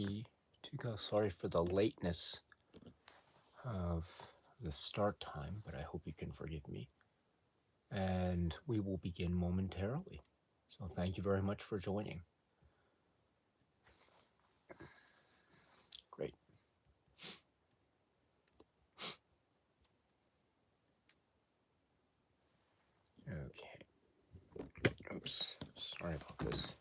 ready to go. Sorry for the lateness of the start time, but I hope you can forgive me. And we will begin momentarily. So thank you very much for joining. Great. Okay. Oops. Sorry about this.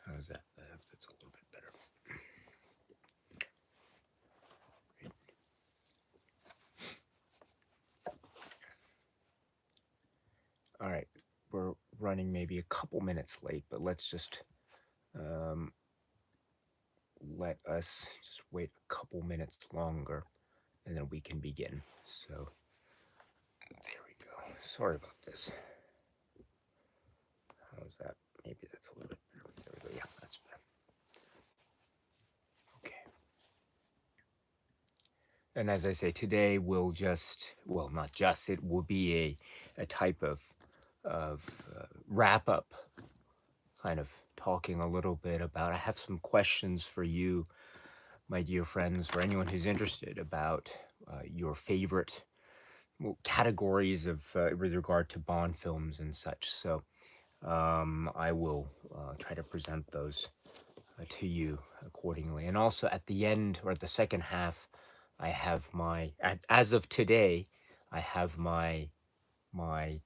How's that? That's a little bit better. Great. All right. We're running maybe a couple minutes late, but let's just let us just wait a couple minutes longer and then we can begin. So there we go. Sorry about this. How's that? Maybe that's a little bit better. There we go. Yeah, that's better. Okay. And as I say, today we'll just, well, not just, it will be a type of wrap up, kind of talking a little bit about, I have some questions for you, my dear friends, for anyone who's interested about your favorite categories of with regard to Bond films and such. So I will try to present those to you accordingly. And also at the end, or at the second half, I have my, as of today, I have my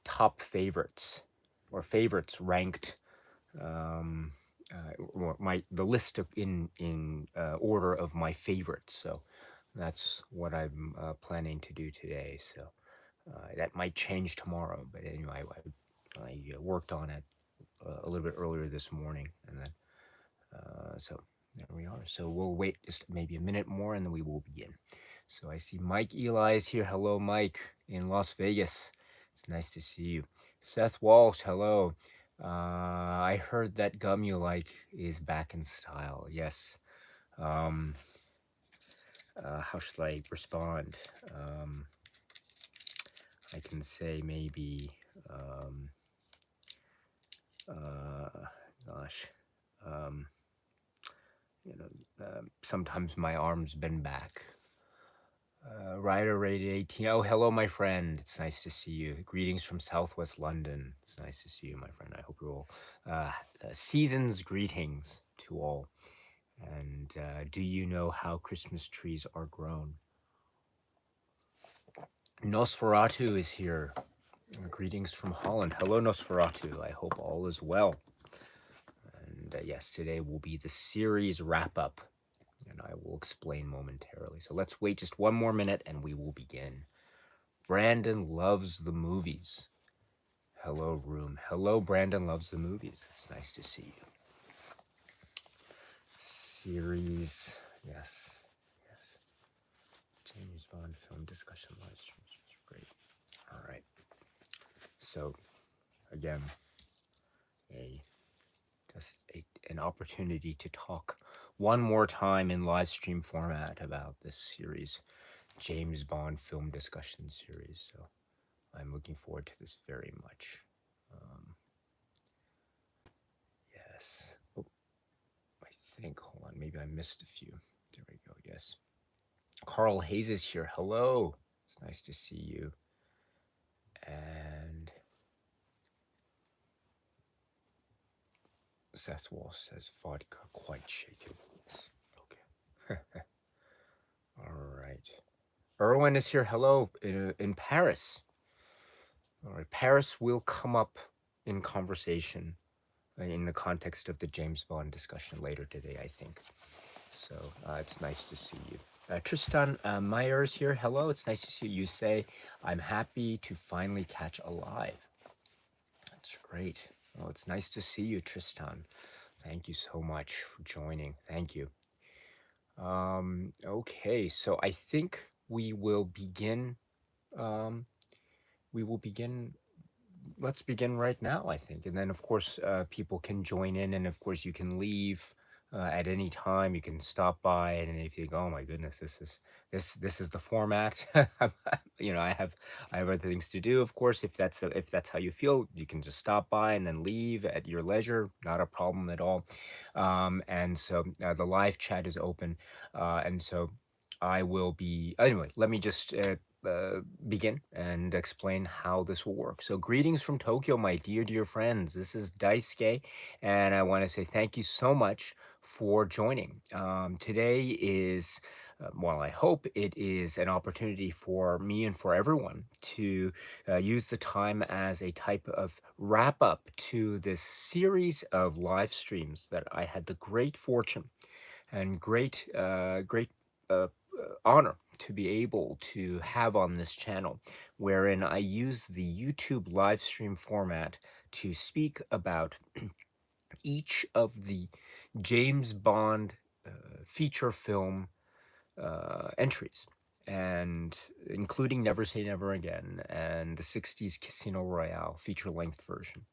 top favorites, or favorites ranked, or the list of in order of my favorites. So that's what I'm planning to do today. So that might change tomorrow, but anyway, I worked on it a little bit earlier this morning, and then so there we are. So we'll wait just maybe a minute more, and then we will begin. So I see Mike Eli is here. Hello, Mike, in Las Vegas. It's nice to see you. Seth Walsh, hello. I heard that gum you like is back in style. Yes. How should I respond? I can say maybe, gosh, sometimes my arm's been back. Ryder rated 18. Oh, hello, my friend. It's nice to see you. Greetings from Southwest London. It's nice to see you, my friend. I hope you're all season's greetings to all. And do you know how Christmas trees are grown? Nosferatu is here. Greetings from Holland. Hello, Nosferatu. I hope all is well. And yes, today will be the series wrap-up, and I will explain momentarily. So let's wait just one more minute and we will begin. Brandon loves the movies. Hello, room. Hello, Brandon loves the movies. It's nice to see you. Series, yes. James Bond film discussion live streams. Great. All right. So, again, an opportunity to talk one more time in live stream format about this series, James Bond film discussion series. So I'm looking forward to this very much. Yes. Oh, I think, hold on, maybe I missed a few. There we go. Yes. Carl Hayes is here. Hello. It's nice to see you. And Seth Wall says vodka quite shaken. Okay. All right. Erwin is here. Hello, in Paris. All right. Paris will come up in conversation in the context of the James Bond discussion later today, I think. So it's nice to see you. Tristan Myers here. Hello. It's nice to see you. You say, I'm happy to finally catch a live. That's great. Well, it's nice to see you, Tristan. Thank you so much for joining. Thank you. Okay, so I think we will begin. Let's begin right now, I think. And then, of course, people can join in, and of course, you can leave at any time. You can stop by, and if you think, oh my goodness, this is the format. You know, I have other things to do. Of course, if that's how you feel, you can just stop by and then leave at your leisure. Not a problem at all. And so the live chat is open, and so I will be anyway. Let me just. Begin and explain how this will work. So, greetings from Tokyo, my dear friends. This is Daisuke, and I want to say thank you so much for joining. Today is, well, I hope it is an opportunity for me and for everyone to use the time as a type of wrap up to this series of live streams that I had the great fortune and great honor to be able to have on this channel, wherein I use the YouTube live stream format to speak about each of the James Bond feature film entries, and including Never Say Never Again and the 60s Casino Royale feature length version.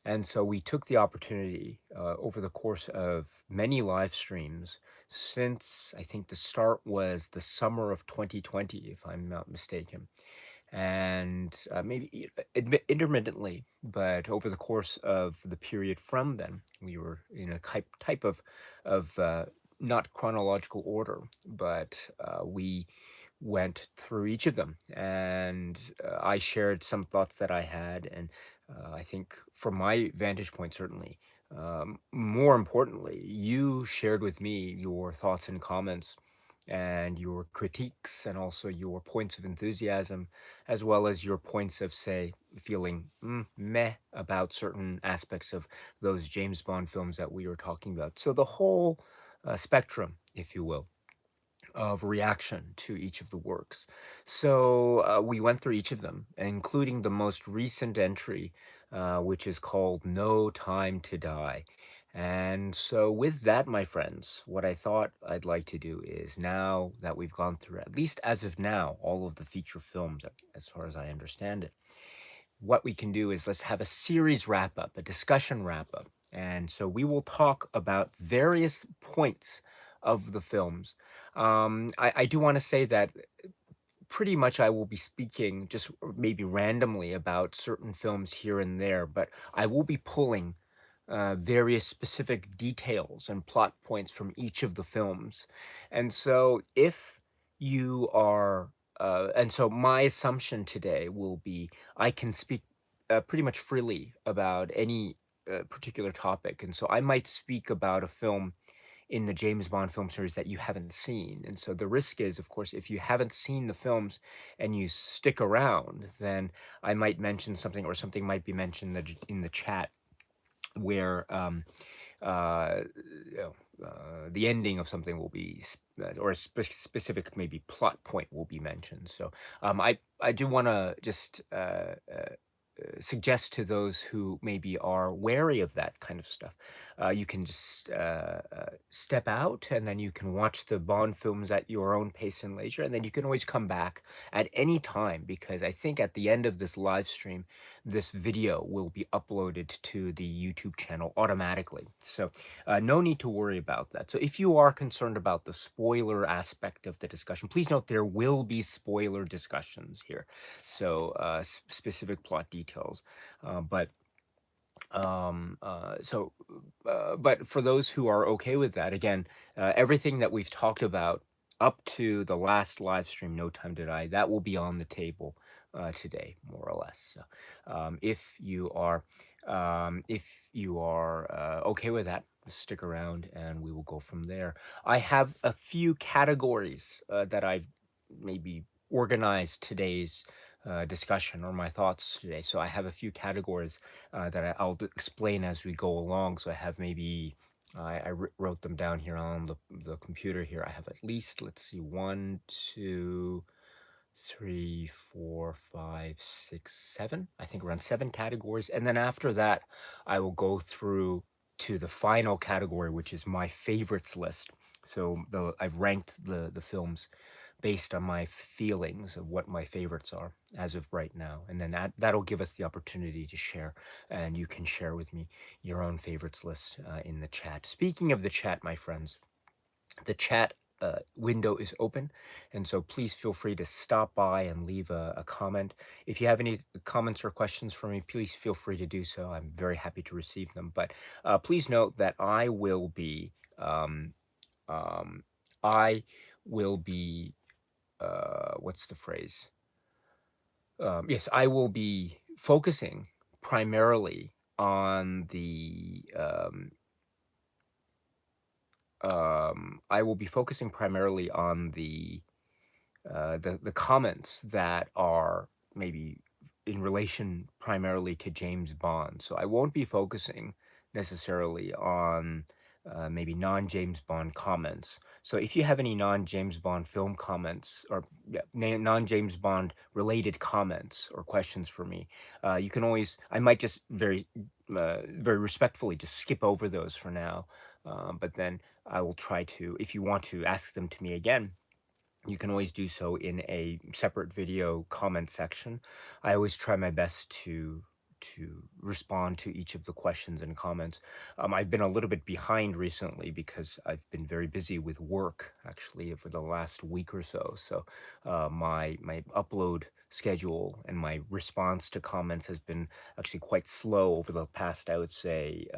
And so we took the opportunity over the course of many live streams since I think the start was the summer of 2020, if I'm not mistaken. And maybe intermittently, but over the course of the period from then, we were in a type of not chronological order, but we went through each of them, and I shared some thoughts that I had, and I think from my vantage point, certainly, more importantly, you shared with me your thoughts and comments and your critiques and also your points of enthusiasm, as well as your points of, say, feeling meh about certain aspects of those James Bond films that we were talking about. So the whole spectrum, if you will, of reaction to each of the works. So we went through each of them, including the most recent entry, which is called No Time to Die. And so, with that, my friends, what I thought I'd like to do is, now that we've gone through, at least as of now, all of the feature films, as far as I understand it, what we can do is let's have a series wrap up, a discussion wrap up. And so we will talk about various points of the films. I do want to say that pretty much I will be speaking just maybe randomly about certain films here and there, but I will be pulling various specific details and plot points from each of the films. And so if you are, and so my assumption today will be I can speak pretty much freely about any particular topic. And so I might speak about a film in the James Bond film series that you haven't seen. And so the risk is, of course, if you haven't seen the films and you stick around, then I might mention something, or something might be mentioned in the chat where uh, you know, the ending of something will be, or a specific maybe plot point will be mentioned. So I do want to just suggest to those who maybe are wary of that kind of stuff, you can just step out, and then you can watch the Bond films at your own pace and leisure, and then you can always come back at any time, because I think at the end of this live stream, this video will be uploaded to the YouTube channel automatically. So no need to worry about that. So if you are concerned about the spoiler aspect of the discussion, please note there will be spoiler discussions here. So specific plot details, but but for those who are okay with that, again, everything that we've talked about up to the last live stream, No Time to Die, that will be on the table today, more or less. So if you are okay with that, stick around and we will go from there. I have a few categories that I've maybe organized today's discussion, or my thoughts today. So I have a few categories that I'll explain as we go along. So I have maybe, I wrote them down here on the computer here. I have at least, let's see, 1, 2, 3, 4, 5, 6, 7. I think around 7 categories. And then after that, I will go through to the final category, which is my favorites list. So I've ranked the films based on my feelings of what my favorites are as of right now. And then that'll give us the opportunity to share, and you can share with me your own favorites list in the chat. Speaking of the chat, my friends, the chat window is open, and so please feel free to stop by and leave a comment. If you have any comments or questions for me, please feel free to do so. I'm very happy to receive them. But please note that I will be um, um, I will be what's the phrase? Yes, I will be focusing primarily on the I will be focusing primarily on the comments that are maybe in relation primarily to James Bond. So I won't be focusing necessarily on maybe non-James Bond comments. So if you have any non-James Bond film comments or non-James Bond related comments or questions for me, you can always. I might just very respectfully just skip over those for now, but then I will try to. If you want to ask them to me again, you can always do so in a separate video comment section. I always try my best to respond to each of the questions and comments. I've been a little bit behind recently because I've been very busy with work actually for the last week or so. So my upload schedule and my response to comments has been actually quite slow over the past, I would say,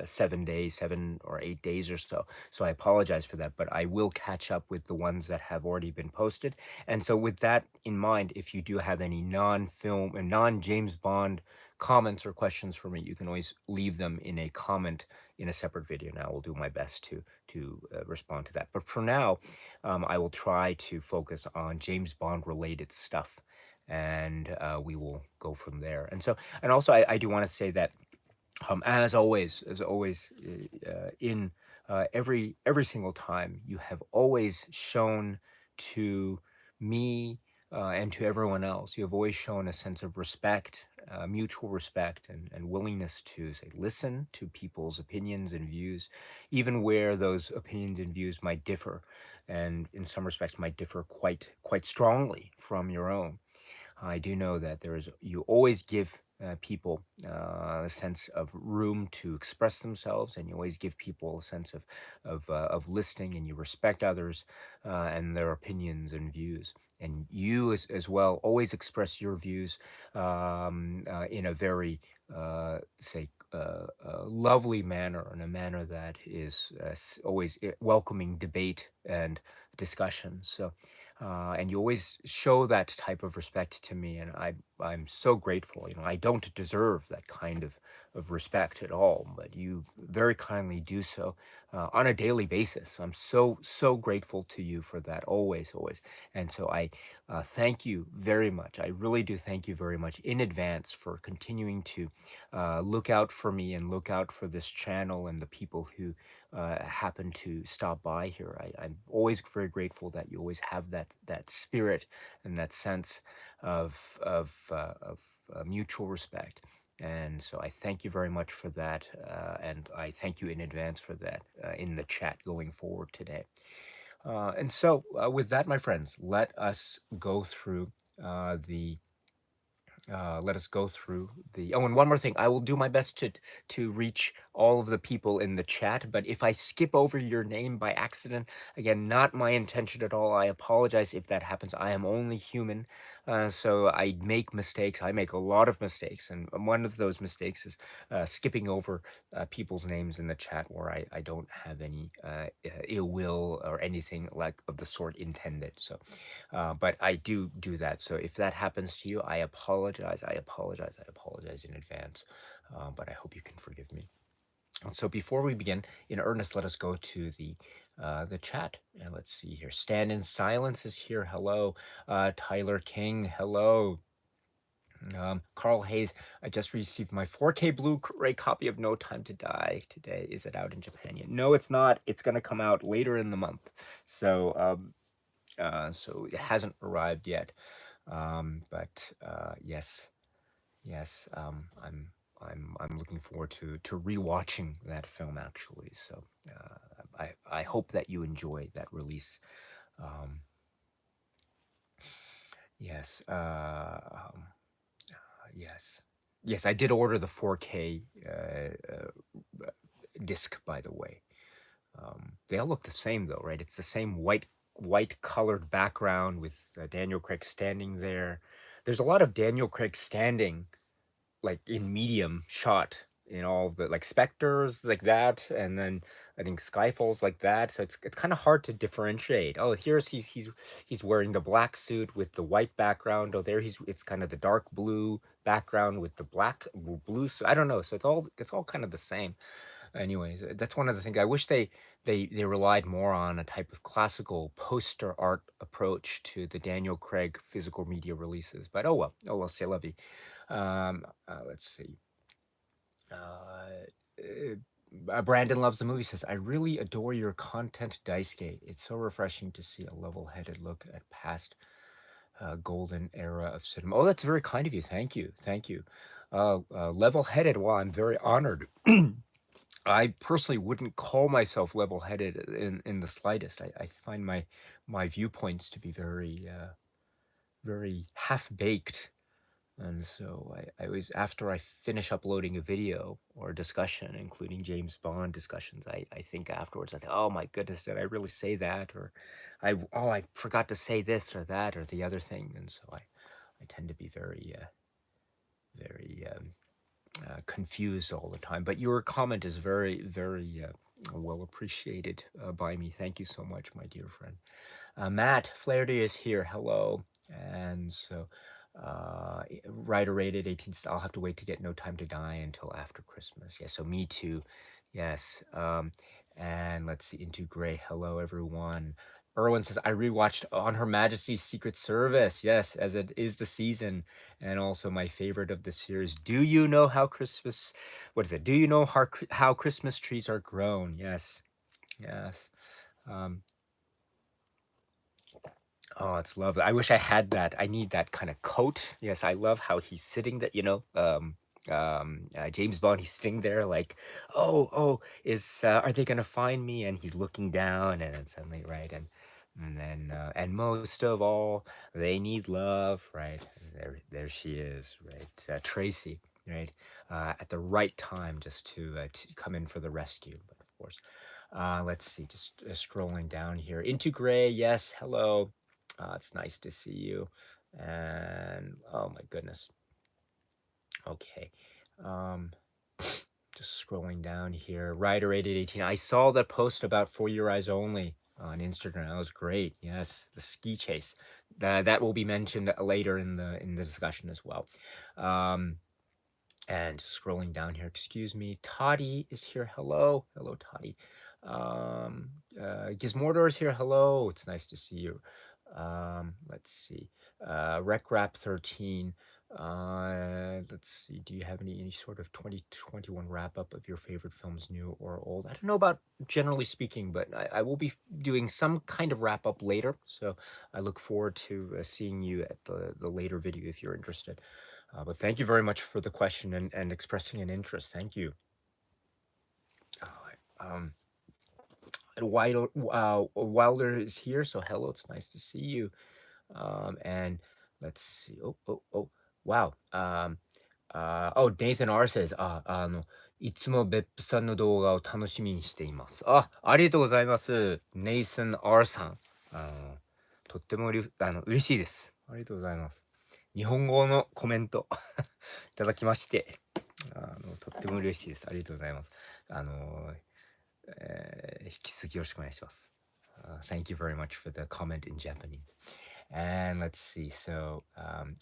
7 or 8 days or so. So I apologize for that, but I will catch up with the ones that have already been posted. And so with that in mind, if you do have any non-film and non-James Bond comments or questions for me, you can always leave them in a comment in a separate video, and I will do my best to respond to that. But for now, I will try to focus on James Bond related stuff, and we will go from there. And also, I do want to say that as always, in every single time, you have always shown to me and to everyone else. You have always shown a sense of respect, mutual respect, and willingness to say listen to people's opinions and views, even where those opinions and views might differ, and in some respects might differ quite strongly from your own. I do know that you always give people a sense of room to express themselves, and you always give people a sense of listening, and you respect others and their opinions and views. And you, as well, always express your views in a very, say, lovely manner, in a manner that is always welcoming debate and discussion. So and you always show that type of respect to me, and I'm so grateful. I don't deserve that kind of respect at all, but you very kindly do so on a daily basis. I'm so grateful to you for that, always. And so I thank you very much. I really do thank you very much in advance for continuing to look out for me and look out for this channel and the people who happen to stop by here. I'm always very grateful that you always have that spirit and that sense of mutual respect. And so I thank you very much for that, and I thank you in advance for that in the chat going forward today. And so, with that, my friends, let us go through the let us go through the. Oh, and one more thing. I will do my best to reach all of the people in the chat. But if I skip over your name by accident, again, not my intention at all. I apologize if that happens. I am only human, so I make mistakes. I make a lot of mistakes, and one of those mistakes is skipping over people's names in the chat where I don't have any ill will or anything like of the sort intended. So. But I do that. So if that happens to you, I apologize. I apologize in advance. But I hope you can forgive me. And so before we begin in earnest, let us go to the chat. And let's see here. Stand in Silence is here. Hello. Tyler King. Hello. Carl Hayes, I just received my 4K Blu-ray copy of No Time to Die today. Is it out in Japan yet? No, it's not. It's going to come out later in the month. So so it hasn't arrived yet, but yes, I'm looking forward to rewatching that film actually. So I hope that you enjoyed that release. Um, Yes. Yes. Yes, I did order the 4K disc, by the way. They all look the same though, right? It's the same white colored background with Daniel Craig standing there. There's a lot of Daniel Craig standing like in medium shot in all of the like Spectres like that, and then I think Skyfall's like that. So it's kind of hard to differentiate. Oh, here's he's wearing the black suit with the white background. Oh, there it's kind of the dark blue background with the blue suit. I don't know. So it's all kind of the same. Anyways, that's one of the things I wish they relied more on a type of classical poster art approach to the Daniel Craig physical media releases. But oh well, c'est la vie. Let's see. Brandon loves the movie. Says I really adore your content, Daisuke. It's so refreshing to see a level-headed look at past golden era of cinema. Oh, that's very kind of you. Thank you, thank you. Level-headed. Well, I'm very honored. I personally wouldn't call myself level-headed in the slightest. I find my viewpoints to be very half-baked. And so I always, after I finish uploading a video or a discussion, including James Bond discussions, I think afterwards, I think, oh my goodness, did I really say that? Or I forgot to say this or that or the other thing. And so I tend to be very confused all the time. But your comment is very well appreciated by me. Thank you so much, my dear friend. Matt Flaherty is here. Hello. And so, writer rated 18. I'll have to wait to get No Time to Die until after Christmas. Yeah, so me too. Yes. And let's see. Into Gray. Hello, everyone. Erwin says, I rewatched On Her Majesty's Secret Service. Yes, as it is the season, and also my favorite of the series. Do you know how Christmas? What is it? Do you know how Christmas trees are grown? Yes, yes. Um, Oh, it's lovely. I wish I had that. I need that kind of coat. Yes, I love how he's sitting there, James Bond, he's sitting there like, oh, are they gonna find me? And he's looking down, and then suddenly, right, and then, and most of all, they need love, right? There she is, right? Tracy, right? At the right time, just to come in for the rescue, but of course. Let's see, just scrolling down here. Into Gray, yes, hello. It's nice to see you. And oh my goodness. Okay. Um, just scrolling down here. Rider rated 18. I saw that post about For Your Eyes Only on Instagram. That was great. Yes, the ski chase. That will be mentioned later in the discussion as well. And scrolling down here, excuse me, Toddy is here. Hello, hello, Toddy. Gizmordor is here. Hello, it's nice to see you. Let's see. RecRap 13. Let's see. Do you have any sort of 2021 wrap up of your favorite films, new or old? I don't know about generally speaking, but I will be doing some kind of wrap up later. So I look forward to seeing you at the later video if you're interested. But thank you very much for the question and expressing an interest. Thank you. Um, Wilder is here, so hello. It's nice to see you. And let's see. Wow. Nathan R says, いつも別府さんの動画を楽しみにしています。ありがとうございます。Nathan R さん。とっても嬉しいです。ありがとうございます。日本語のコメントいただきまして、とっても嬉しいです。ありがとうございます。引き続きよろしくお願いします。Thank you very much for the comment in Japanese. And let's see. So,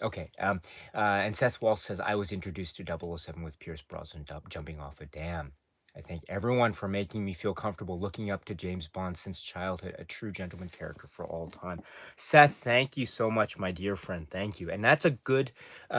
okay. And Seth Walsh says, I was introduced to 007 with Pierce Brosnan jumping off a dam. I thank everyone for making me feel comfortable looking up to James Bond since childhood, a true gentleman character for all time. Seth, thank you so much, my dear friend. Thank you. And that's a good,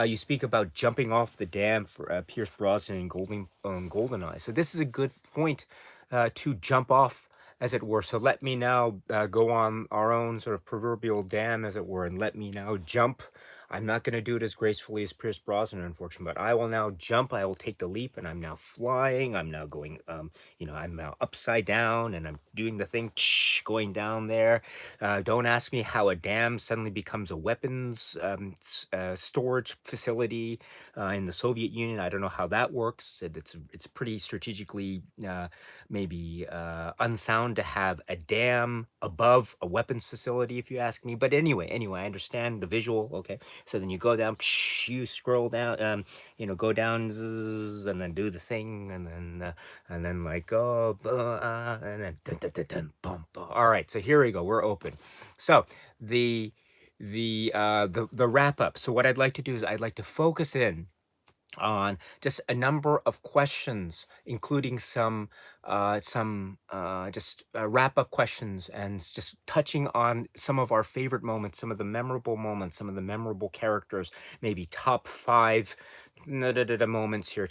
you speak about jumping off the dam for Pierce Brosnan and Goldeneye. So this is a good point to jump off, as it were. So let me now go on our own sort of proverbial dam, as it were, and let me now jump I'm not going to do it as gracefully as Pierce Brosnan, unfortunately, but I will now jump. I will take the leap, and I'm now flying. I'm now going, I'm now upside down, and I'm doing the thing, going down there. Don't ask me how a dam suddenly becomes a weapons storage facility in the Soviet Union. I don't know how that works. It's pretty strategically maybe unsound to have a dam above a weapons facility, if you ask me. But anyway, I understand the visual. Okay, so then you go down, you scroll down, go down, and then do the thing, and then like and then dun, dun, dun, dun, bum, bum. All right, so here we go. We're open. So the wrap up. So what I'd like to do is I'd like to focus in on just a number of questions, including some just wrap up questions, and just touching on some of our favorite moments, some of the memorable moments, some of the memorable characters, maybe top five moments here,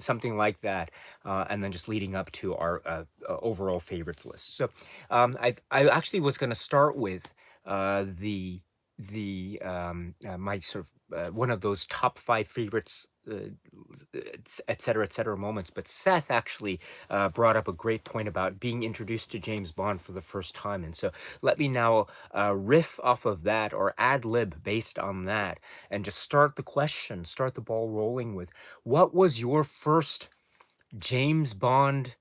something like that, and then just leading up to our overall favorites list. So I actually was going to start with my sort of one of those top five favorites, et cetera, moments. But Seth actually brought up a great point about being introduced to James Bond for the first time. And so let me now riff off of that, or ad lib based on that, and just start the ball rolling with, what was your first James Bond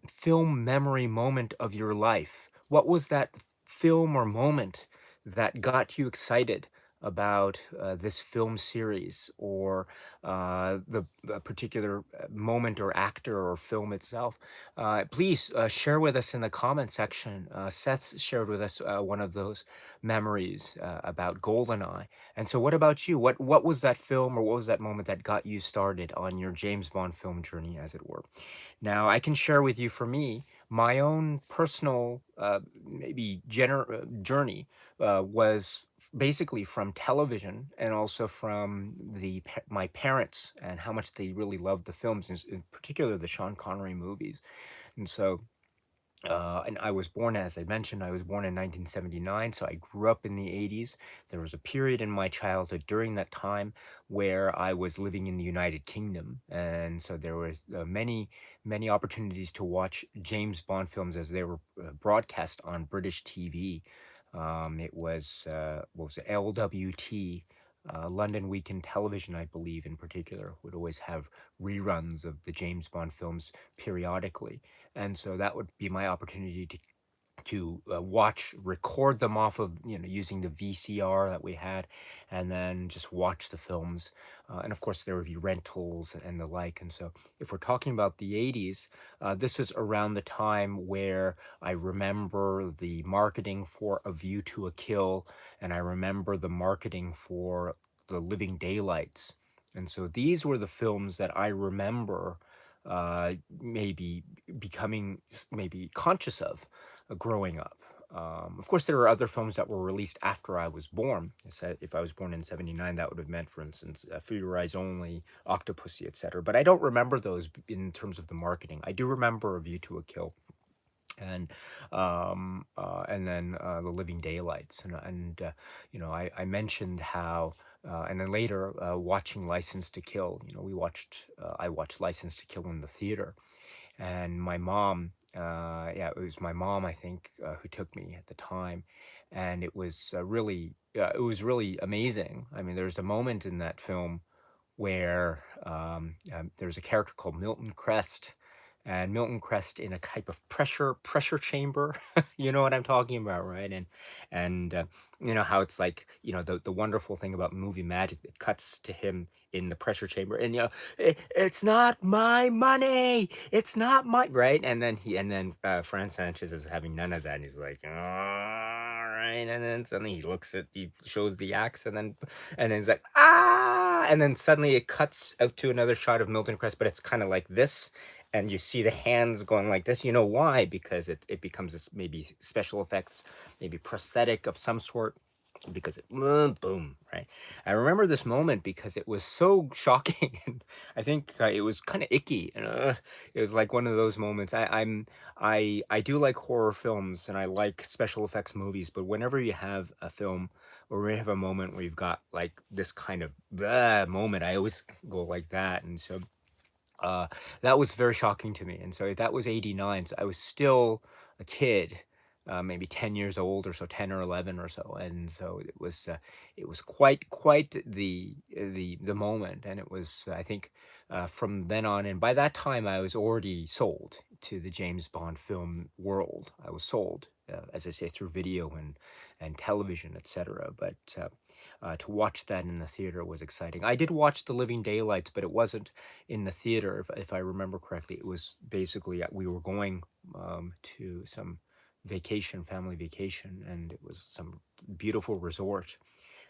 film memory moment of your life? What was that film or moment that got you excited about this film series, or the particular moment or actor or film itself? Please share with us in the comment section. Seth shared with us one of those memories about Goldeneye. And so what about you? What was that film, or what was that moment that got you started on your James Bond film journey, as it were? Now, I can share with you, for me, my own personal journey was basically from television, and also from my parents, and how much they really loved the films, in particular the Sean Connery movies. And so and I was born, as I mentioned, I was born in 1979, so I grew up in the 80s. There was a period in my childhood during that time where I was living in the United Kingdom, and so there was many opportunities to watch James Bond films as they were broadcast on British TV. It was what was it, LWT. London Weekend Television, I believe, in particular, would always have reruns of the James Bond films periodically. And so that would be my opportunity to record them off of, using the VCR that we had, and then just watch the films. And of course, there would be rentals and the like. And so, if we're talking about the 80s, this was around the time where I remember the marketing for A View to a Kill, and I remember the marketing for The Living Daylights. And so, these were the films that I remember maybe becoming maybe conscious of growing up. Of course, there are other films that were released after I was born. If I was born in '79, that would have meant, for instance, For Your Eyes Only, Octopussy, etc. But I don't remember those in terms of the marketing. I do remember A View to a Kill, and then The Living Daylights, and I mentioned how. And then later, watching License to Kill. I watched License to Kill in the theater, and my mom, it was my mom, I think, who took me at the time, and it was really amazing. I mean, there's a moment in that film where there's a character called Milton Crest, and Milton Crest in a type of pressure chamber. You know what I'm talking about, right? And you know how it's like, the wonderful thing about movie magic, it cuts to him in the pressure chamber, and it's not my money, it's not my, right. And then Fran Sanchez is having none of that, and he's like, all right. And then suddenly he shows the axe, and then he's like, ah, and then suddenly it cuts out to another shot of Milton Crest, but it's kind of like this, and you see the hands going like this. You know why? Because it becomes this maybe special effects, maybe prosthetic of some sort. because boom, right? I remember this moment because it was so shocking, and I think it was kind of icky, and it was like one of those moments. I do like horror films and I like special effects movies, but whenever you have a film or we have a moment where you've got like this kind of moment, I always go like that, and so uh, that was very shocking to me. And so that was 89. So I was still a kid, maybe 10 years old or so, 10 or 11 or so. And so it was quite the moment. And it was, I think, from then on, and by that time I was already sold to the James Bond film world. I was sold, as I say, through video and television, etc. But to watch that in the theater was exciting. I did watch The Living Daylights, but it wasn't in the theater, if I remember correctly. It was basically we were going to some vacation, family vacation, and it was some beautiful resort,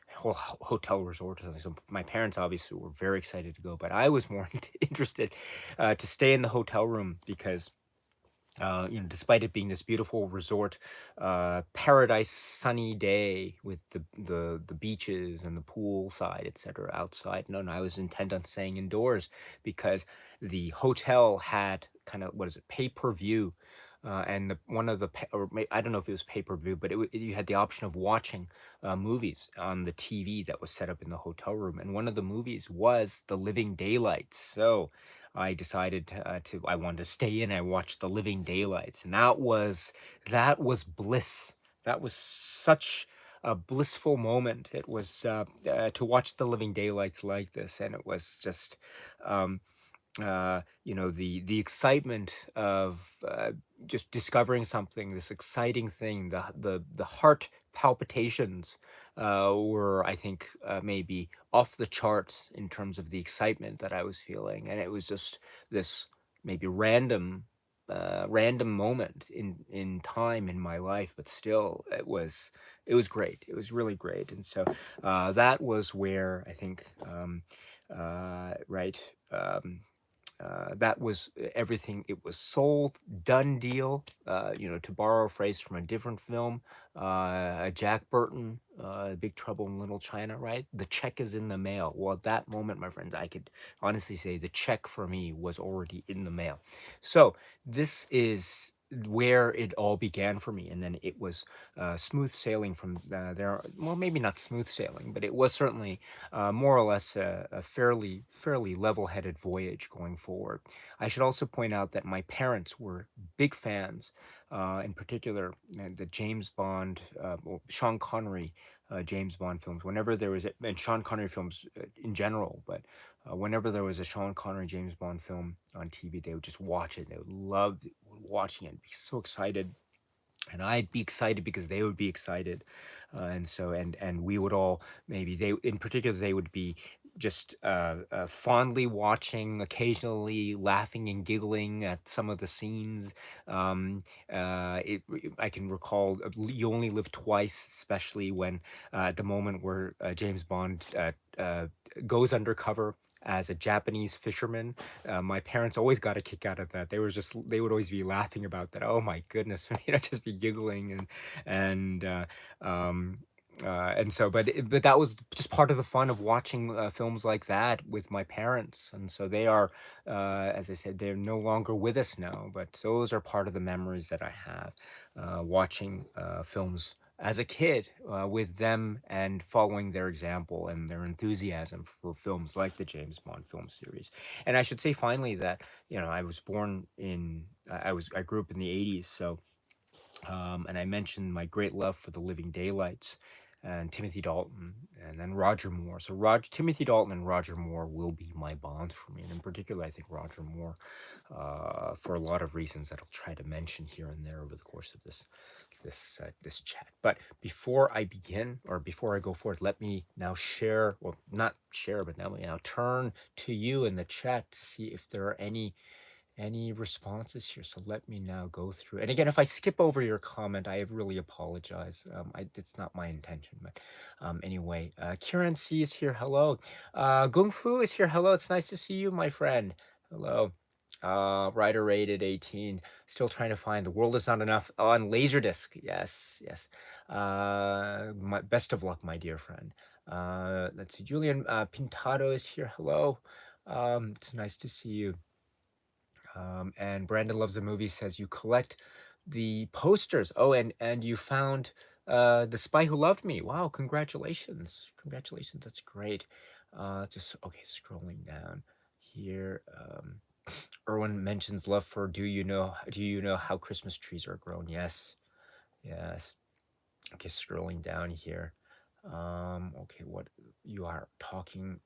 hotel resort or something. So my parents obviously were very excited to go, but I was more interested to stay in the hotel room because despite it being this beautiful resort, paradise sunny day with the beaches and the pool side, etc. outside. No, I was intent on staying indoors because the hotel had kind of, what is it, pay-per-view. And one of the I don't know if it was pay-per-view, but you had the option of watching movies on the TV that was set up in the hotel room, and one of the movies was The Living Daylights. So I decided I wanted to stay in. I watched The Living Daylights, and that was bliss. That was such a blissful moment. It was to watch The Living Daylights like this, and it was just um, the excitement of just discovering something, this exciting thing, the heart palpitations were, I think, maybe off the charts in terms of the excitement that I was feeling, and it was just this maybe random moment in time in my life, but still it was great. It was really great, and so that was where I think right. That was everything. It was sold, done deal. To borrow a phrase from a different film, Jack Burton, Big Trouble in Little China, right? The check is in the mail. Well, at that moment, my friends, I could honestly say the check for me was already in the mail. So this is where it all began for me, and then it was smooth sailing from there. Well, maybe not smooth sailing, but it was certainly more or less a fairly level-headed voyage going forward. I should also point out that my parents were big fans, in particular, the James Bond, well, Sean Connery. James Bond films. Whenever there was, and Sean Connery films in general, but whenever there was a Sean Connery James Bond film on TV, they would just watch it. They would love watching it, be so excited, and I'd be excited because they would be excited, and so and we would all, maybe they in particular, they would be just fondly watching, occasionally laughing and giggling at some of the scenes. I can recall You Only Live Twice, especially when at the moment where James Bond goes undercover as a Japanese fisherman. My parents always got a kick out of that. They would always be laughing about that. Oh my goodness, just be giggling and um, and so, but that was just part of the fun of watching films like that with my parents. And so they are, as I said, they're no longer with us now. But those are part of the memories that I have watching films as a kid with them and following their example and their enthusiasm for films like the James Bond film series. And I should say finally that I was born in I grew up in the 80s, so and I mentioned my great love for The Living Daylights and Timothy Dalton and then Roger Moore. So Timothy Dalton and Roger Moore will be my bonds for me, and in particular, I think Roger Moore, for a lot of reasons that I'll try to mention here and there over the course of this chat. But before I begin, or before I go forward, let me now share, well, not share, but now turn to you in the chat to see if there are any responses here. So let me now go through. And again, if I skip over your comment, I really apologize. It's not my intention. But anyway, Kieran C is here. Hello. Gung Fu is here. Hello. It's nice to see you, my friend. Hello. Writer rated 18. Still trying to find The World Is Not Enough on Laserdisc. Yes, yes. My best of luck, my dear friend. Let's see. Julian Pintado is here. Hello. It's nice to see you. And Brandon Loves the Movie says you collect the posters. Oh, and you found The Spy Who Loved Me. Wow, congratulations. Congratulations. That's great. Just okay, scrolling down here. Erwin mentions love for do you know how Christmas trees are grown? Yes. Yes. Okay, scrolling down here. Okay, what you are talking,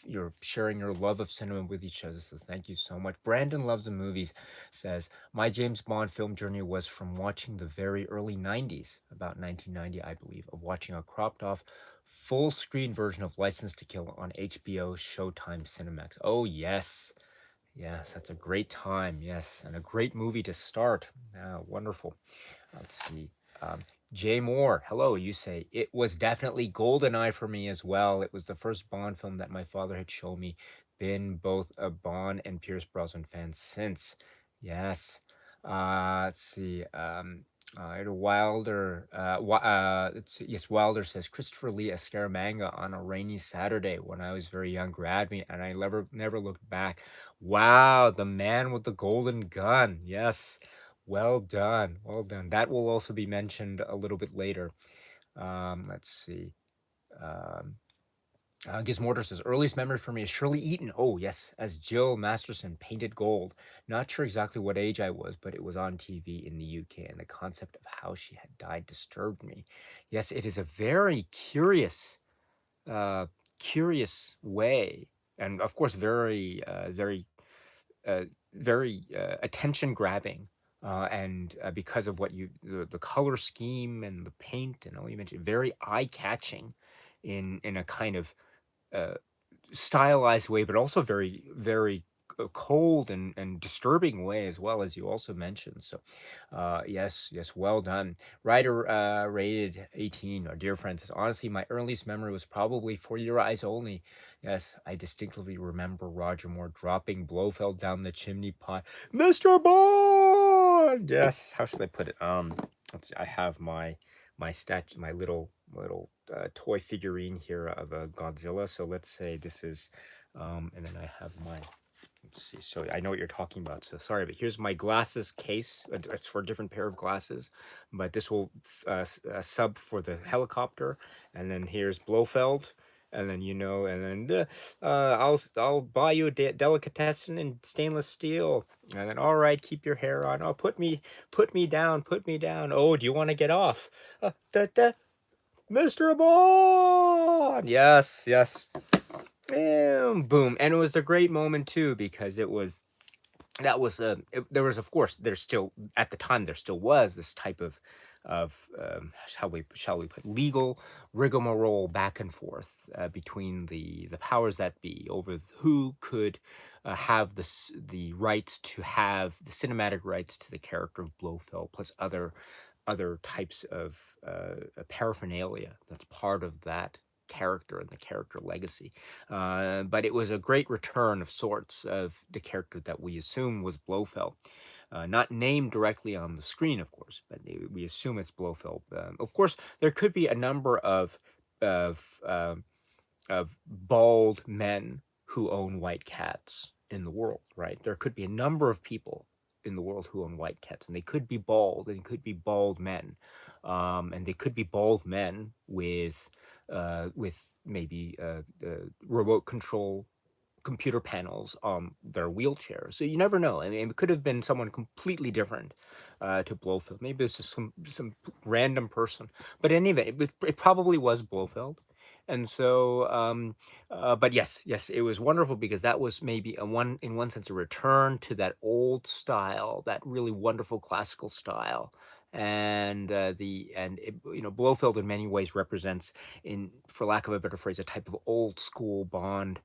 you're sharing your love of cinema with each other. So thank you so much. Brandon Loves the Movies says, my James Bond film journey was from watching the very early 90s, about 1990, I believe, of watching a cropped off full screen version of License to Kill on HBO, Showtime, Cinemax. Oh, yes. Yes, that's a great time. Yes, and a great movie to start. Wonderful. Let's see. Jay Moore, hello. You say it was definitely Goldeneye for me as well. It was the first Bond film that my father had shown me. Been both a Bond and Pierce Brosnan fan since. Yes. Let's see. Wilder. Yes, Wilder says Christopher Lee Scaramanga on a rainy Saturday when I was very young grabbed me, and I never looked back. Wow, the man with the golden gun. Yes. Well done. Well done. That will also be mentioned a little bit later. Let's see. Um, Gizmortar says, earliest memory for me is Shirley Eaton. Oh, yes, as Jill Masterson, Painted Gold. Not sure exactly what age I was, but it was on TV in the UK, and the concept of how she had died disturbed me. Yes, it is a very uh, curious way, and of course, uh, very attention grabbing. And because of the color scheme and the paint and all you mentioned, very eye catching in a kind of uh, stylized way, but also very cold and disturbing way as well, as you also mentioned. So, yes, well done. Writer rated 18. Our dear friend says, honestly, my earliest memory was probably For Your Eyes Only. Yes, I distinctly remember Roger Moore dropping Blofeld down the chimney pot. Mr. Bond. Yes. How should I put it? Let's see. I have my little toy figurine here of a Godzilla. So let's say this is, and then I have my. Let's see. So I know what you're talking about. So sorry, but here's my glasses case. It's for a different pair of glasses, but this will sub for the helicopter, and then here's Blofeld. And then and then I'll buy you a delicatessen in stainless steel. And then all right, keep your hair on. Oh, put me down, put me down. Oh, do you want to get off? Mr. Bond! Yes, yes. And boom. And it was a great moment too, because there was, of course, there's still, at the time, there still was this type of shall we put, legal rigmarole back and forth between the powers that be over who could have the rights to have the cinematic rights to the character of Blofeld, plus other types of paraphernalia that's part of that character and the character legacy. But it was a great return of sorts of the character that we assume was Blofeld. Not named directly on the screen, of course, but we assume it's Blofeld. Of course, there could be a number of bald men who own white cats in the world, right? There could be a number of people in the world who own white cats, and they could be bald, and could be bald men, and they could be bald men with maybe remote control computer panels on their wheelchair. So you never know. I mean, it could have been someone completely different to Blofeld. Maybe it's just some random person. But in any event, it probably was Blofeld. And so, but yes, it was wonderful because that was maybe in one sense, a return to that old style, that really wonderful classical style. And Blofeld in many ways represents, for lack of a better phrase, a type of old school Bond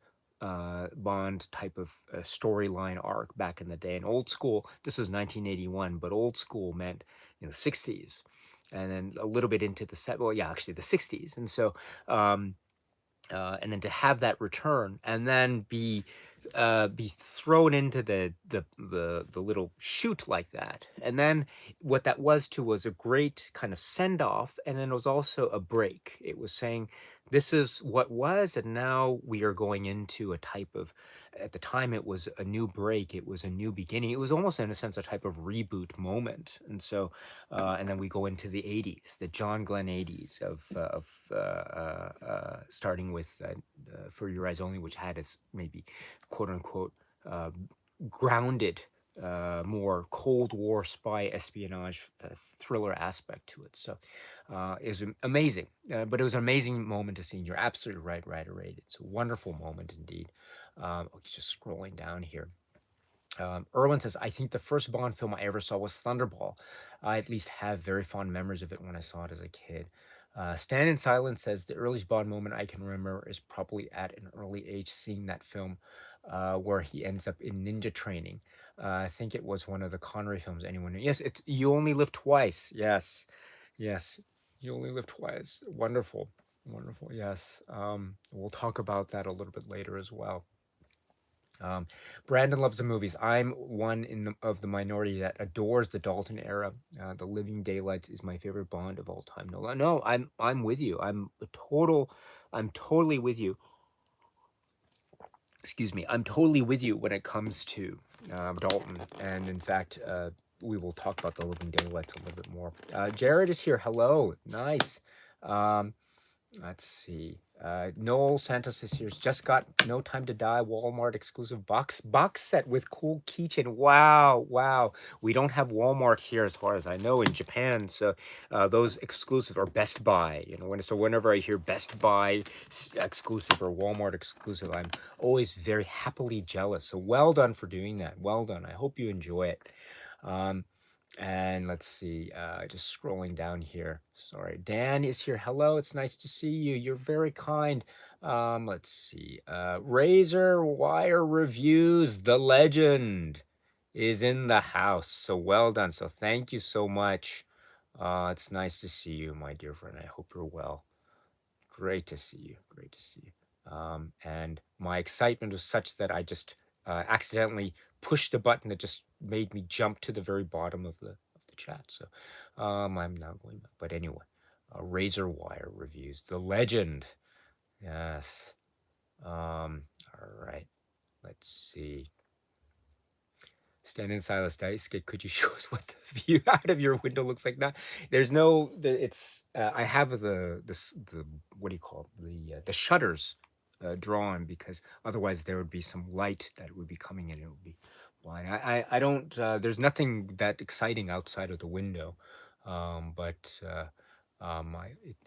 type of storyline arc back in the day. And old school, this was 1981, but old school meant 60s, and then a little bit into the 60s. And so, um, and then to have that return and then be thrown into the little chute like that. And then what that was too was a great kind of send off, and then it was also a break. It was saying this is what was, and now we are going into a type of, at the time it was a new break, it was a new beginning, it was almost in a sense a type of reboot moment. And so and then we go into the 80s, the John Glenn 80s starting with For Your Eyes Only, which had its maybe quote unquote uh, grounded, more Cold War spy espionage thriller aspect to it. So it was amazing, but it was an amazing moment to see. You're absolutely right, right. It's a wonderful moment indeed. Just scrolling down here. Erwin says, I think the first Bond film I ever saw was Thunderball. I at least have very fond memories of it when I saw it as a kid. Stand in Silence says, the earliest Bond moment I can remember is probably at an early age seeing that film where he ends up in ninja training. I think it was one of the Connery films. Anyone knew? Yes, it's You Only Live Twice. Yes, yes. You Only Live Twice. Wonderful. Wonderful. Yes. We'll talk about that a little bit later as well. Brandon loves the movies. I'm one of the minority that adores the Dalton era. The Living Daylights is my favorite Bond of all time. No, I'm with you. I'm totally with you. Excuse me. I'm totally with you when it comes to Dalton. And in fact, we will talk about the Living Daylights a little bit more. Jared is here. Hello. Nice. Um, Let's see. Noel Santos is here. Just got No Time to Die Walmart exclusive box set with cool keychain. Wow. We don't have Walmart here as far as I know in Japan. So those exclusive are Best Buy. So whenever I hear Best Buy exclusive or Walmart exclusive, I'm always very happily jealous. So well done for doing that. Well done. I hope you enjoy it. Um, and let's see, just scrolling down here. Sorry, Dan is here. Hello, it's nice to see you. You're very kind. Let's see. Razor Wire Reviews, the legend, is in the house. So well done. So thank you so much. It's nice to see you, my dear friend. I hope you're well. Great to see you. Great to see you. And my excitement was such that I just accidentally pushed the button that just made me jump to the very bottom of the chat. So I'm now going back. But anyway, Razor Wire Reviews, the legend. Yes. All right. Let's see. Stand in Silas Daisuke, could you show us what the view out of your window looks like now? There's no, it's, I have the what do you call it? The shutters drawn, because otherwise there would be some light that would be coming in. It would be blind. I don't, there's nothing that exciting outside of the window. But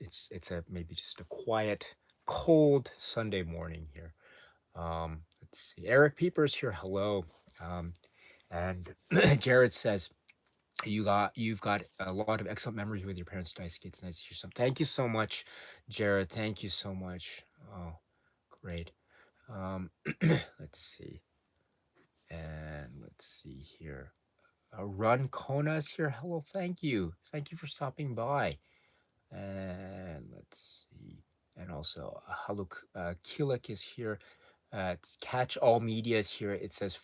it's a, maybe just a quiet, cold Sunday morning here. Let's see. Eric Peepers here. Hello. And Jared says, you've got a lot of excellent memories with your parents, Daisuke. It's nice to hear some. Thank you so much, Jared. Thank you so much. Oh, great. Let's see. And let's see here. Run Kona's here. Hello, thank you. Thank you for stopping by. And let's see. And also, Haluk Kilik is here. Catch All Media is here. It says,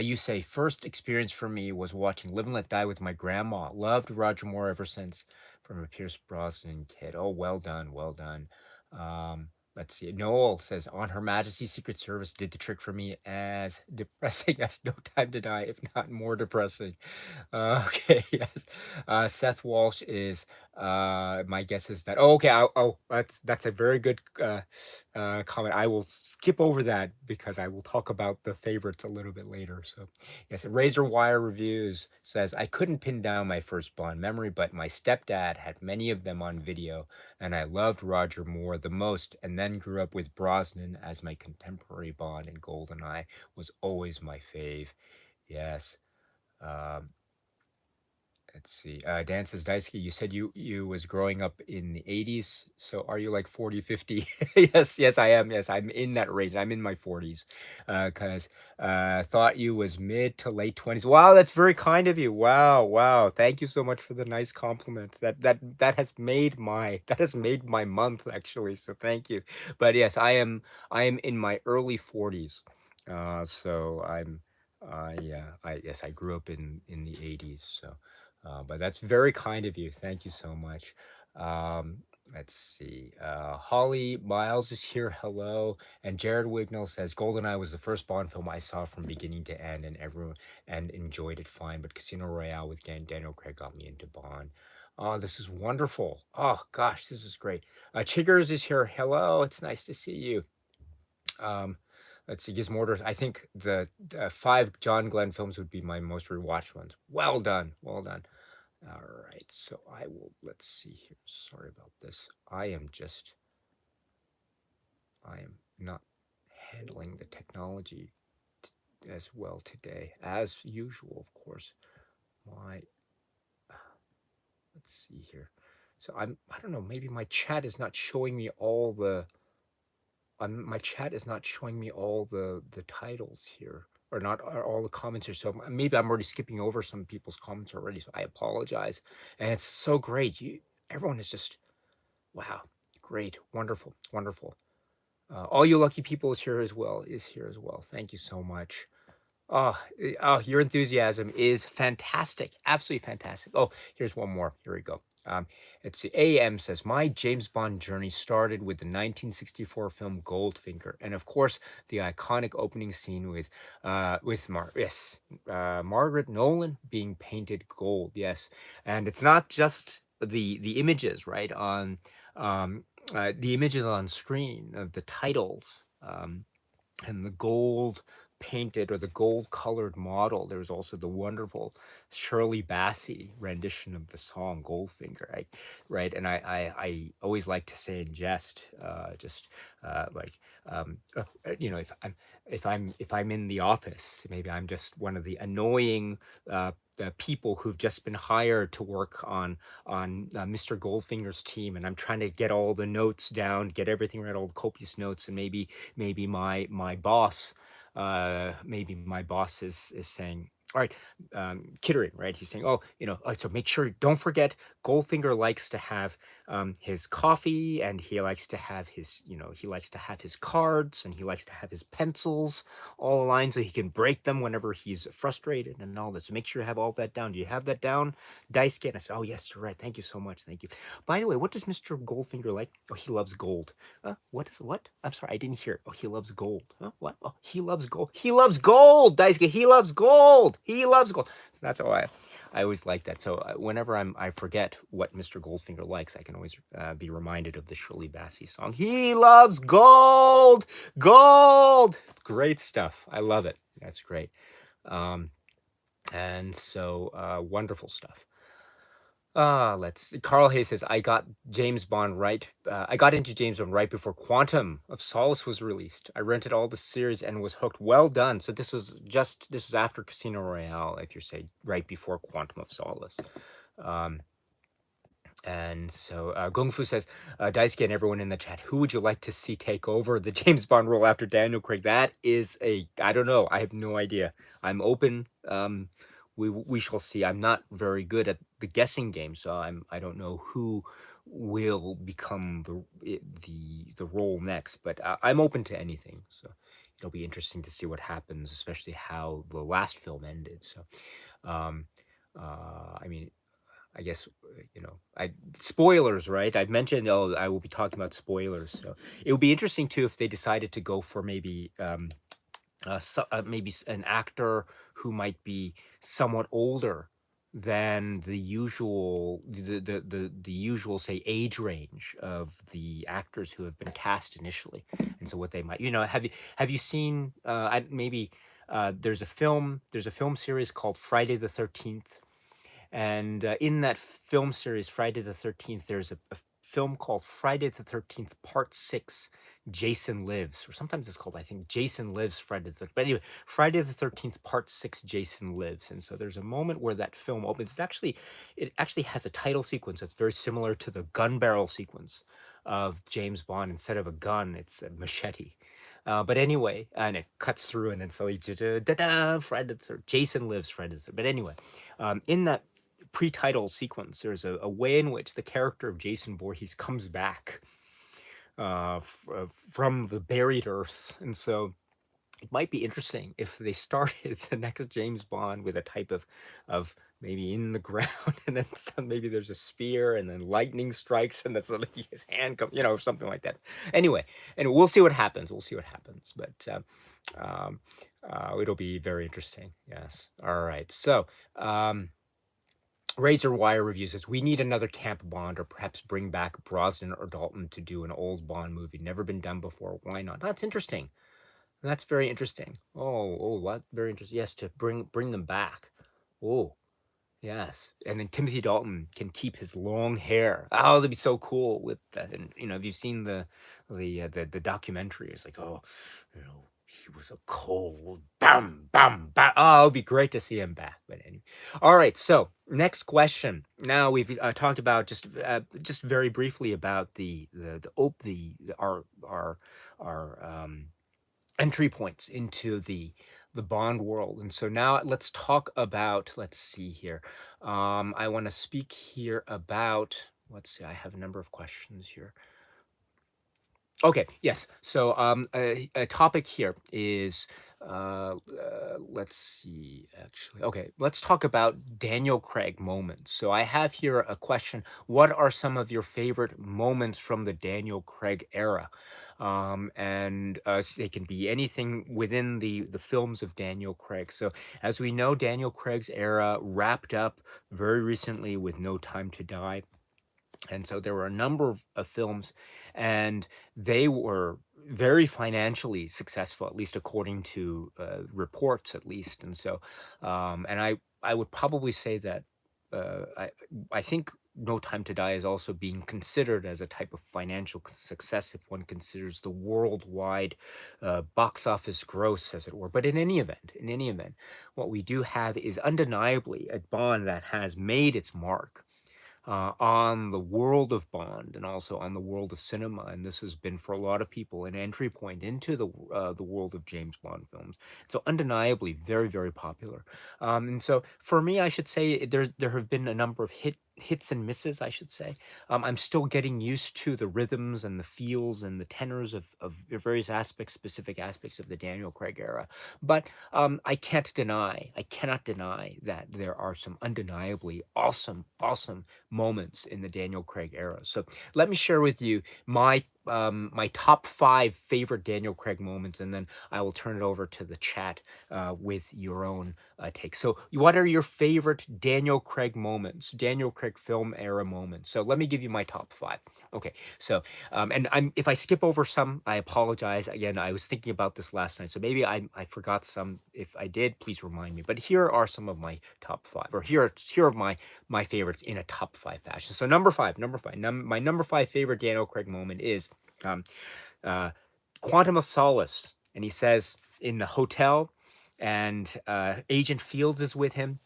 you say, first experience for me was watching Live and Let Die with my grandma. Loved Roger Moore ever since, from a Pierce Brosnan kid. Oh, well done, well done. Let's see. Noel says, On Her Majesty's Secret Service did the trick for me, as depressing as No Time to Die, if not more depressing. Okay, yes. Seth Walsh is, my guess is that, that's a very good comment. I will skip over that because I will talk about the favorites a little bit later. So, yes, Razor Wire Reviews says, I couldn't pin down my first Bond memory, but my stepdad had many of them on video, and I loved Roger Moore the most, and then grew up with Brosnan as my contemporary Bond, and Goldeneye was always my fave. Yes. Let's see. Dan says, Daisuke, you said you was growing up in the 80s. So are you like 40, 50? Yes, I am. Yes, I'm in that range. I'm in my 40s. Because thought you was mid to late 20s. Wow, that's very kind of you. Wow. Thank you so much for the nice compliment. That has made my month actually. So thank you. But yes, I am in my early 40s. So I grew up in the 80s. So but that's very kind of you. Thank you so much. Let's see. Holly Miles is here. Hello. And Jared Wignall says Goldeneye was the first Bond film I saw from beginning to end, and enjoyed it fine. But Casino Royale with Daniel Craig got me into Bond. Oh, this is wonderful. Oh gosh, this is great. Chiggers is here. Hello. It's nice to see you. Um, let's see, Gizmorders. I think the 5 John Glenn films would be my most rewatched ones. Well done. Well done. All right, so I will, let's see here. Sorry about this. I am not handling the technology as well today, as usual, of course. My, let's see here. So I don't know, maybe my chat is not showing me all the, my chat is not showing me all the titles here, or not all the comments here. So maybe I'm already skipping over some people's comments already. So I apologize. And it's so great. Everyone is just wow, great, wonderful. All you lucky people is here as well. Thank you so much. Your enthusiasm is fantastic. Absolutely fantastic. Oh, here's one more. Here we go. It's AM says, my James Bond journey started with the 1964 film Goldfinger, and of course the iconic opening scene with Margaret Nolan being painted gold. Yes, and it's not just the images, right, on the images on screen of the titles. And the gold painted or the gold colored model. There's also the wonderful Shirley Bassey rendition of the song Goldfinger, right? And I always like to say in jest, like if I'm in the office, maybe I'm just one of the annoying the people who've just been hired to work on Mr. Goldfinger's team, and I'm trying to get all the notes down, get everything right, all the copious notes, and maybe my boss, is saying, all right, Kittering, right? He's saying, oh, so make sure, don't forget, Goldfinger likes to have his coffee, and he likes to have his cards, and he likes to have his pencils all aligned so he can break them whenever he's frustrated and all that. So make sure you have all that down. Do you have that down, Daisuke? And I said, oh yes, you're right. Thank you so much. Thank you. By the way, what does Mr. Goldfinger like? Oh, he loves gold. What? I'm sorry, I didn't hear. Oh, he loves gold. Huh? What? Oh, he loves gold. He loves gold, Daisuke. He loves gold. He loves gold. So that's why I always like that. So whenever I forget what Mr. Goldfinger likes, I can always be reminded of the Shirley Bassey song. He loves gold. Gold. Great stuff. I love it. That's great. And so wonderful stuff. Let's see. Carl Hayes says, I got James Bond right. I got into James Bond right before Quantum of Solace was released. I rented all the series and was hooked. Well done. So this was after Casino Royale, if you're saying right before Quantum of Solace. And so Gung Fu says, Daisuke and everyone in the chat, who would you like to see take over the James Bond role after Daniel Craig? That is I don't know. I have no idea. I'm open. We shall see. I'm not very good at the guessing game, so I don't know who will become the role next. But I'm open to anything. So it'll be interesting to see what happens, especially how the last film ended. So, I mean, I guess spoilers, right? I've mentioned I will be talking about spoilers, so it would be interesting too if they decided to go for maybe maybe an actor who might be somewhat older than the usual usual, say, age range of the actors who have been cast initially. And so what they might, have you seen maybe there's a film series called Friday the 13th, and in that film series Friday the 13th, there's a film called Friday the 13th, Part 6, Jason Lives, or sometimes it's called, I think, Jason Lives Friday the 13th. But anyway, Friday the 13th, Part 6, Jason Lives. And so there's a moment where that film opens. It actually has a title sequence that's very similar to the gun barrel sequence of James Bond. Instead of a gun, it's a machete. But anyway, and it cuts through, and then so he Friday the 13th, Jason Lives Friday the 13th. But anyway, in that pre-title sequence, there's a way in which the character of Jason Voorhees comes back from the buried earth. And so it might be interesting if they started the next James Bond with a type of maybe in the ground, and then maybe there's a spear, and then lightning strikes, and that's like his hand comes, something like that. Anyway, and we'll see what happens. We'll see what happens, but it'll be very interesting. Yes. All right. So. Razor Wire Review says, we need another Camp Bond, or perhaps bring back Brosnan or Dalton to do an old Bond movie. Never been done before. Why not? That's interesting. That's very interesting. What? Very interesting. Yes, to bring them back. Oh, yes. And then Timothy Dalton can keep his long hair. Oh, that'd be so cool with that. And if you've seen the documentary, it's like, he was a cold bam bam bam. Oh, it'd be great to see him back. But anyway, all right. So next question. Now we've talked about just very briefly about our entry points into the Bond world. And so now let's talk about, let's see here. I want to speak here about, let's see, I have a number of questions here. Okay, yes. So a topic here is, let's see, actually. Okay, let's talk about Daniel Craig moments. So I have here a question. What are some of your favorite moments from the Daniel Craig era? And they can be anything within the films of Daniel Craig. So as we know, Daniel Craig's era wrapped up very recently with No Time to Die. And so there were a number of films, and they were very financially successful, at least according to reports, at least. And so, and I would probably say that I think No Time to Die is also being considered as a type of financial success if one considers the worldwide box office gross, as it were. But in any event, what we do have is undeniably a Bond that has made its mark on the world of Bond and also on the world of cinema. And this has been, for a lot of people, an entry point into the world of James Bond films. So undeniably very, very popular. And so for me, I should say there have been a number of hits and misses, I should say. I'm still getting used to the rhythms and the feels and the tenors of various specific aspects of the Daniel Craig era. But I cannot deny that there are some undeniably awesome moments in the Daniel Craig era. So let me share with you my top 5 favorite Daniel Craig moments, and then I will turn it over to the chat with your own take. So what are your favorite Daniel Craig moments, Daniel Craig film era moments? So let me give you my top 5. Okay, so and if I skip over some, I apologize. Again, I was thinking about this last night, so maybe I forgot some. If I did, please remind me. But here are some of my top 5, or here are my favorites in a top 5 fashion. So number 5, my number 5 favorite Daniel Craig moment is Quantum of Solace, and he says in the hotel, and Agent Fields is with him,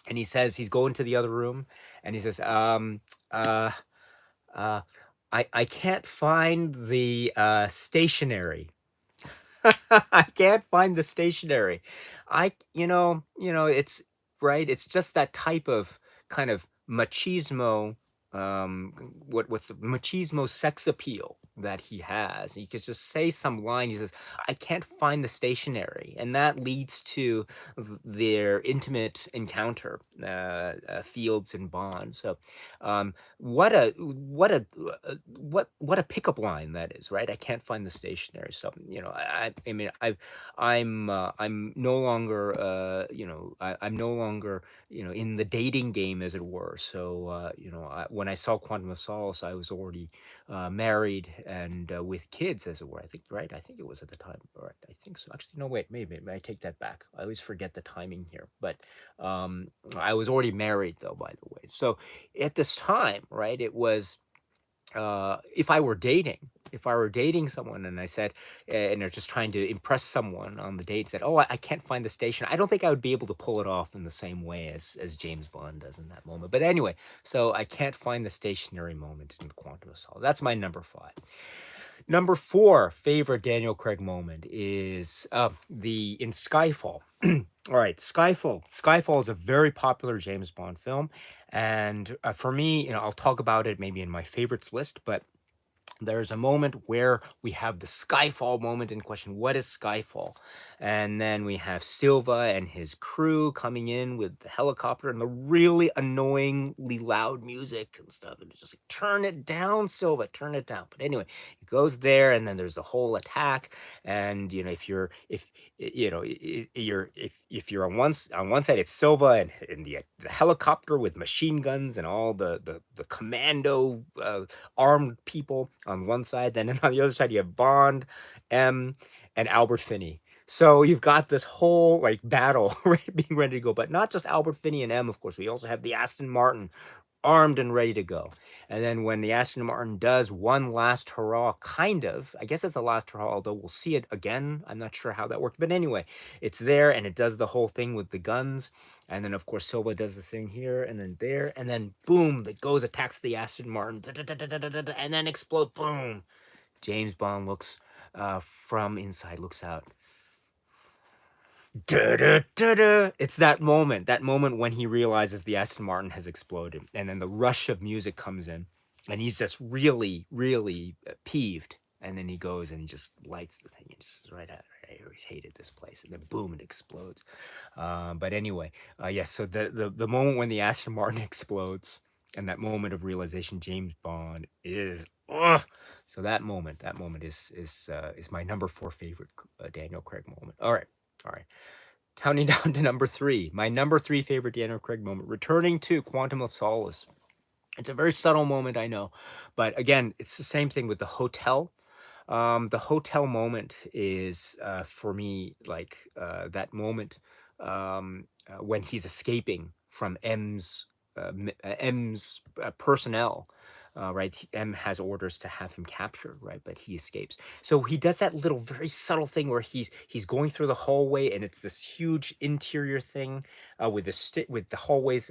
and he says he's going to the other room, and he says, I can't find the stationery. I can't find the stationery. It's right. It's just that type of kind of machismo. What's the machismo sex appeal that he has? He could just say some line. He says, "I can't find the stationery," and that leads to their intimate encounter, Fields and Bond. So, what a pickup line that is, right? I can't find the stationery. So I mean I'm no longer I'm no longer in the dating game, as it were. So when I saw Quantum of Solace, I was already married and with kids, as it were. I think, right? I think it was at the time. All right, I think so. Actually, no, wait, maybe I take that back. I always forget the timing here, but I was already married, though, by the way. So at this time, right, it was if I were dating someone and I said, and they're just trying to impress someone on the date, said, "Oh, I can't find the station," I don't think I would be able to pull it off in the same way as James Bond does in that moment. But anyway, so I can't find the stationary moment in Quantum of Solace. That's my number 5. Number 4 favorite Daniel Craig moment is the in Skyfall. All right, Skyfall. Skyfall is a very popular James Bond film, and for me, I'll talk about it maybe in my favorites list, but there's a moment where we have the Skyfall moment in question. What is Skyfall? And then we have Silva and his crew coming in with the helicopter and the really annoyingly loud music and stuff. And it's just like, turn it down, Silva, turn it down. But anyway, it goes there, and then there's the whole attack. And if you're on one side, it's Silva and the helicopter with machine guns and all the commando armed people on one side. Then on the other side, you have Bond, M, and Albert Finney. So you've got this whole like battle being ready to go, but not just Albert Finney and M, of course. We also have the Aston Martin armed and ready to go. And then when the Aston Martin does one last hurrah, kind of, I guess it's a last hurrah, although we'll see it again. I'm not sure how that worked. But anyway, it's there and it does the whole thing with the guns. And then, of course, Silva does the thing here and then there. And then, boom, it goes, attacks the Aston Martin, and then explodes, boom. James Bond looks from inside, looks out. It's that moment when he realizes the Aston Martin has exploded, and then the rush of music comes in, and he's just really, really peeved. And then he goes and he just lights the thing. He just says, right out. I always hated this place, and then boom, it explodes. But anyway, yes. So the moment when the Aston Martin explodes, and that moment of realization, James Bond is. Ugh. So that moment is my number 4 favorite Daniel Craig moment. All right. Counting down to number 3. My number 3 favorite Daniel Craig moment, returning to Quantum of Solace. It's a very subtle moment, I know. But again, it's the same thing with the hotel. The hotel moment is, for me, like that moment when he's escaping from M's personnel. Right, M has orders to have him captured, right, but he escapes. So he does that little very subtle thing where he's going through the hallway, and it's this huge interior thing with the hallways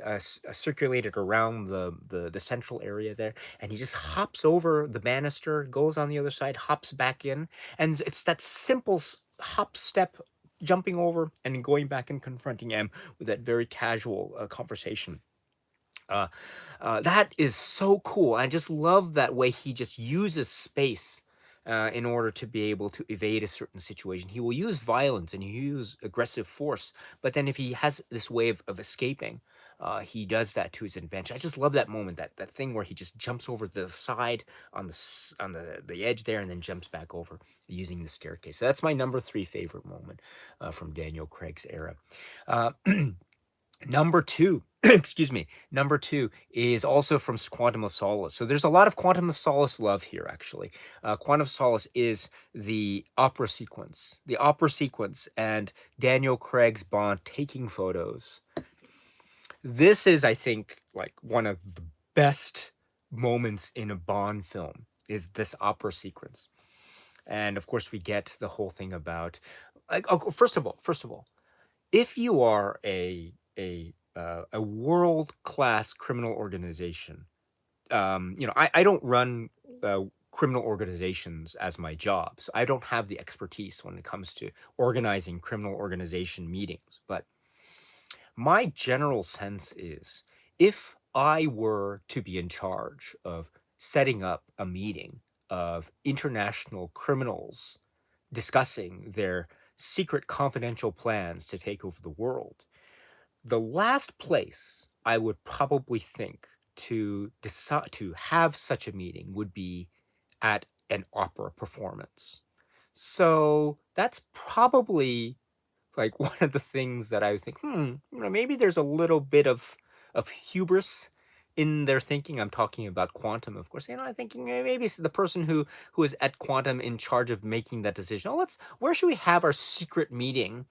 circulated around the central area there, and he just hops over the banister, goes on the other side, hops back in, and it's that simple hop step, jumping over and going back and confronting M with that very casual conversation. That is so cool. I just love that way he just uses space in order to be able to evade a certain situation. He will use violence and he use aggressive force, but then if he has this way of escaping, he does that to his advantage. I just love that moment, that thing where he just jumps over the side on the edge there and then jumps back over using the staircase. So that's my number 3 favorite moment from Daniel Craig's era. Number 2, excuse me, number 2 is also from Quantum of Solace. So there's a lot of Quantum of Solace love here, actually. Quantum of Solace is the opera sequence. The opera sequence and Daniel Craig's Bond taking photos. This is, I think, like one of the best moments in a Bond film, is this opera sequence. And of course, we get the whole thing about, like, first of all, if you are a world-class criminal organization, I don't run criminal organizations as my job, so I don't have the expertise when it comes to organizing criminal organization meetings. But my general sense is, if I were to be in charge of setting up a meeting of international criminals discussing their secret confidential plans to take over the world, the last place I would probably think to decide to have such a meeting would be at an opera performance. So that's probably like one of the things that I would think, maybe there's a little bit of hubris in their thinking. I'm talking about Quantum, of course. I'm thinking maybe it's the person who is at Quantum in charge of making that decision. Where should we have our secret meeting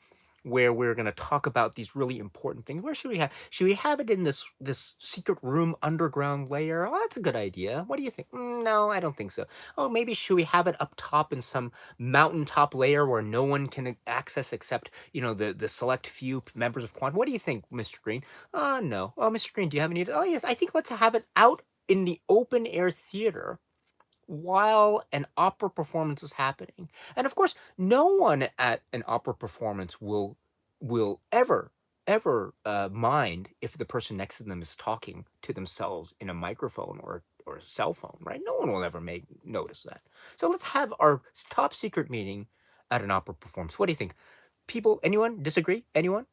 where we're going to talk about these really important things. Where should we have? Should we have it in this secret room underground layer? Oh, that's a good idea. What do you think? No, I don't think so. Oh, maybe should we have it up top in some mountaintop layer where no one can access except, you know, the select few members of Quantum? What do you think, Mr. Green? No. Oh, Mr. Green, do you have any? Oh, yes. I think let's have it out in the open air theater while an opera performance is happening. And of course, no one at an opera performance will ever mind if the person next to them is talking to themselves in a microphone or a cell phone, right? No one will ever notice that. So let's have our top secret meeting at an opera performance. What do you think? People, anyone disagree? Anyone?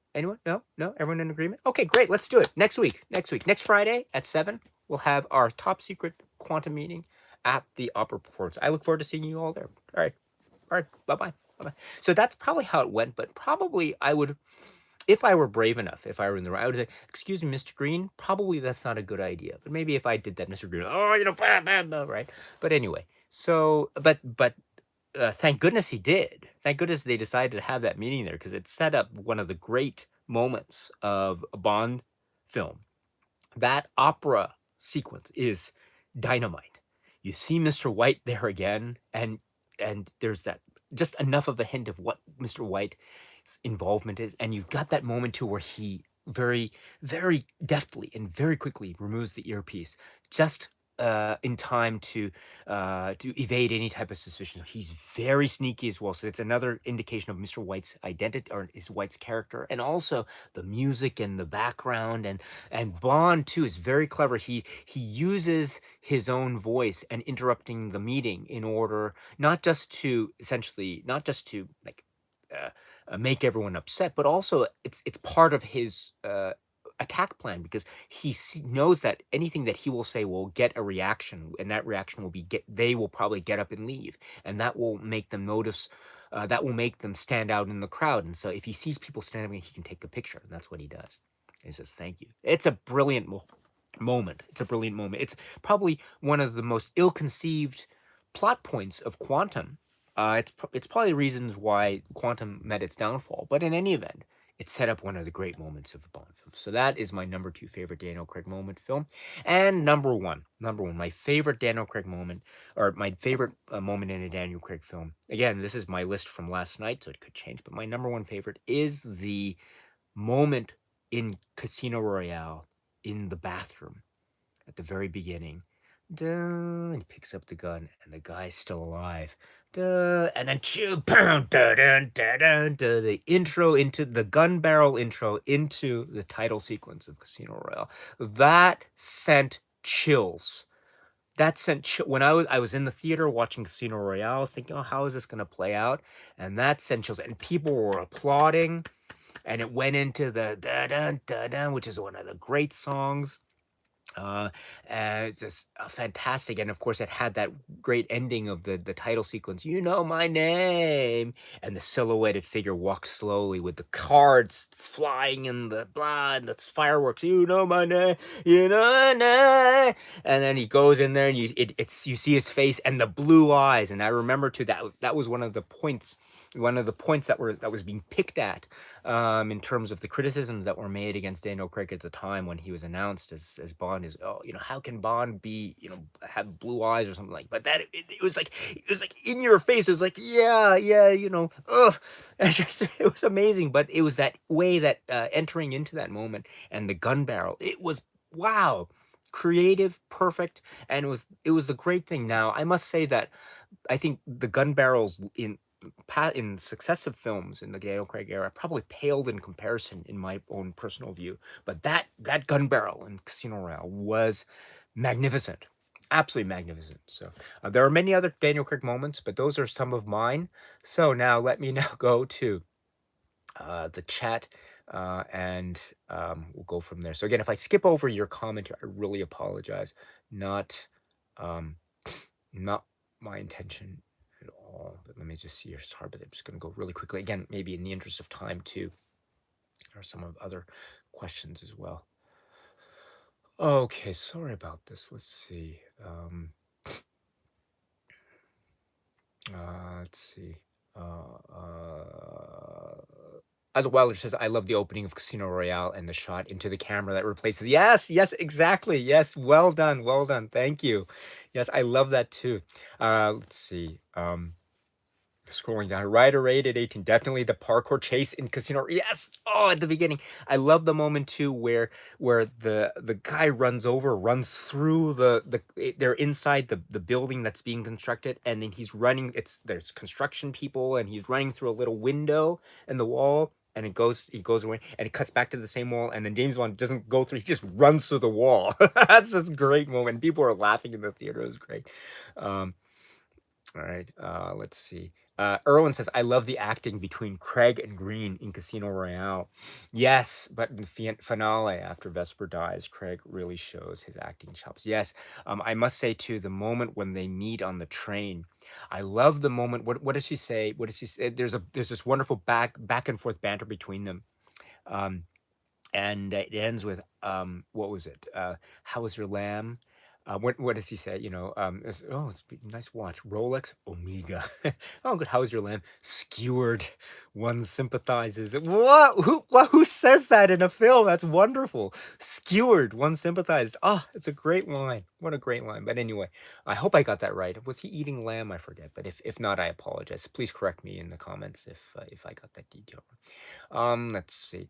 No, everyone in agreement? Okay, great. Let's do it next week. Next Friday at 7, we'll have our top secret quantum meeting at the opera performance. I look forward to seeing you all there. All right, bye-bye. So that's probably how it went, but probably I would, if I were brave enough, if I were in the room, I would say, excuse me, Mr. Green, probably that's not a good idea. But maybe if I did that, Mr. Green, blah, blah, blah, right? But anyway, so, but thank goodness he did. Thank goodness they decided to have that meeting there, because it set up one of the great moments of a Bond film. That opera sequence is dynamite. You see Mr. White there again, and there's that just enough of a hint of what Mr. White's involvement is, and you've got that moment too where he very, very deftly and very quickly removes the earpiece, just in time to evade any type of suspicion. He's very sneaky as well, so it's another indication of Mr. White's identity, or his White's character, and also the music and the background, and Bond too is very clever. He uses his own voice and interrupting the meeting in order not just to like make everyone upset, but also it's part of his attack plan, because he knows that anything that he will say will get a reaction, and that reaction will be they will probably get up and leave, and that will make them notice. That will make them stand out in the crowd, and so if he sees people standing, he can take a picture, and that's what he does. He says, "Thank you." It's a brilliant moment. It's a brilliant moment. It's probably one of the most ill-conceived plot points of Quantum. It's probably reasons why Quantum met its downfall. But in any event, it set up one of the great moments of a Bond film. So that is my number 2 favorite Daniel Craig moment film. And number one, my favorite Daniel Craig moment, or my favorite moment in a Daniel Craig film. Again, this is my list from last night, so it could change. But my number 1 favorite is the moment in Casino Royale in the bathroom at the very beginning. And he picks up the gun, and the guy's still alive. And then the intro into the gun barrel intro into the title sequence of Casino Royale. That sent chills. When I was in the theater watching Casino Royale, thinking, "Oh, how is this going to play out?" And that sent chills, and people were applauding, and it went into the da da da da, which is one of the great songs. And it's just fantastic, and of course it had that great ending of the title sequence, "You know my name," and the silhouetted figure walks slowly with the cards flying and the blah and the fireworks, "You know my name, you know my name," and then he goes in there, and you see his face and the blue eyes. And I remember too that was one of the points that was being picked at, in terms of the criticisms that were made against Daniel Craig at the time when he was announced as Bond. Is, oh, how can Bond be, have blue eyes or something like? But that it was like in your face. It was like, yeah, ugh. It was amazing. But it was that way that entering into that moment, and the gun barrel. It was, wow, creative, perfect, and it was the great thing. Now I must say that I think the gun barrels in successive films in the Daniel Craig era probably paled in comparison, in my own personal view. But that gun barrel in Casino Royale was magnificent, absolutely magnificent. So there are many other Daniel Craig moments, but those are some of mine. So now let me go to the chat, and we'll go from there. So again, if I skip over your comment, I really apologize. Not my intention at all. But let me just see. Sorry, but I'm just going to go really quickly. Again, maybe in the interest of time too. There are some of other questions as well. Okay, sorry about this. Let's see. Let's see. Other Wilder says, I love the opening of Casino Royale and the shot into the camera that replaces. Yes, yes, exactly. Yes, well done, well done. Thank you. Yes, I love that too. Let's see. Scrolling down, Rider rated 18. Definitely the parkour chase in Casino. Yes. Oh, at the beginning, I love the moment too where the guy runs through they're inside the building that's being constructed, and then he's running. There's construction people, and he's running through a little window in the wall. And he goes away, and it cuts back to the same wall. And then James Bond doesn't go through; he just runs through the wall. That's just a great moment. People are laughing in the theater. It was great. Um, all right, let's see. Erwin says, I love the acting between Craig and Green in Casino Royale. Yes, but in the finale, after Vesper dies, Craig really shows his acting chops. Yes, I must say, too, the moment when they meet on the train, I love the moment. What does she say? What does she say? There's this wonderful back and forth banter between them. Um, and it ends with what was it? How was your lamb? What does he say? It's a nice watch. Rolex Omega. Oh, good. How's your lamb? Skewered. One sympathizes. What? Who says that in a film? That's wonderful. Skewered. One sympathizes. Oh, it's a great line. What a great line. But anyway, I hope I got that right. Was he eating lamb? I forget. But if not, I apologize. Please correct me in the comments if I got that detail wrong. Let's see.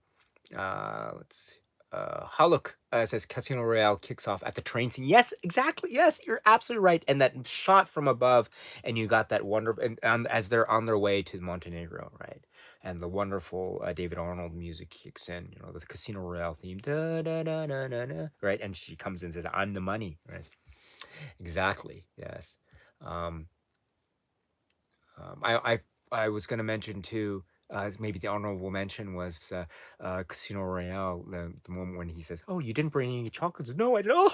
Let's see. Haluk says Casino Royale kicks off at the train scene. Yes, exactly. Yes, you're absolutely right. And that shot from above, and you got that wonderful, and as they're on their way to Montenegro, right? And the wonderful David Arnold music kicks in. The Casino Royale theme, da da da da da da, right? And she comes in and says, "I'm the money." Right? Exactly. Yes. Um, I was going to mention too. Maybe the honorable mention was Casino Royale, the moment when he says, "Oh, you didn't bring any chocolates." No, I don't.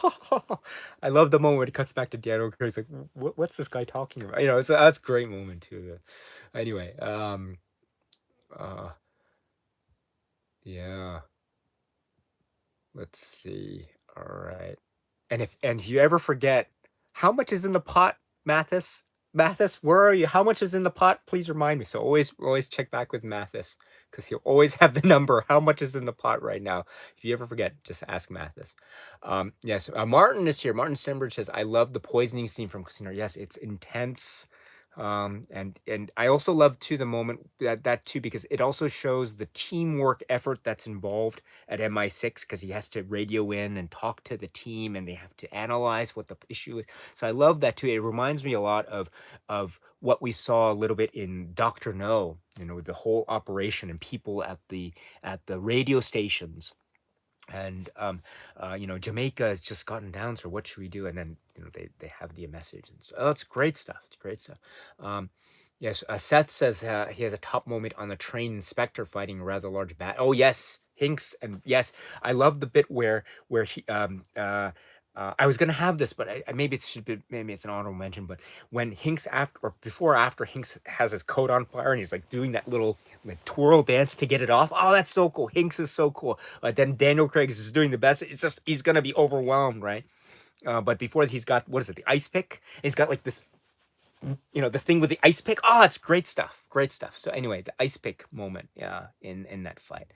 I love the moment when it cuts back to Daniel Craig's like, "What's this guy talking about?" That's a great moment too. Anyway, uh, yeah. Let's see. All right. And if you ever forget how much is in the pot, Mathis, where are you? How much is in the pot? Please remind me. So always check back with Mathis because he'll always have the number. How much is in the pot right now? If you ever forget, just ask Mathis. Yes, Martin is here. Martin Stenbridge says, "I love the poisoning scene from Casino." Yes, it's intense. And I also love too the moment that too because it also shows the teamwork effort that's involved at MI6 because he has to radio in and talk to the team and they have to analyze what the issue is. So I love that too. It reminds me a lot of what we saw a little bit in Doctor No, with the whole operation and people at the radio stations. And Jamaica has just gotten down, so what should we do? And then they have the message, and so it's great stuff. It's great stuff. Yes, Seth says he has a top moment on the train inspector fighting a rather large bat. Oh yes, Hinks, and yes, I love the bit where he I was gonna have this, but maybe it should be, maybe it's an honorable mention. But when Hinks before or after Hinks has his coat on fire and he's like doing that little like twirl dance to get it off. Oh, that's so cool. Hinks is so cool. But then Daniel Craig is just doing the best. It's just he's gonna be overwhelmed, right? But before he's got, what is it? The ice pick. And he's got like this, the thing with the ice pick. Oh, it's great stuff. Great stuff. So anyway, the ice pick moment, yeah, in that fight,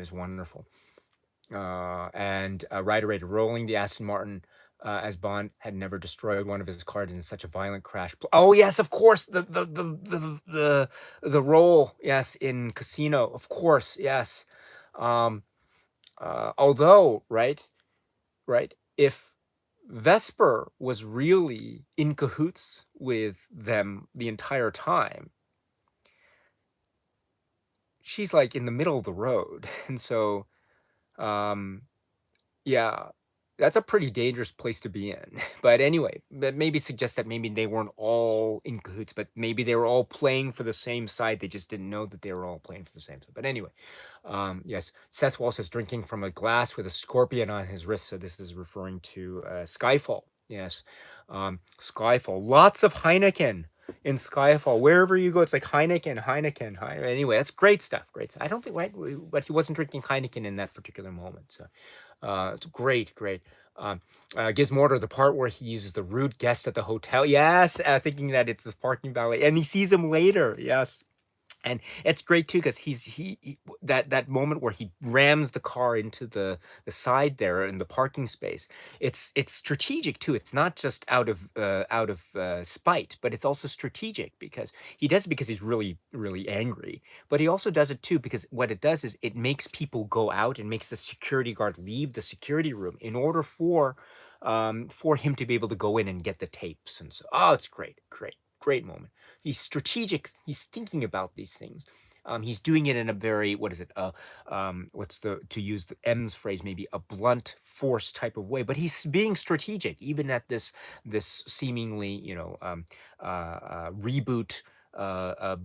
is wonderful. And Ryder Raider rolling the Aston Martin as Bond had never destroyed one of his cars in such a violent crash. Oh yes, of course, the roll, yes, in Casino, of course, yes. Although, right, if Vesper was really in cahoots with them the entire time, she's like in the middle of the road, and so yeah, that's a pretty dangerous place to be in. But anyway, that maybe suggests that maybe they weren't all in cahoots, but maybe they were all playing for the same side. They just didn't know that they were all playing for the same side. But anyway, yes, Seth Walsh is drinking from a glass with a scorpion on his wrist. So this is referring to Skyfall. Yes, Skyfall. Lots of Heineken in Skyfall. Wherever you go, it's like Heineken. Anyway, that's great stuff. Great stuff. I don't think, right, but he wasn't drinking Heineken in that particular moment. So it's great. Gizmortar, the part where he uses the rude guest at the hotel. Yes, thinking that it's the parking valet, and he sees him later. Yes. And it's great too because that moment where he rams the car into the side there in the parking space. It's strategic too. It's not just out of spite, but it's also strategic because he does it because he's really angry. But he also does it too because what it does is it makes people go out and makes the security guard leave the security room in order for him to be able to go in and get the tapes. And so, oh, it's great, great moment. He's strategic. He's thinking about these things. He's doing it in a very, what is it? What's the, to use the M's phrase, maybe a blunt force type of way. But he's being strategic, even at this seemingly, reboot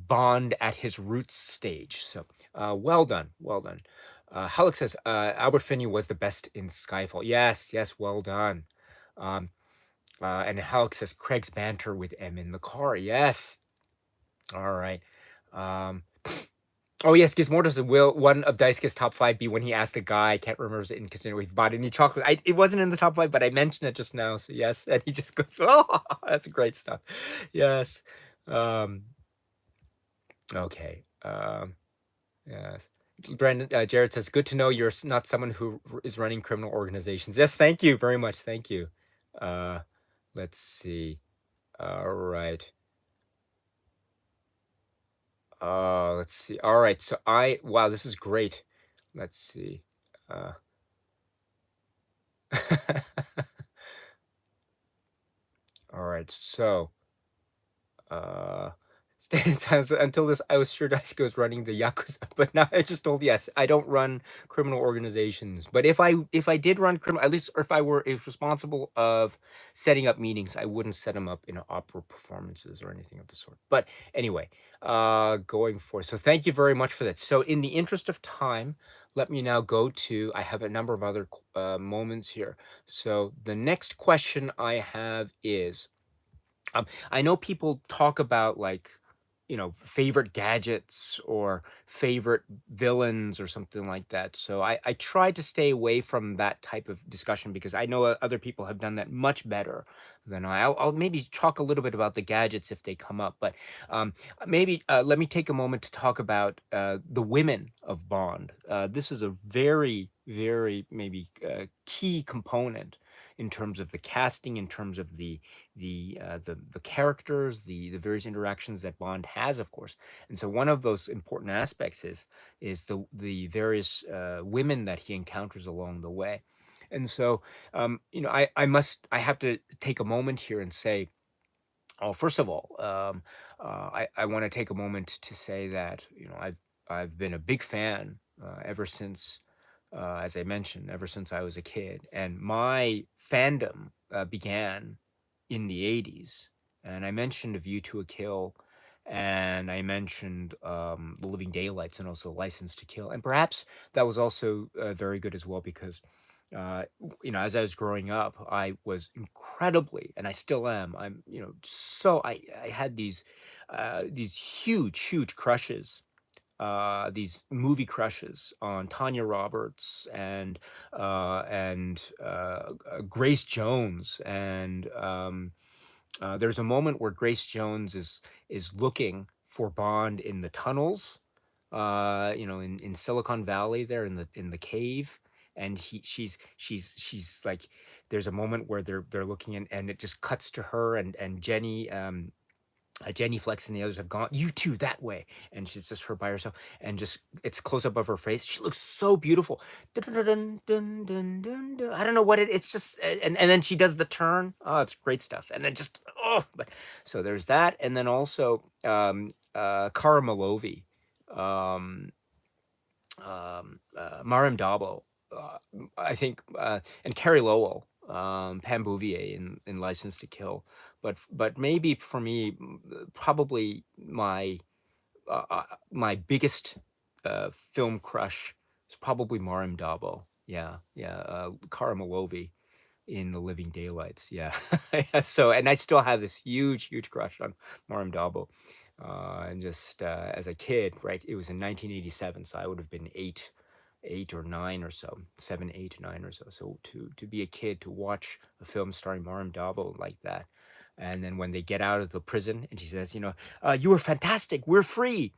Bond at his roots stage. So, well done, well done. Halleck says Albert Finney was the best in Skyfall. Yes, yes, well done. Um, and Halleck says Craig's banter with M in the car. Yes. All right. Um, oh yes, Gizmodo says, will one of Daisuke's top five be when he asked the guy, I can't remember his in casino if he bought any chocolate. It wasn't in the top five, but I mentioned it just now. So yes, and he just goes, oh, that's great stuff. Yes. Um, okay. Yes. Brandon Jared says, good to know you're not someone who is running criminal organizations. Yes, thank you very much. Thank you. Let's see. All right. Let's see. All right. So wow, this is great. Let's see. Uh, all right. So, uh, staying times until this, I was sure Daisuke was running the Yakuza, but now I just told, yes, I don't run criminal organizations. But if I did run criminal, at least, or if I were responsible of setting up meetings, I wouldn't set them up in opera performances or anything of the sort. But anyway, going forward. So thank you very much for that. So in the interest of time, let me now go to, I have a number of other moments here. So the next question I have is, I know people talk about like, favorite gadgets or favorite villains or something like that. So I try to stay away from that type of discussion because I know other people have done that much better than I. I'll maybe talk a little bit about the gadgets if they come up, but maybe let me take a moment to talk about the women of Bond. This is a very, very maybe key component in terms of the casting, in terms of the characters, the various interactions that Bond has, of course. And so one of those important aspects is the various women that he encounters along the way. And so I have to take a moment here and say, oh, first of all, I want to take a moment to say that I've been a big fan ever since, as I mentioned, ever since I was a kid, and my fandom began in the '80s. And I mentioned A View to a Kill, and I mentioned The Living Daylights, and also License to Kill, and perhaps that was also very good as well because as I was growing up, I was incredibly, and I still am. So I had these huge crushes, these movie crushes on Tanya Roberts and Grace Jones, and there's a moment where Grace Jones is looking for Bond in the tunnels, in Silicon Valley there in the cave, and she's like, there's a moment where they're looking and it just cuts to her and Jenny Flex and the others have gone, you two, that way, and she's just her by herself, and just it's close up of her face. She looks so beautiful. Dun, dun, dun, dun, dun, dun, dun. I don't know what it's just, and then she does the turn. Oh, it's great stuff. And then just but so there's that, and then also Cara Malovi, um, Mariam Dabo, I think, and Carrie Lowell, Pam Bouvier in License to Kill, but maybe for me, probably my biggest film crush is probably Mariam Dabo. Yeah, yeah, Cara Malovi in The Living Daylights. Yeah. Yeah, so, and I still have this huge crush on Mariam Dabo. And just as a kid, right? It was in 1987, so I would have been eight or nine or so, 7, 8, 9 or so. So to be a kid to watch a film starring Mariam Dabo like that, and then when they get out of the prison and she says, you were fantastic, we're free.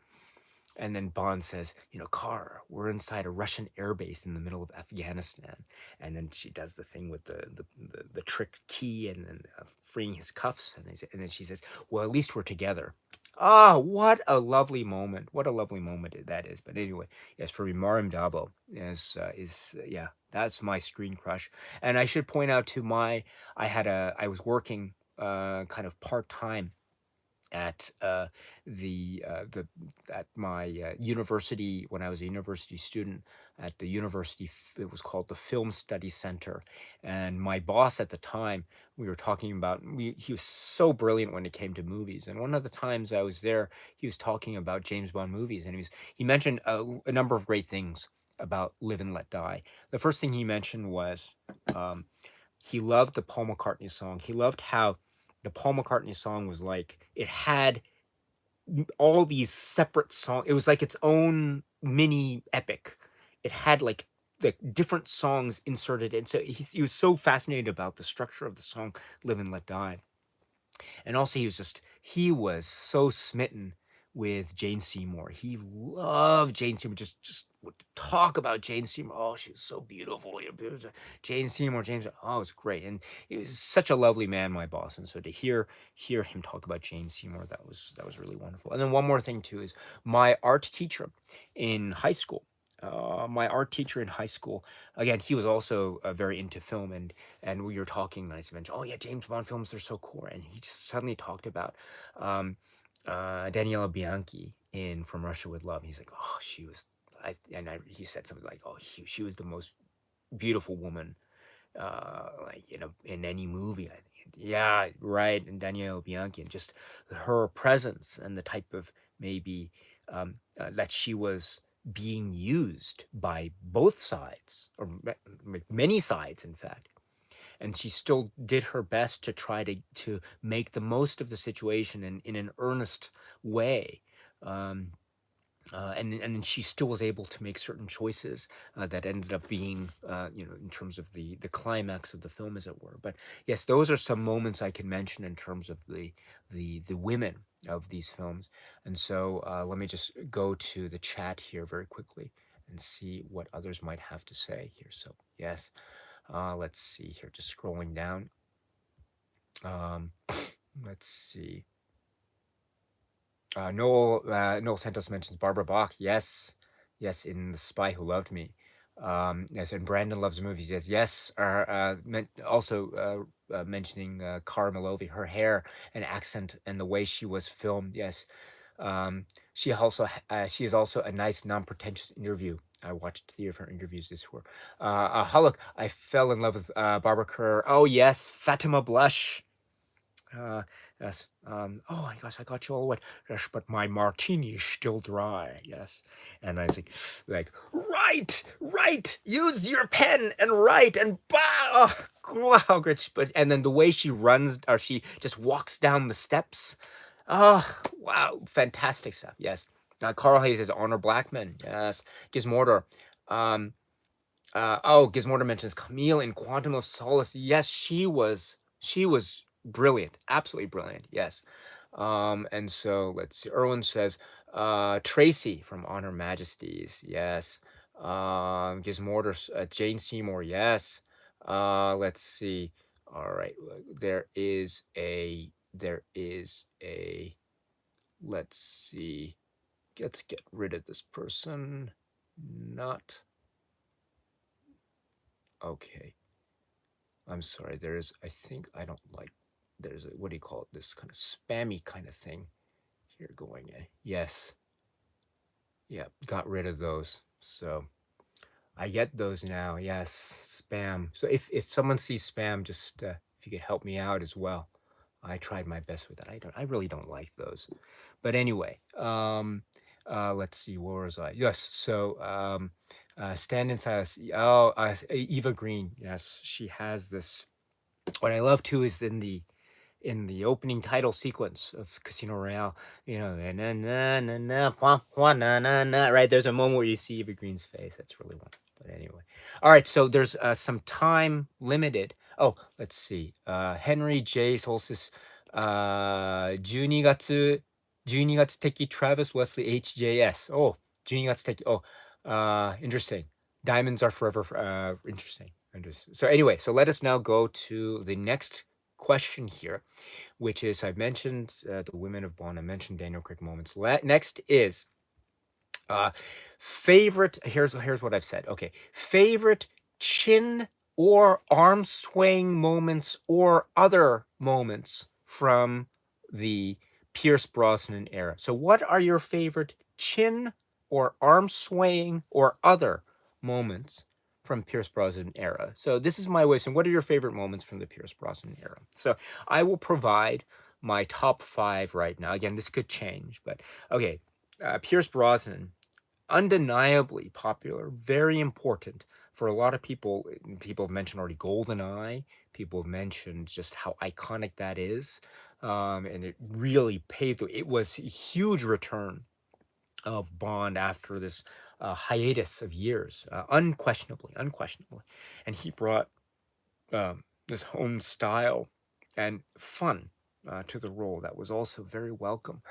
And then Bond says, you know, Car, we're inside a Russian airbase in the middle of Afghanistan. And then she does the thing with the trick key and then freeing his cuffs. And then she says, well, at least we're together. Ah, what a lovely moment. What a lovely moment that is. But anyway, yes, for me, Marim Dabo yeah, that's my screen crush. And I should point out to I was working kind of part-time at the at my university when I was a university student at the university. It was called the Film Study Center, and my boss at the time, we were talking about. He was so brilliant when it came to movies, and one of the times I was there, he was talking about James Bond movies, and he mentioned a number of great things about Live and Let Die. The first thing he mentioned was um, he loved the Paul McCartney song. He loved how the Paul McCartney song was like it had all these separate songs. It was like its own mini epic. It had like different songs inserted in. So he was so fascinated about the structure of the song "Live and Let Die." And also he was so smitten with Jane Seymour. He loved Jane Seymour. Just would talk about Jane Seymour. Oh, she was so beautiful. Jane Seymour, oh, it's great. And he was such a lovely man, my boss. And so to hear him talk about Jane Seymour, that was really wonderful. And then one more thing too is my art teacher in high school. My art teacher in high school, again, he was also very into film, and we were talking, and I mentioned, oh yeah, James Bond films, they're so cool. And he just suddenly talked about Daniela Bianchi in From Russia with Love. He's like, oh, he said something like, oh, she was the most beautiful woman, like, in any movie. Yeah, right. And Daniela Bianchi, and just her presence and the type of maybe that she was being used by both sides, or many sides, in fact, and she still did her best to try to make the most of the situation in an earnest way. Um, and then she still was able to make certain choices that ended up being, in terms of the climax of the film, as it were. But yes, those are some moments I can mention in terms of the women of these films. And so let me just go to the chat here very quickly and see what others might have to say here. So yes, let's see here, just scrolling down. Let's see. Noel Santos mentions Barbara Bach. Yes, yes, in The Spy Who Loved Me. Yes, and Brandon loves movies. Yes, yes. Also mentioning Cara Malovi, her hair and accent and the way she was filmed. Yes, she is also a nice, non-pretentious interview. I watched 3 of her interviews this year. Look, I fell in love with Barbara Kerr. Oh yes, Fatima Blush. Uh, yes. Oh my gosh, I got you all wet. Yes, but my martini is still dry. Yes. And I was like, right. Use your pen and write and bah. Oh, wow, good. But and then the way she runs, or she just walks down the steps. Oh, wow, fantastic stuff. Yes. Carl Hayes is Honor Blackman. Yes. Gizmortar. Gizmortar mentions Camille in Quantum of Solace. Yes, she was brilliant, absolutely brilliant. Yes. And so let's see. Erwin says, Tracy from Honor Majesties. Yes. Gizmortar, Jane Seymour. Yes. Let's see. All right. There is a. Let's see. Let's get rid of this person. Not. Okay. I'm sorry. I don't like, there's a, what do you call it? This kind of spammy kind of thing here going in. Yes. Yeah. Got rid of those. So I get those now. Yes. Spam. So if someone sees spam, just, if you could help me out as well. I tried my best with that. I really don't like those. But anyway, let's see, where was I? Yes. So, Stand in Silence. Oh, Eva Green. Yes. She has this. What I love too is in the opening title sequence of Casino Royale, na na na na na wah, wah, na na na. Right, there's a moment where you see Eva Green's face. That's really wonderful. But anyway, all right. So there's some time limited. Oh, let's see. Henry J. Solstice, 12月12月的 Travis Wesley HJS. Oh, 12月的. Oh, interesting. Diamonds are forever. Interesting. So anyway, so let us now go to the next question here, which is I've mentioned the women of Bond. I mentioned Daniel Craig moments. Next is favorite. Here's what I've said. Okay, favorite chin or arm swaying moments or other moments from the Pierce Brosnan era. So, what are your favorite chin or arm swaying or other moments from Pierce Brosnan era? So, this is my way. So, what are your favorite moments from the Pierce Brosnan era? So, I will provide my top 5 right now. Again, this could change, but okay. Pierce Brosnan, undeniably popular, very important for a lot of people. People have mentioned already Goldeneye. People have mentioned just how iconic that is. And it really paved the way. It was a huge return of Bond after this hiatus of years, unquestionably. And he brought this own style and fun to the role that was also very welcome.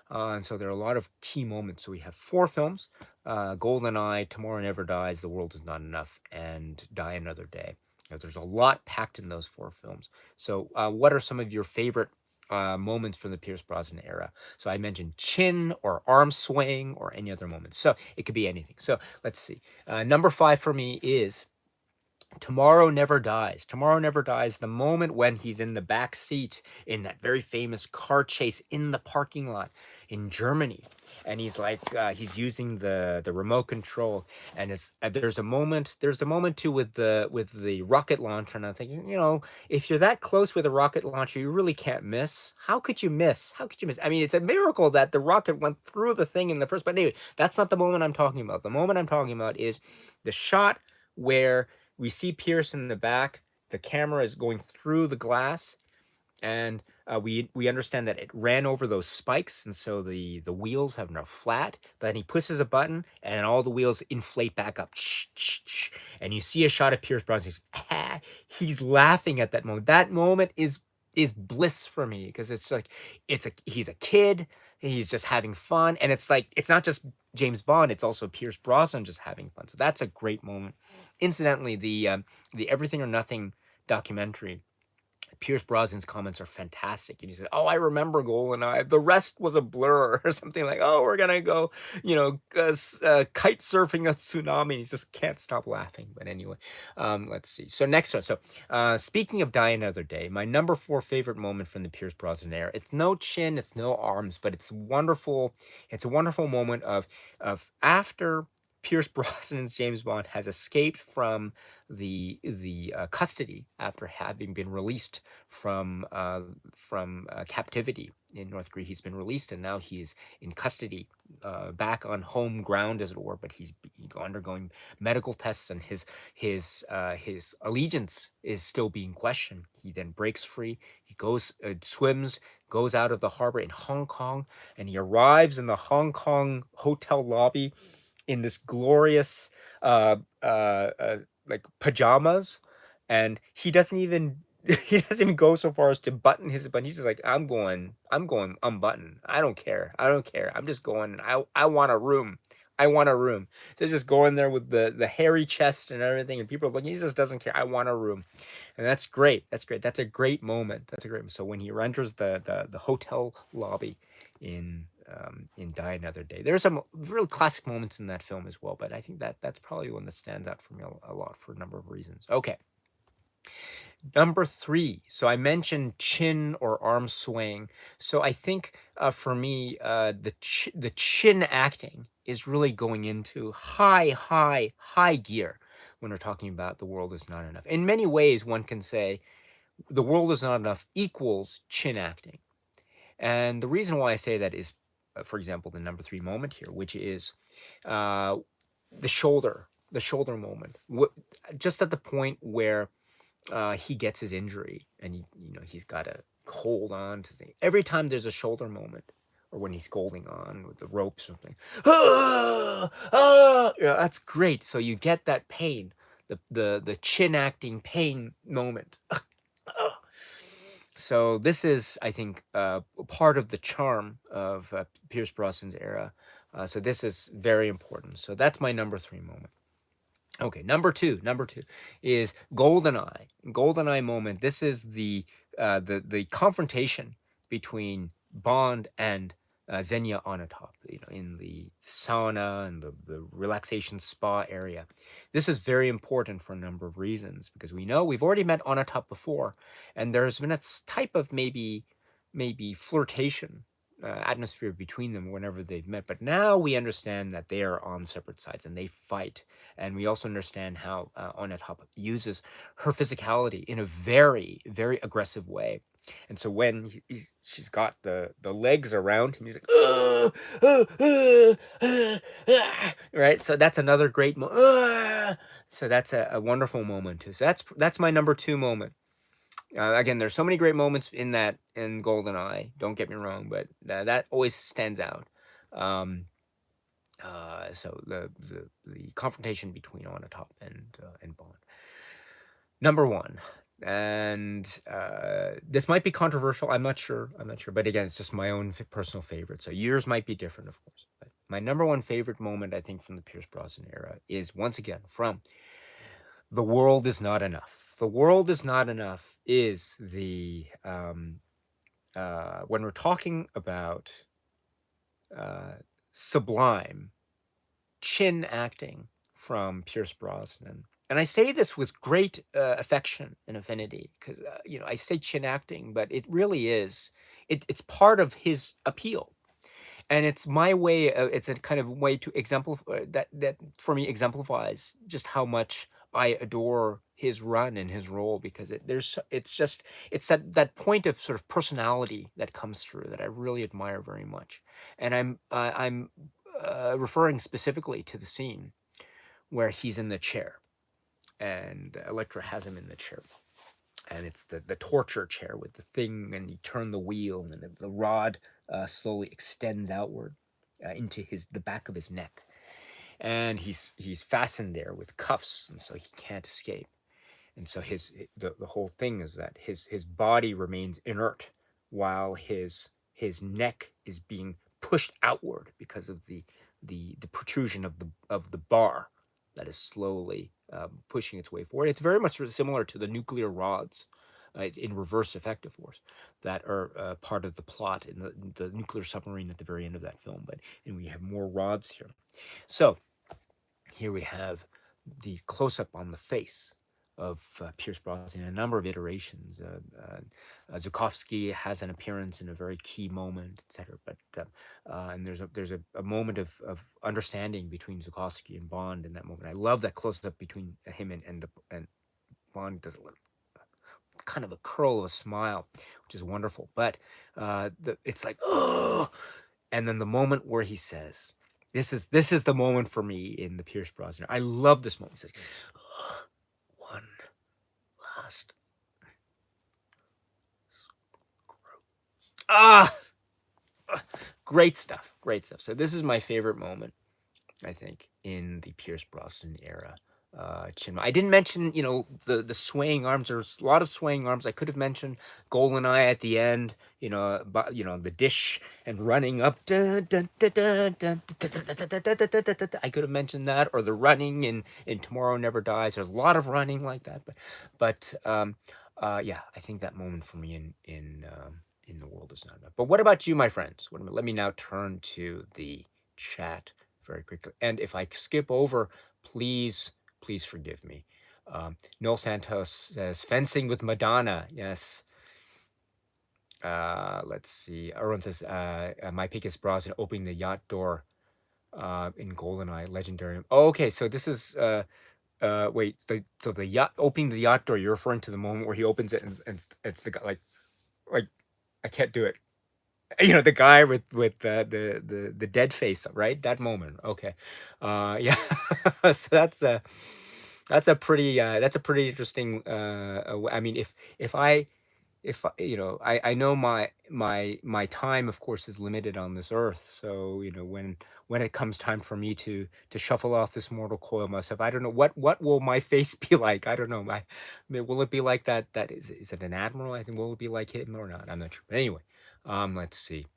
And so there are a lot of key moments. So we have 4 films: Goldeneye, Tomorrow Never Dies, The World Is Not Enough, and Die Another Day. There's a lot packed in those 4 films. So what are some of your favorite moments from the Pierce Brosnan era? So I mentioned chin or arm swaying or any other moments. So it could be anything. So let's see. Number 5 for me is Tomorrow Never Dies. Tomorrow Never Dies, the moment when he's in the back seat in that very famous car chase in the parking lot in Germany. And he's like, he's using the remote control. And it's there's a moment too with the rocket launcher. And I'm thinking, if you're that close with a rocket launcher, you really can't miss. How could you miss? How could you miss? I mean, it's a miracle that the rocket went through the thing in the first. But anyway, that's not the moment I'm talking about. The moment I'm talking about is the shot where we see Pierce in the back. The camera is going through the glass, and we understand that it ran over those spikes, and so the wheels have no flat. But then he pushes a button, and all the wheels inflate back up. And you see a shot of Pierce Brosnan. He's laughing at that moment. That moment is bliss for me, because it's like he's a kid. He's just having fun, and it's like it's not just James Bond, it's also Pierce Brosnan just having fun. So that's a great moment. Incidentally, the Everything or Nothing documentary, Pierce Brosnan's comments are fantastic. And he said, "Oh, I remember Goldeneye. The rest was a blur," or something like, "Oh, we're gonna go, kite surfing a tsunami." He just can't stop laughing. But anyway, let's see. So next one. So speaking of Die Another Day, my number 4 favorite moment from the Pierce Brosnan era. It's no chin, it's no arms, but it's wonderful. It's a wonderful moment of after Pierce Brosnan's James Bond has escaped from the custody after having been released from captivity in North Korea. He's been released, and now he's in custody, back on home ground, as it were. But he's undergoing medical tests, and his allegiance is still being questioned. He then breaks free. He goes swims, goes out of the harbor in Hong Kong, and he arrives in the Hong Kong hotel lobby in this glorious like pajamas, and he doesn't even go so far as to button his button. He's just like, I'm going unbutton. I don't care. I'm just going. I want a room. So just going there with the hairy chest and everything, and people are looking. He just doesn't care. I want a room, and that's great. That's a great moment. So when he enters the hotel lobby in Die Another Day, there's some real classic moments in that film as well. But I think that's probably one that stands out for me a lot for a number of reasons. Okay. Number 3. So I mentioned chin or arm swaying. So I think for me, the chin acting is really going into high gear when we're talking about The World Is Not Enough. In many ways, one can say The World Is Not Enough equals chin acting. And the reason why I say that is, for example, the number 3 moment here, which is the shoulder moment. Just at the point where he gets his injury, and he's got to hold on to things. Every time there's a shoulder moment, or when he's holding on with the rope or something, that's great. So you get that pain, the chin acting pain moment. So this is, I think, part of the charm of Pierce Brosnan's era. So this is very important. So that's my number 3 moment. Okay, number two is Goldeneye. Goldeneye moment. This is the confrontation between Bond and Xenia Onatopp, in the sauna and the relaxation spa area. This is very important for a number of reasons, because we know we've already met Onatopp before, and there's been a type of maybe flirtation atmosphere between them whenever they've met. But now we understand that they are on separate sides and they fight. And we also understand how Onatopp uses her physicality in a very, very aggressive way. And so when she's got the legs around him, he's like, right? So that's another great moment. So that's a wonderful moment too. So that's my number 2 moment. Again, there's so many great moments in Goldeneye. Don't get me wrong, but that always stands out. So the confrontation between Onatopp and Bond. Number 1, and this might be controversial. I'm not sure. But again, it's just my own personal favorite. So yours might be different, of course. But my number 1 favorite moment, I think, from the Pierce Brosnan era is once again from The World Is Not Enough. The World Is Not Enough is the when we're talking about sublime chin acting from Pierce Brosnan. And I say this with great affection and affinity, because I say chin acting, but it really is. It's part of his appeal, and it's my way. It's a kind of way to exemplify that for me exemplifies just how much I adore his run and his role, because it's that point of sort of personality that comes through that I really admire very much. And I'm referring specifically to the scene where he's in the chair and Elektra has him in the chair, and it's the torture chair with the thing, and you turn the wheel and the rod slowly extends outward into the back of his neck, and he's fastened there with cuffs, and so he can't escape. And so the whole thing is that his body remains inert while his neck is being pushed outward because of the protrusion of the bar that is slowly pushing its way forward. It's very much similar to the nuclear rods in reverse effective force that are part of the plot in the nuclear submarine at the very end of that film. And we have more rods here. So here we have the close-up on the face of Pierce Brosnan in a number of iterations. Zukovsky has an appearance in a very key moment, etc. But and there's a moment of understanding between Zukovsky and Bond in that moment. I love that close-up between him and Bond does kind of a curl of a smile, which is wonderful. But it's like, oh, and then the moment where he says, this is the moment for me in the Pierce Brosnan. I love this moment. He says, oh, one last. Great stuff. So this is my favorite moment, I think, in the Pierce Brosnan era. I didn't mention, the swaying arms. There's a lot of swaying arms. I could have mentioned Goldeneye at the end, but the dish and running up. I could have mentioned that, or the running in Tomorrow Never Dies. There's a lot of running like that, but yeah, I think that moment for me in The World Is Not Enough. But what about you, my friends? Let me now turn to the chat very quickly, and if I skip over, please forgive me. Noel Santos says fencing with Madonna. Yes. Let's see. Erwin says my pick is Brosnan opening the yacht door in Goldeneye, legendary. Oh, okay, so this is wait. So the yacht opening the yacht door. You're referring to the moment where he opens it and it's the guy like I can't do it. The guy with the dead face, right? That moment. Okay. Yeah. So that's a pretty interesting I mean, if I if I know my time, of course, is limited on this earth. So when it comes time for me to shuffle off this mortal coil myself, I don't know what will my face be like. I don't know. Will it be like that is it an admiral? I think, will it be like him or not? I'm not sure. But anyway, let's see.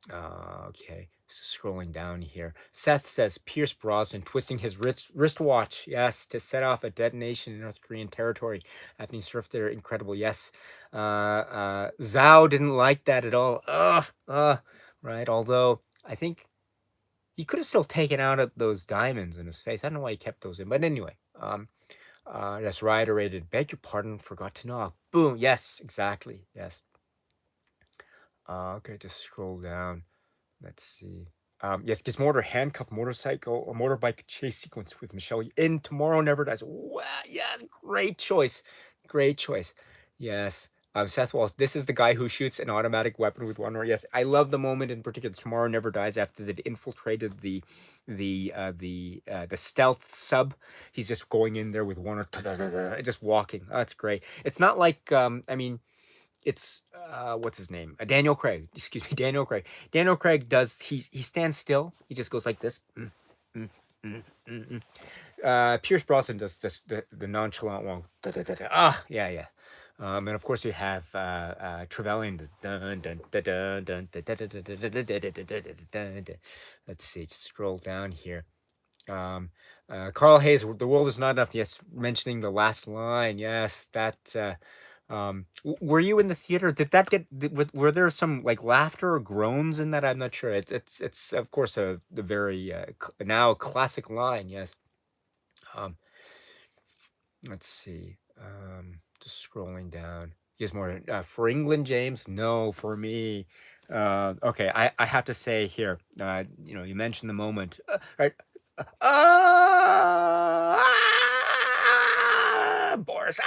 Okay, scrolling down here. Seth says Pierce Brosnan twisting his wristwatch, yes, to set off a detonation in North Korean territory. Happening surf there, incredible. Yes. Zhao didn't like that at all. Right. Although I think he could have still taken out those diamonds in his face. I don't know why he kept those in, but anyway. That's reiterated. Beg your pardon, forgot to knock. Boom. Yes, exactly. Yes. Okay, just scroll down. Let's see. Yes, Gizmortar handcuffed motorcycle, a motorbike chase sequence with Michelle in Tomorrow Never Dies. Wow, yes, great choice. Great choice. Yes. Seth Walls, this is the guy who shoots an automatic weapon with one arm. Yes, I love the moment in particular. Tomorrow Never Dies after they've infiltrated the stealth sub. He's just going in there with one arm, just walking. Oh, that's great. It's not like it's what's his name? Daniel Craig. Excuse me, Daniel Craig. Daniel Craig does he stands still. He just goes like this. Pierce Brosnan does just the nonchalant one. Yeah, yeah. And of course you have Trevelyan. Let's see. Just scroll down here. Carl Hayes, the world is not enough. Yes, mentioning the last line. Yes, that. Were you in the theater? Did that get? Were there some like laughter or groans in that? I'm not sure. It's of course a very now classic line. Yes. Um, let's see. Just scrolling down. Yes, more for England, James. No, for me. Okay, I have to say here. You mentioned the moment. Right. Boris.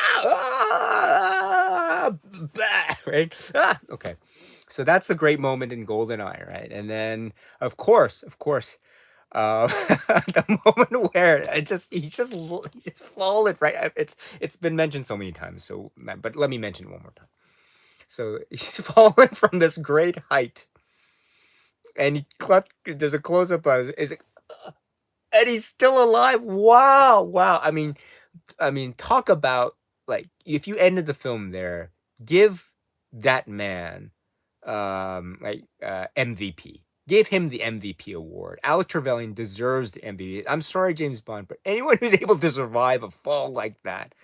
Right. Okay. So that's the great moment in Goldeneye, right? And then, of course, the moment where he's just fallen, right? It's been mentioned so many times. So, but let me mention it one more time. So he's fallen from this great height, and there's a close up on his, and he's still alive. Wow, wow. I mean, talk about like if you ended the film there, give that man MVP. Give him the MVP award. Alec Trevelyan deserves the MVP. I'm sorry, James Bond, but anyone who's able to survive a fall like that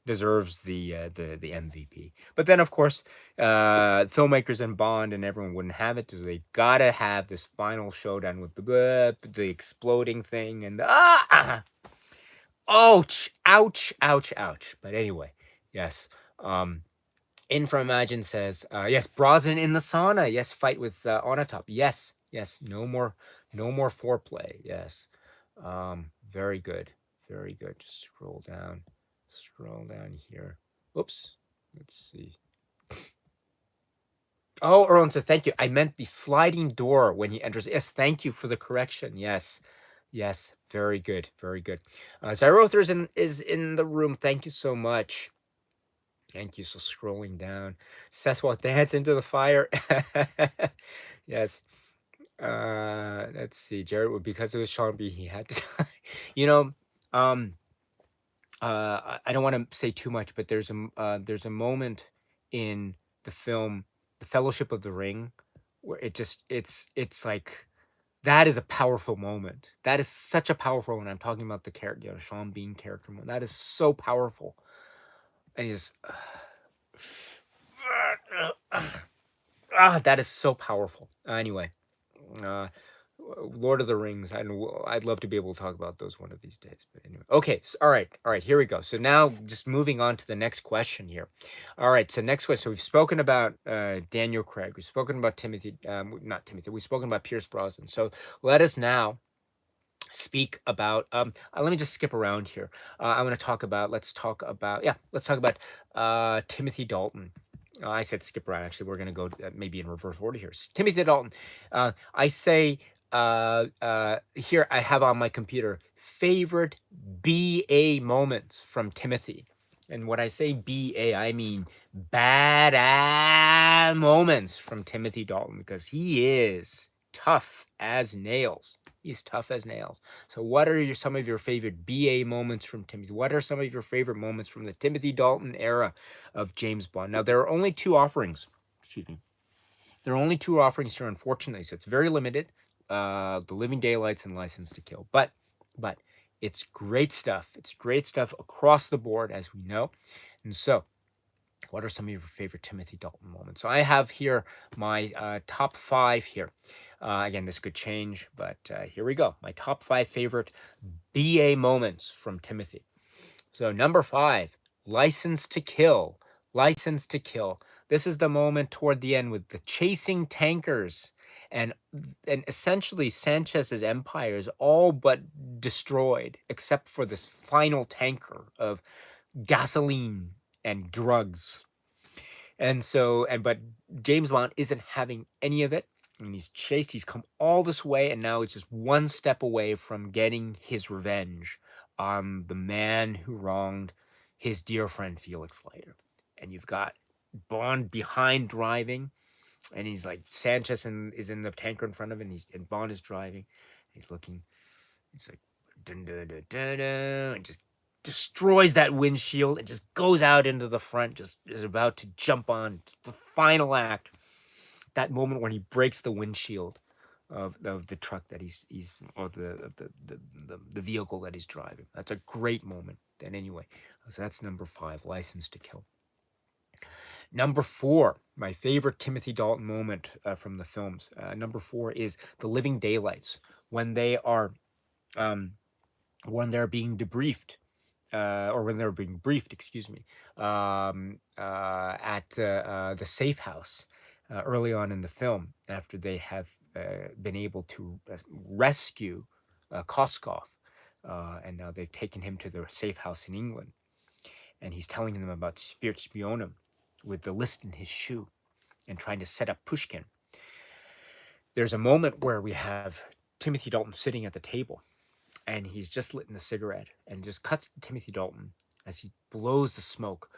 deserves the MVP. But then, of course, filmmakers and Bond and everyone wouldn't have it, so they've got to have this final showdown with the exploding thing and ouch, ouch, ouch, ouch. But anyway, yes. In from Imagine says, yes, Brosnan in the sauna. Yes, fight with Onatop. Yes, yes, no more foreplay. Yes. Very good. Very good. Just scroll down here. Oops. Let's see. Oh, Erlen says, thank you. I meant the sliding door when he enters. Yes, thank you for the correction. Yes. Yes, very good. Very good. Zyrother is in the room. Thank you so much. Thank you. So scrolling down. Seth will dance into the fire. Yes. Let's see. Jared, because it was Sean B, he had to die. I don't want to say too much, but there's a moment in the film The Fellowship of the Ring where it's like that is a powerful moment. That is such a powerful moment. I'm talking about the character, Sean Bean character moment. That is so powerful. And he's that is so powerful. Anyway, Lord of the Rings. I'd love to be able to talk about those one of these days. But anyway, okay. So, all right. Here we go. So now, just moving on to the next question here. All right. So next question. So we've spoken about Daniel Craig. We've spoken about not Timothy. We've spoken about Pierce Brosnan. So let us now speak about. Let me just skip around here. I'm going to talk about. Let's talk about Timothy Dalton. I said skip around. Actually, we're going to go maybe in reverse order here. Timothy Dalton. I say here I have on my computer favorite BA moments from Timothy. And when I say BA, I mean bad moments from Timothy Dalton, because he is tough as nails. He's tough as nails. So what are some of your favorite BA moments from Timothy? What are some of your favorite moments from the Timothy Dalton era of James Bond? Now, there are only 2 offerings. Excuse me. There are only 2 offerings here, unfortunately, so it's very limited. The Living Daylights and License to Kill. But it's great stuff. It's great stuff across the board, as we know. And so, what are some of your favorite Timothy Dalton moments? So I have here my top 5 here. Again, this could change, but here we go. My top 5 favorite BA moments from Timothy. So number 5, License to Kill. License to Kill. This is the moment toward the end with the chasing tankers, and essentially Sanchez's empire is all but destroyed except for this final tanker of gasoline and drugs. And so, but James Bond isn't having any of it. And he's chased, he's come all this way, and now it's just one step away from getting his revenge on the man who wronged his dear friend Felix Leiter. And you've got Bond behind driving, and he's like, Sanchez is in the tanker in front of him, and Bond is driving. He's looking, he's like, dun, dun, dun, dun, dun, and just destroys that windshield and just goes out into the front, just is about to jump on the final act. That moment when he breaks the windshield of the truck that he's or the vehicle that he's driving. That's a great moment. And anyway, so that's number 5, License to Kill. Number 4, my favorite Timothy Dalton moment from the films. Number 4 is The Living Daylights, when they are when they're being debriefed. Or when they're being briefed, excuse me, at the safe house early on in the film, after they have been able to rescue Koskov, and now they've taken him to the safe house in England, and he's telling them about Spirit Spionum with the list in his shoe and trying to set up Pushkin. There's a moment where we have Timothy Dalton sitting at the table, and he's just lit a cigarette, and just cuts to Timothy Dalton as he blows the smoke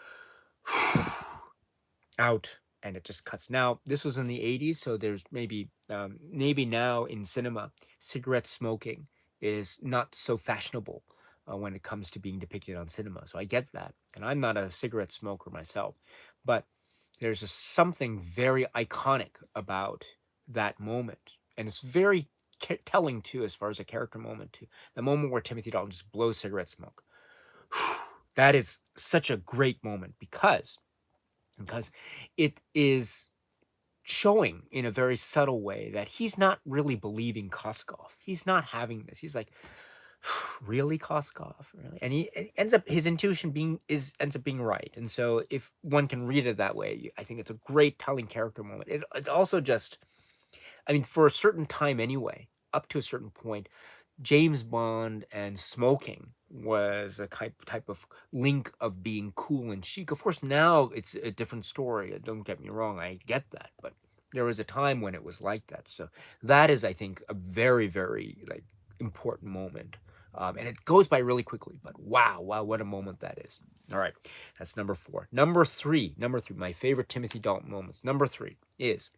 out, and it just cuts. Now, this was in the 80s, so there's maybe now in cinema, cigarette smoking is not so fashionable when it comes to being depicted on cinema. So I get that, and I'm not a cigarette smoker myself, but there's something very iconic about that moment, and it's very telling too, as far as a character moment too. The moment where Timothy Dalton just blows cigarette smoke. That is such a great moment because it is showing in a very subtle way that he's not really believing Koskov. He's not having this. He's like, really, Koskov, really? And it ends up, his intuition ends up being right. And so if one can read it that way, I think it's a great telling character moment. It's also just, I mean, for a certain time anyway, up to a certain point, James Bond and smoking was a type of link of being cool and chic. Of course, now it's a different story. Don't get me wrong, I get that, but there was a time when it was like that. So that is, I think, a very, very important moment. And it goes by really quickly, but wow, what a moment that is. All right, that's number 4. Number three, my favorite Timothy Dalton moments. Number 3 is,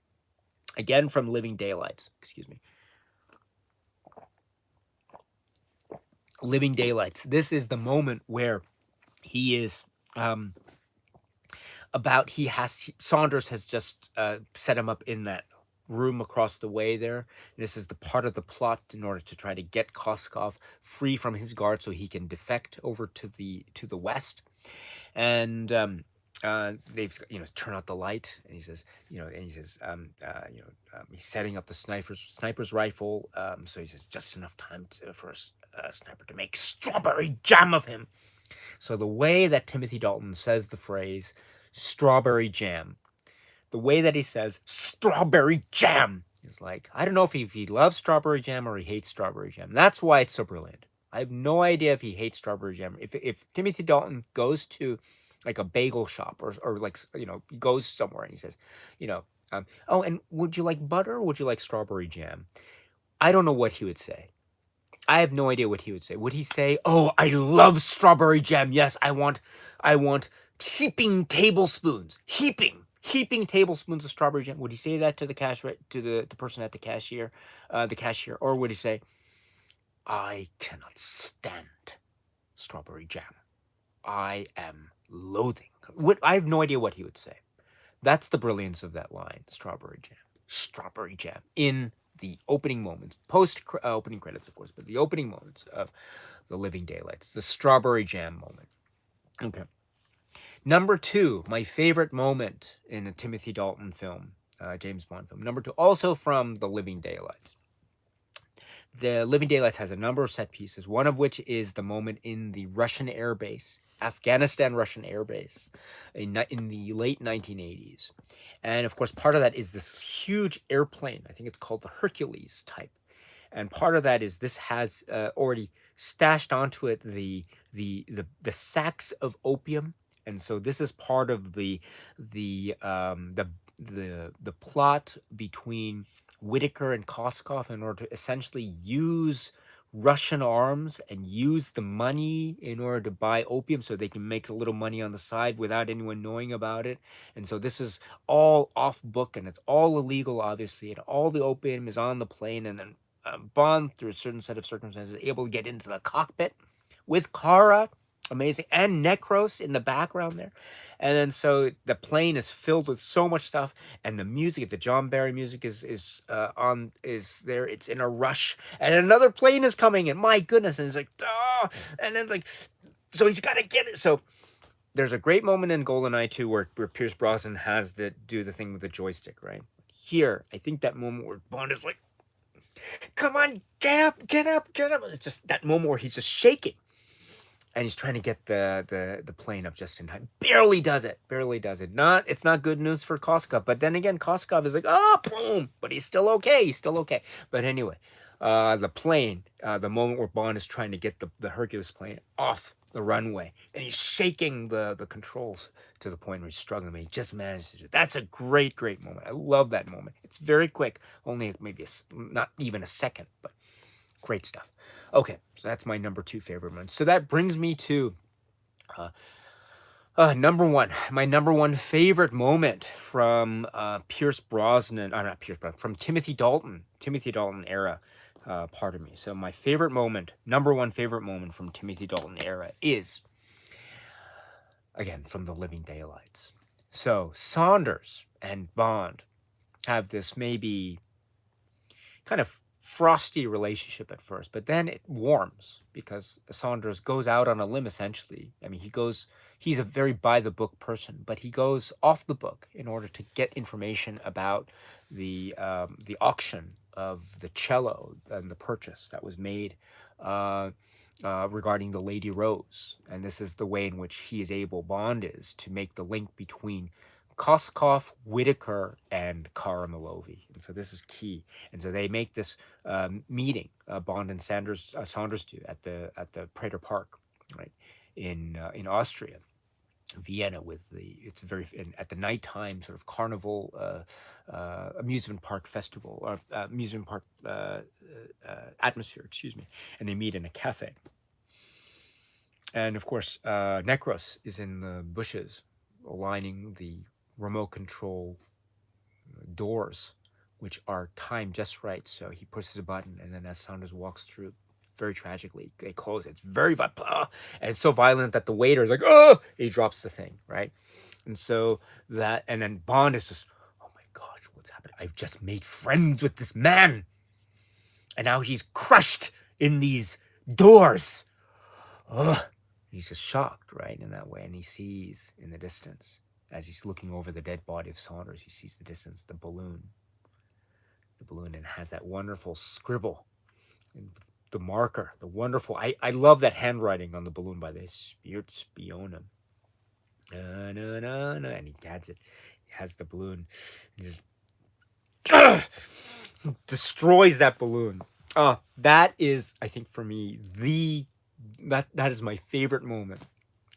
again, from Living Daylights. Excuse me. Living Daylights. This is the moment where he is Saunders has just set him up in that room across the way there. This is the part of the plot in order to try to get Koskov free from his guard so he can defect over to the west. And they've turn out the light, and he says he's setting up the sniper's rifle, so he says just enough time for a sniper to make strawberry jam of him. So the way that Timothy Dalton says the phrase strawberry jam, the way that he says strawberry jam is like, I don't know if he loves strawberry jam or he hates strawberry jam. That's why it's so brilliant. I have no idea if he hates strawberry jam. If Timothy Dalton goes to like a bagel shop or like, he goes somewhere and he says, oh, and would you like butter or would you like strawberry jam? I don't know what he would say. I have no idea what he would say. Would he say, "Oh, I love strawberry jam. Yes, I want heaping tablespoons, heaping tablespoons of strawberry jam." Would he say that to the to the person at the cashier, or would he say, "I cannot stand strawberry jam. I am loathing." I have no idea what he would say. That's the brilliance of that line, strawberry jam, in the opening moments, post opening credits, of course, but the opening moments of The Living Daylights, the strawberry jam moment. Okay. Number 2, my favorite moment in a Timothy Dalton film, James Bond film. Number 2, also from The Living Daylights. The Living Daylights has a number of set pieces, one of which is the moment in the Russian air base, Afghanistan Russian air base, in the late 1980s. And of course, part of that is this huge airplane. I think it's called the Hercules type. And part of that is this has already stashed onto it the sacks of opium. And so this is part of the plot between Whitaker and Koskov in order to essentially use Russian arms and use the money in order to buy opium so they can make a little money on the side without anyone knowing about it. And so this is all off book and it's all illegal, obviously, and all the opium is on the plane. And then Bond, through a certain set of circumstances, able to get into the cockpit with Kara, amazing, and Necros in the background there. And then so the plane is filled with so much stuff, and the music, the John Barry music is there. It's in a rush, and another plane is coming, and my goodness, and it's like, oh, and then like, so he's got to get it. So there's a great moment in Goldeneye 2 where Pierce Brosnan has to do the thing with the joystick, right? Here, I think that moment where Bond is like, come on, get up, get up, get up. It's just that moment where he's just shaking. And he's trying to get the plane up just in time. Barely does it. It's not good news for Koskov. But then again, Koskov is like, oh, boom. But he's still okay. But anyway, the plane, the moment where Bond is trying to get the Hercules plane off the runway. And he's shaking the controls to the point where he's struggling. He just manages to do it. That's a great, great moment. I love that moment. It's very quick. Only maybe not even a second. But great stuff. Okay, so that's my number 2 favorite one. So that brings me to number 1. My number 1 favorite moment from Pierce Brosnan, not Pierce Brosnan, from Timothy Dalton era. Pardon me. So my favorite moment, number 1 favorite moment from Timothy Dalton era is, again, from The Living Daylights. So Saunders and Bond have this maybe kind of frosty relationship at first, but then it warms because Saunders goes out on a limb, essentially. I mean, he's a very by the book person, but he goes off the book in order to get information about the auction of the cello and the purchase that was made regarding the Lady Rose. And this is the way in which Bond is to make the link between Koskov, Whitaker, and Kara Milovi. And so this is key. And so they make this meeting, Bond and Saunders do at the Prater Park, right, in Austria, Vienna, at the nighttime sort of carnival amusement park festival or amusement park atmosphere, excuse me. And they meet in a cafe. And of course, Necros is in the bushes, lining the remote control doors, which are timed just right. So he pushes a button, and then as Saunders walks through, very tragically, they close. It's very violent, and it's so violent that the waiter is like, oh, he drops the thing, right? And so and then Bond is just, oh my gosh, what's happening? I've just made friends with this man, and now he's crushed in these doors. He's just shocked, right, in that way, and he sees in the distance, as he's looking over the dead body of Saunders, he sees the distance, the balloon, and has that wonderful scribble, and the marker, the wonderful, I love that handwriting on the balloon by the Spionem. And he has it, he has the balloon, and just destroys that balloon. That is, I think for me, that is my favorite moment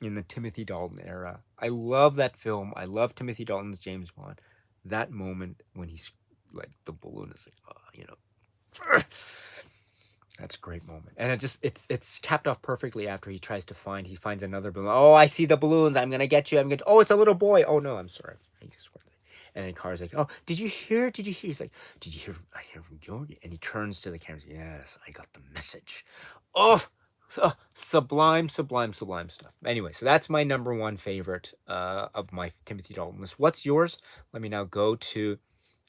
in the Timothy Dalton era. I love that film. I love Timothy Dalton's James Bond. That moment when he's like, the balloon is like, That's a great moment, and it's capped off perfectly after he finds another balloon. Oh, I see the balloons. I'm gonna get you. I'm gonna. Oh, it's a little boy. Oh no, I'm sorry. And then Car's like, "Oh, did you hear? Did you hear?" He's like, "Did you hear? I hear from Jordy." And he turns to the camera. Yes, I got the message. Oh, sublime, sublime, sublime stuff. Anyway, so that's my number one favorite of my Timothy Dalton list. What's yours? Let me now go to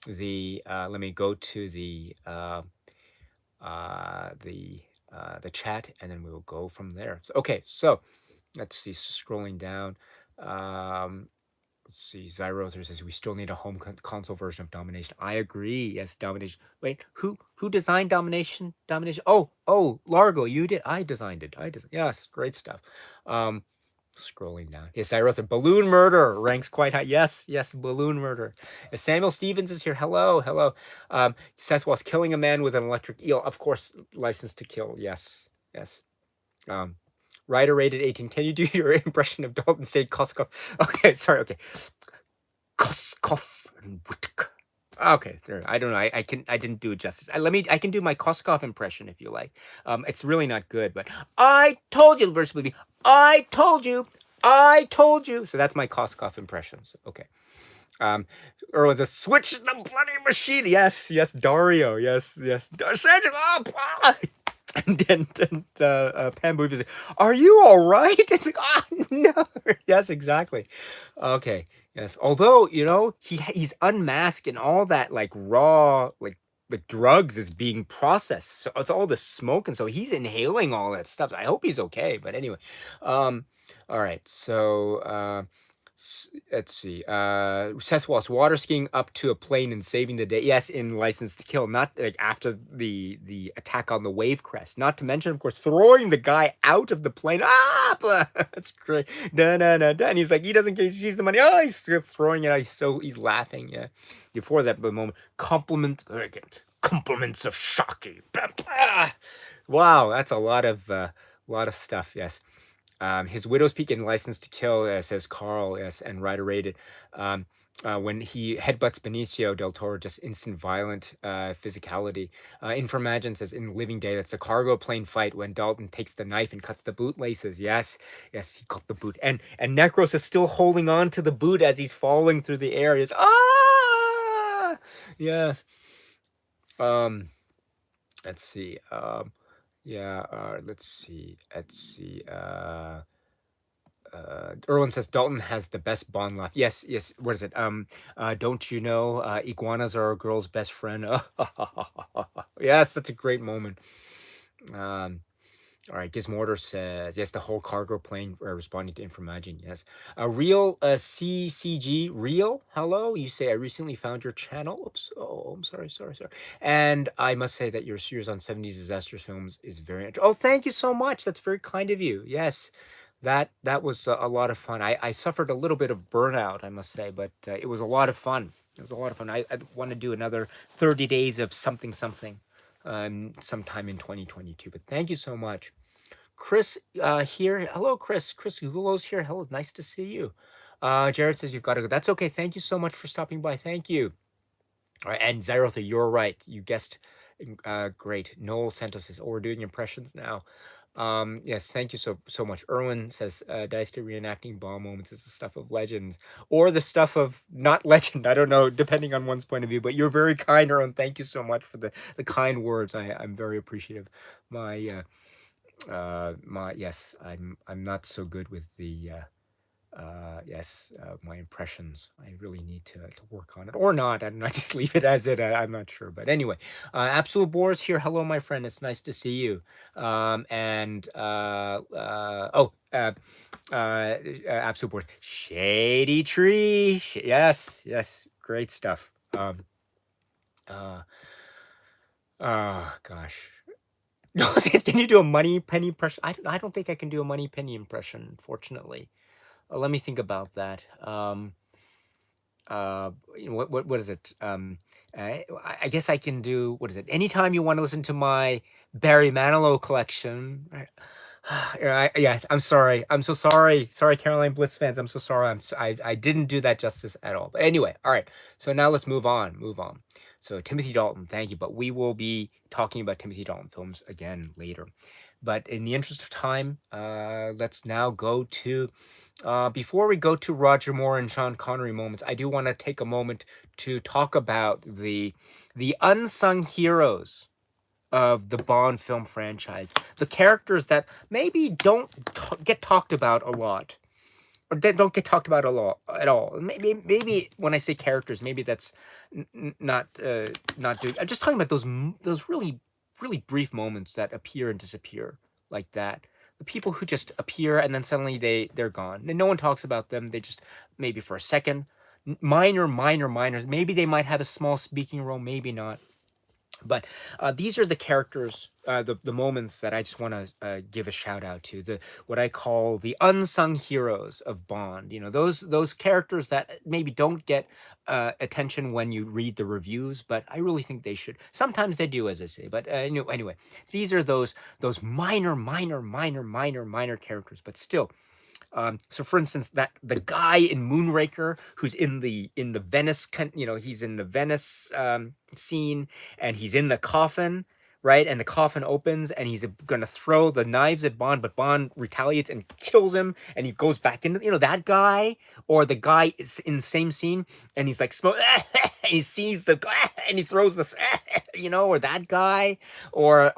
the. Let me go to uh, the the chat, and then we will go from there. So, okay, so let's see. Scrolling down. Um, Let's see. Zyrother says we still need a home console version of Domination. I agree. Yes, Domination. Wait, who designed Domination? Domination. Oh, Largo, you did. I designed it. Yes, great stuff. Um, Scrolling down. Yes, Zyrother. Balloon Murder ranks quite high. Yes, Balloon Murder. Samuel Stevens is here. Hello. Seth was killing a man with an electric eel. Of course, License to Kill. Yes. Um, Rider rated 18. Can you do your impression of Dalton St. Koskov? Okay, sorry. Okay, Koskov and Whitaker. Okay, there. I don't know. I didn't do it justice. I can do my Koskov impression if you like. It's really not good, but I told you, verse movie. I told you. So that's my Koskov impressions. Okay. Erwin says, switch the bloody machine. Yes, Dario. Yes. And then Pam Booby says, are you all right? It's like, no. Yes, exactly. Okay. Yes. Although, he's unmasked and all that like raw, like drugs is being processed. So it's all the smoke. And so he's inhaling all that stuff. I hope he's okay. But anyway, all right. So, let's see. Seth Wallace water skiing up to a plane and saving the day. Yes, in License to Kill, not like after the attack on the wave crest. Not to mention, of course, throwing the guy out of the plane. That's great. And he's like, he doesn't get sees the money. Oh, he's throwing it out. He's laughing. Yeah. Before that, the moment compliments of Shocky. Wow, that's a lot of stuff. Yes. His Widow's Peak and License to Kill, says Carl, yes, and Rider rated. When he headbutts Benicio del Toro, just instant violent physicality. Informagine says in Living Day, that's the cargo plane fight when Dalton takes the knife and cuts the bootlaces. Yes, he cut the boot. And Necros is still holding on to the boot as he's falling through the air. He's, yes. Let's see. Let's see. Erwin says Dalton has the best Bond laugh. Yes. What is it? Don't you know iguanas are a girl's best friend? Yes, that's a great moment. All right, Gizmortar says, yes, the whole cargo plane responding to Informagine, yes. Real CCG, Real, hello, you say, I recently found your channel. Oops, I'm sorry. And I must say that your series on 70s disasters films is very interesting. Oh, thank you so much. That's very kind of you. Yes, that was a lot of fun. I suffered a little bit of burnout, I must say, but it was a lot of fun. I want to do another 30 days of something. Sometime in 2022. But thank you so much. Chris here. Hello, Chris. Chris Gulo's here. Hello, nice to see you. Jared says you've got to go. That's okay. Thank you so much for stopping by. Thank you. All right, and Zyrotha, you're right. You guessed great. Noel Santos says, oh, we're doing impressions now. Yes, thank you so much. Erwin says Daisuke reenacting bomb moments is the stuff of legends or the stuff of not legend. I don't know, depending on one's point of view, but you're very kind, Erwin. Thank you so much for the kind words. I'm very appreciative. My yes, I'm not so good with the my impressions. I really need to work on it, or not. I don't know. I just leave it as it. I'm not sure, but anyway, Absolute Boars here. Hello, my friend. It's nice to see you. Absolute Boars. Shady Tree. Yes, great stuff. Gosh. No, can you do a Money Penny impression? I don't think I can do a Money Penny impression, unfortunately. Let me think about that. What is it? I guess I can do, what is it? Anytime you want to listen to my Barry Manilow collection, right? Yeah, I'm sorry. I'm so sorry. Sorry, Caroline Bliss fans. I'm so sorry. I didn't do that justice at all. But anyway, all right. So now let's move on. Move on. So Timothy Dalton, thank you. But we will be talking about Timothy Dalton films again later. But in the interest of time, let's now go to. Before we go to Roger Moore and Sean Connery moments, I do want to take a moment to talk about the unsung heroes of the Bond film franchise. The characters that maybe don't get talked about a lot, or they don't get talked about a lot at all. Maybe when I say characters, maybe that's not doing. I'm just talking about those really brief moments that appear and disappear like that. The people who just appear and then suddenly they're gone. And no one talks about them. They just maybe for a second, minors. Maybe they might have a small speaking role, maybe not. But these are the characters, the moments that I just want to give a shout out to, the what I call the unsung heroes of Bond. You know, those characters that maybe don't get attention when you read the reviews, but I really think they should. Sometimes they do, as I say. But anyway, these are those minor characters, but still. So for instance, that the guy in Moonraker who's in the Venice, he's in the Venice scene, and he's in the coffin, right? And the coffin opens, and he's gonna throw the knives at Bond, but Bond retaliates and kills him, and he goes back into, that guy, or the guy is in the same scene, and he's like smoke, he sees the and he throws this, or that guy, or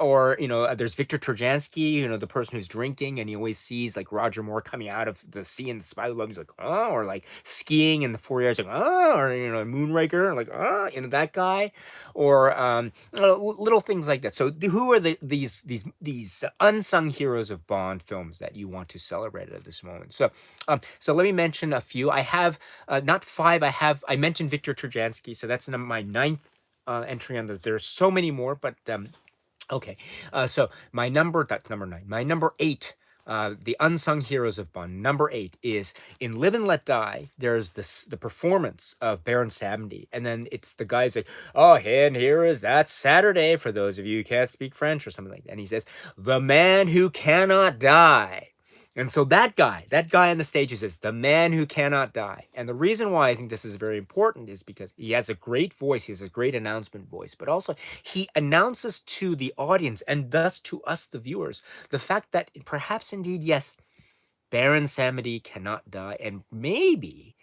there's Victor Turjansky, the person who's drinking, and he always sees like Roger Moore coming out of the sea in the spider web. He's like, oh, or like skiing in the 4 years, like, oh, or Moonraker, like, oh, that guy, or little things like that. So who are these unsung heroes of Bond films that you want to celebrate at this moment? So let me mention a few. I have not five. I mentioned Victor Turjansky, so that's my ninth entry on the. There's so many more, but okay. So that's number 9. My number 8. The unsung heroes of Bond. Number 8 is in Live and Let Die. There's the performance of Baron Samedi, and then it's the guy's like, oh, and here is that Saturday for those of you who can't speak French or something like that. And he says, the man who cannot die. And so that guy on the stage says, the man who cannot die. And the reason why I think this is very important is because he has a great voice. He has a great announcement voice, but also he announces to the audience and thus to us, the viewers, the fact that perhaps indeed, yes, Baron Samedi cannot die. And maybe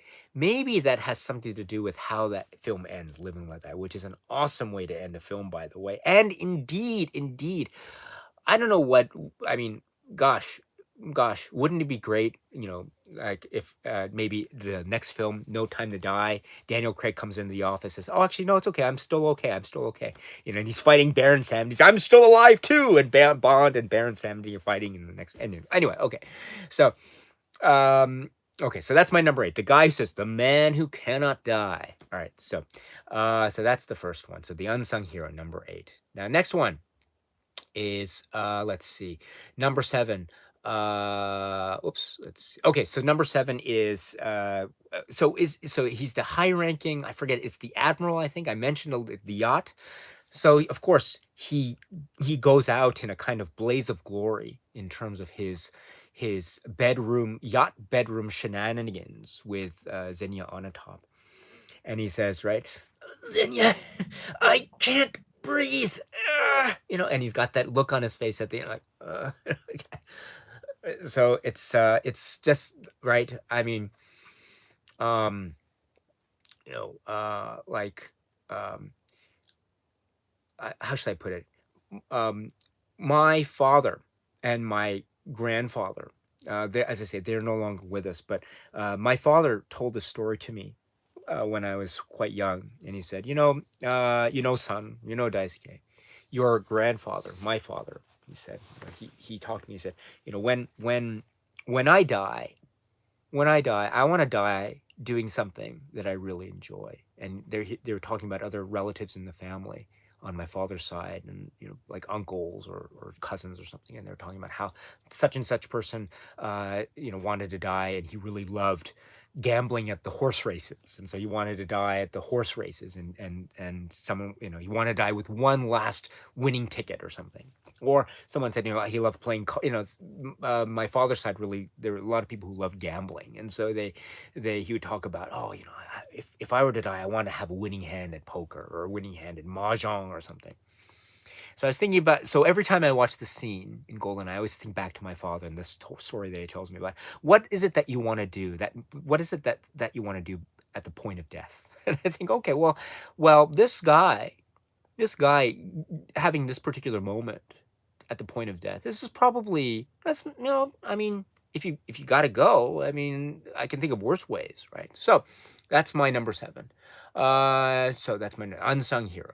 that has something to do with how that film ends, Live and Let Die, which is an awesome way to end a film, by the way. And indeed, I don't know what, I mean, gosh, wouldn't it be great, like if maybe the next film, No Time to Die, Daniel Craig comes into the office and says, oh, actually, no, it's okay. I'm still okay. And he's fighting Baron Samedi. I'm still alive too. And Bond and Baron Samedi are fighting in the next. Anyway, okay. So, so that's my number 8. The guy who says, the man who cannot die. All right. So that's the first one. So the unsung hero, number 8. Now, next one is, let's see, number 7. Let's see. Okay, so number 7 is so he's the high ranking, I forget, it's the admiral, I think I mentioned the yacht. So of course he goes out in a kind of blaze of glory in terms of his yacht bedroom shenanigans with Xenia on top. And he says, right, Xenia, I can't breathe. And he's got that look on his face at the end, like, so it's just right. I mean, like, how should I put it? My father and my grandfather, as I say, they're no longer with us, but my father told this story to me when I was quite young, and he said, son, Daisuke, your grandfather, my father, he said, he talked to me, he said, when I die, I want to die doing something that I really enjoy. And they were talking about other relatives in the family on my father's side, and like uncles or cousins or something, and they were talking about how such and such person wanted to die, and he really loved gambling at the horse races, and so he wanted to die at the horse races, and someone, he wanted to die with one last winning ticket or something. Or someone said, he loved playing, my father's side really, there were a lot of people who loved gambling. And so he would talk about, if I were to die, I want to have a winning hand at poker or a winning hand at mahjong or something. So I was thinking about, so every time I watch the scene in Goldeneye, I always think back to my father and this story that he tells me about. What is it that you want to do? What is it that you want to do at the point of death? And I think, okay, well, this guy having this particular moment at the point of death, this is probably, I mean, if you got to go, I mean, I can think of worse ways, right? So that's my number 7. So that's my unsung hero.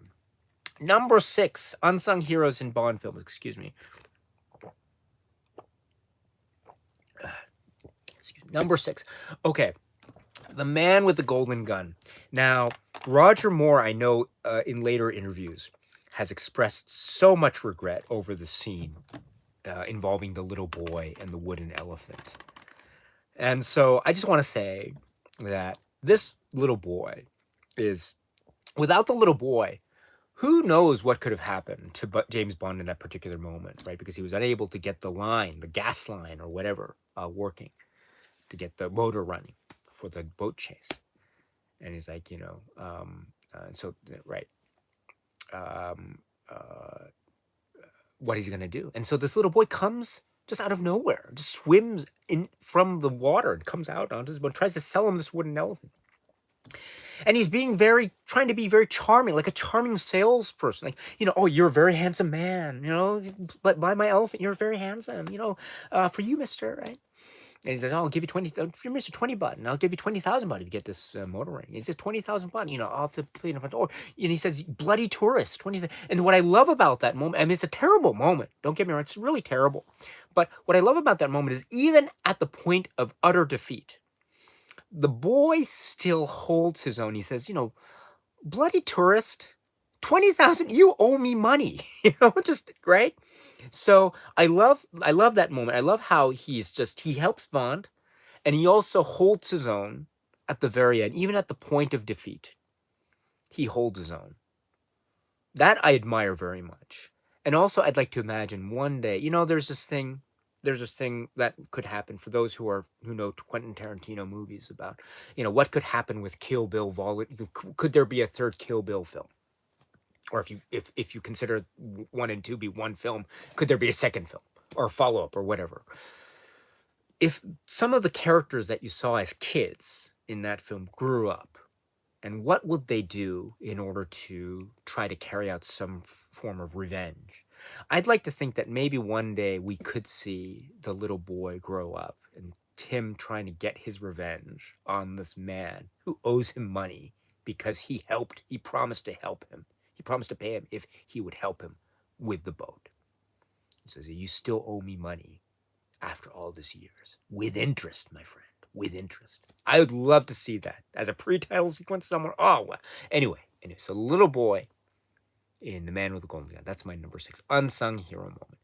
Number 6, unsung heroes in Bond films. Excuse me. Number 6. Okay. The Man with the Golden Gun. Now, Roger Moore, I know in later interviews, has expressed so much regret over the scene involving the little boy and the wooden elephant. And so I just want to say that this little boy is, without the little boy, who knows what could have happened to James Bond in that particular moment, right? Because he was unable to get the gas line or whatever, working to get the motor running for the boat chase. And he's like, right. What is he going to do? And so this little boy comes just out of nowhere, just swims in from the water and comes out onto his boat, tries to sell him this wooden elephant. And he's trying to be very charming, like a charming salesperson. Like, oh, you're a very handsome man, but buy my elephant, you're very handsome, for you, mister, right? And he says, I'll give you 20, for Mr. 20 baht, and I'll give you 20,000 baht if you get this motor ring. He says 20,000 baht, I'll have to pay in front door. And he says, bloody tourist, 20. And what I love about that moment, I mean, it's a terrible moment. Don't get me wrong, it's really terrible. But what I love about that moment is even at the point of utter defeat, the boy still holds his own. He says, bloody tourist, 20,000, you owe me money, just right. So I love that moment. I love how he helps Bond, and he also holds his own at the very end, even at the point of defeat. He holds his own. That I admire very much. And also I'd like to imagine one day, there's this thing that could happen for those who know Quentin Tarantino movies about, what could happen with Kill Bill could there be a third Kill Bill film? Or if you consider 1 and 2 be one film, could there be a second film or follow-up or whatever? If some of the characters that you saw as kids in that film grew up, and what would they do in order to try to carry out some form of revenge? I'd like to think that maybe one day we could see the little boy grow up and him trying to get his revenge on this man who owes him money because he promised to help him. He promised to pay him if he would help him with the boat. He says, you still owe me money after all these years. With interest, my friend. With interest. I would love to see that as a pre-title sequence somewhere. Oh, well. Anyway, so little boy in The Man with the Golden Gun. That's my number 6. Unsung hero moment.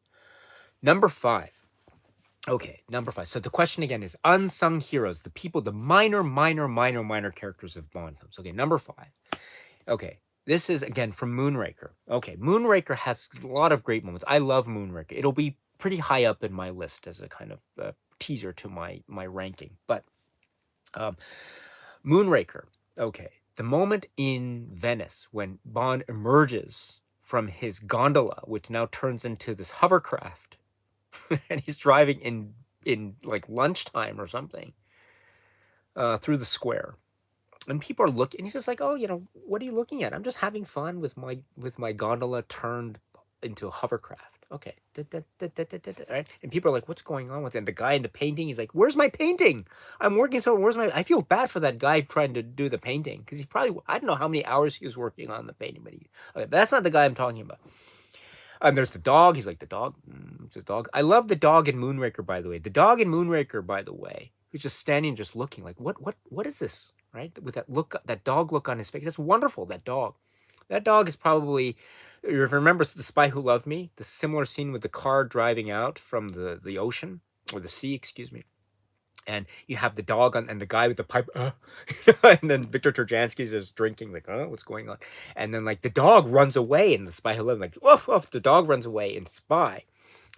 Number 5. Okay, number 5. So the question again is unsung heroes. The people, the minor characters of Bond films. Okay, number 5. Okay. This is, again, from Moonraker. Okay, Moonraker has a lot of great moments. I love Moonraker. It'll be pretty high up in my list as a kind of teaser to my ranking. But Moonraker, okay, the moment in Venice when Bond emerges from his gondola, which now turns into this hovercraft, and he's driving in like lunchtime or something through the square. And people are looking, and he's just like, oh, what are you looking at? I'm just having fun with my gondola turned into a hovercraft. Okay. Right? And people are like, what's going on with it? And the guy in the painting, he's like, where's my painting? I'm working so, I feel bad for that guy trying to do the painting. Because I don't know how many hours he was working on the painting, but that's not the guy I'm talking about. And there's the dog. He's like, the dog? It's his dog. I love the dog in Moonraker, by the way. The dog in Moonraker, by the way, who's just standing, just looking like, what is this? Right? With that look, that dog look on his face. That's wonderful, that dog. That dog is probably, if you remember The Spy Who Loved Me, the similar scene with the car driving out from the ocean, or the sea, excuse me. And you have the dog and the guy with the pipe, and then Victor Turjansky's just drinking, like, oh, what's going on? And then like the dog runs away in The Spy Who Loved Me, like, woof, woof, the dog runs away in Spy,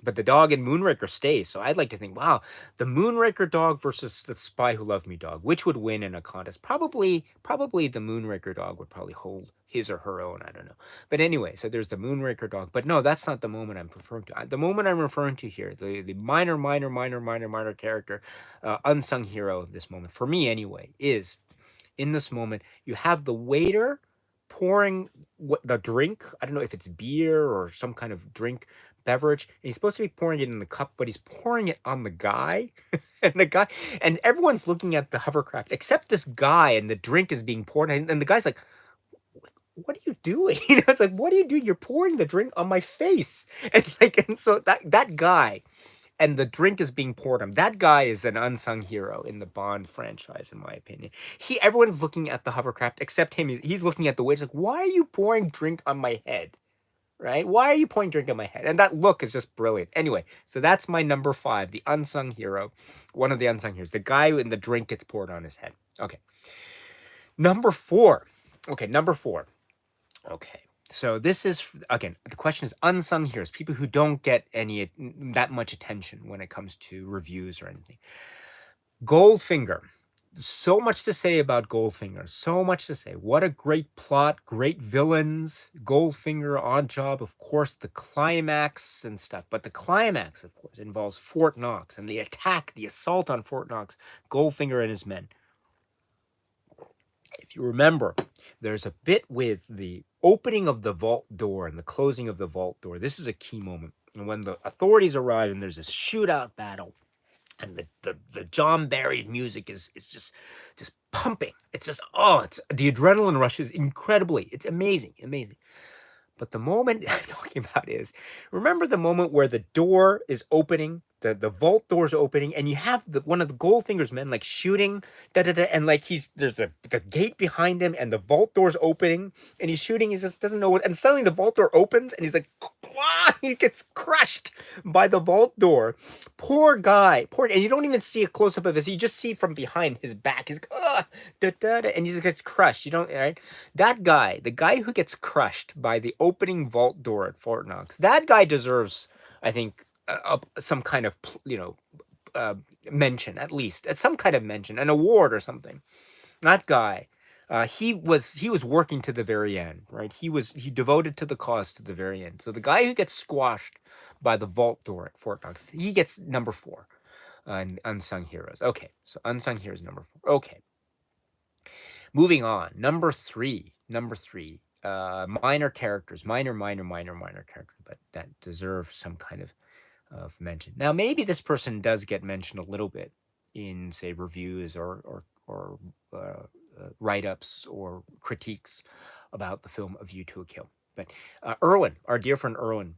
but the dog in Moonraker stays. So I'd like to think, wow, the Moonraker dog versus the Spy Who Loved Me dog, which would win in a contest? Probably the Moonraker dog would probably hold his or her own. I don't know. But anyway, so there's the Moonraker dog. But no, that's not the moment I'm referring to. The moment I'm referring to here, the minor character, unsung hero of this moment, for me anyway, is in this moment, you have the waiter pouring the drink. I don't know if it's beer or some kind of drink beverage, and he's supposed to be pouring it in the cup, but he's pouring it on the guy. And everyone's looking at the hovercraft except this guy, and the drink is being poured, and the guy's like, what are you doing? It's like, what are you doing? You're pouring the drink on my face. And so that guy, and the drink is being poured on him. That guy is an unsung hero in the Bond franchise, in my opinion. Everyone's looking at the hovercraft except him. He's looking at the waiter, like, why are you pouring drink on my head? Right? Why are you pouring drink on my head? And that look is just brilliant. Anyway, so that's my number 5, the unsung hero, one of the unsung heroes, the guy in the drink gets poured on his head. Okay. Number 4. Okay, number 4. Okay. So this is, again, the question is unsung heroes, people who don't get that much attention when it comes to reviews or anything. Goldfinger. So much to say about Goldfinger. So much to say. What a great plot, great villains. Goldfinger, Odd Job, of course, the climax and stuff. But the climax, of course, involves Fort Knox and the attack, the assault on Fort Knox. Goldfinger and his men. If you remember, there's a bit with the opening of the vault door and the closing of the vault door. This is a key moment. And when the authorities arrive and there's this shootout battle, and the John Barry music is just pumping. It's just, it's the adrenaline rush is incredibly. It's amazing. But the moment I'm talking about is, remember the moment where the door is opening, the vault door is opening, and you have one of the Goldfinger's men like shooting, and like there's the gate behind him, and the vault door's opening, and he's shooting. He just doesn't know what, and suddenly the vault door opens, and he's like, he gets crushed by the vault door. Poor guy, and you don't even see a close up of this. You just see from behind his back. He's and he just gets crushed. You don't, right? That guy, the guy who gets crushed by the opening vault door at Fort Knox, that guy deserves, I think, some kind of, mention, at least, some kind of mention, an award or something. That guy, he was working to the very end, right? He devoted to the cause to the very end. So the guy who gets squashed by the vault door at Fort Knox, he gets number 4 in unsung heroes. Okay, so unsung heroes number 4. Okay. Moving on, number 3, minor characters, minor characters, but that deserve some kind of mention. Now, maybe this person does get mentioned a little bit in, say, reviews or write-ups or critiques about the film A View to a Kill. But Erwin, our dear friend Erwin,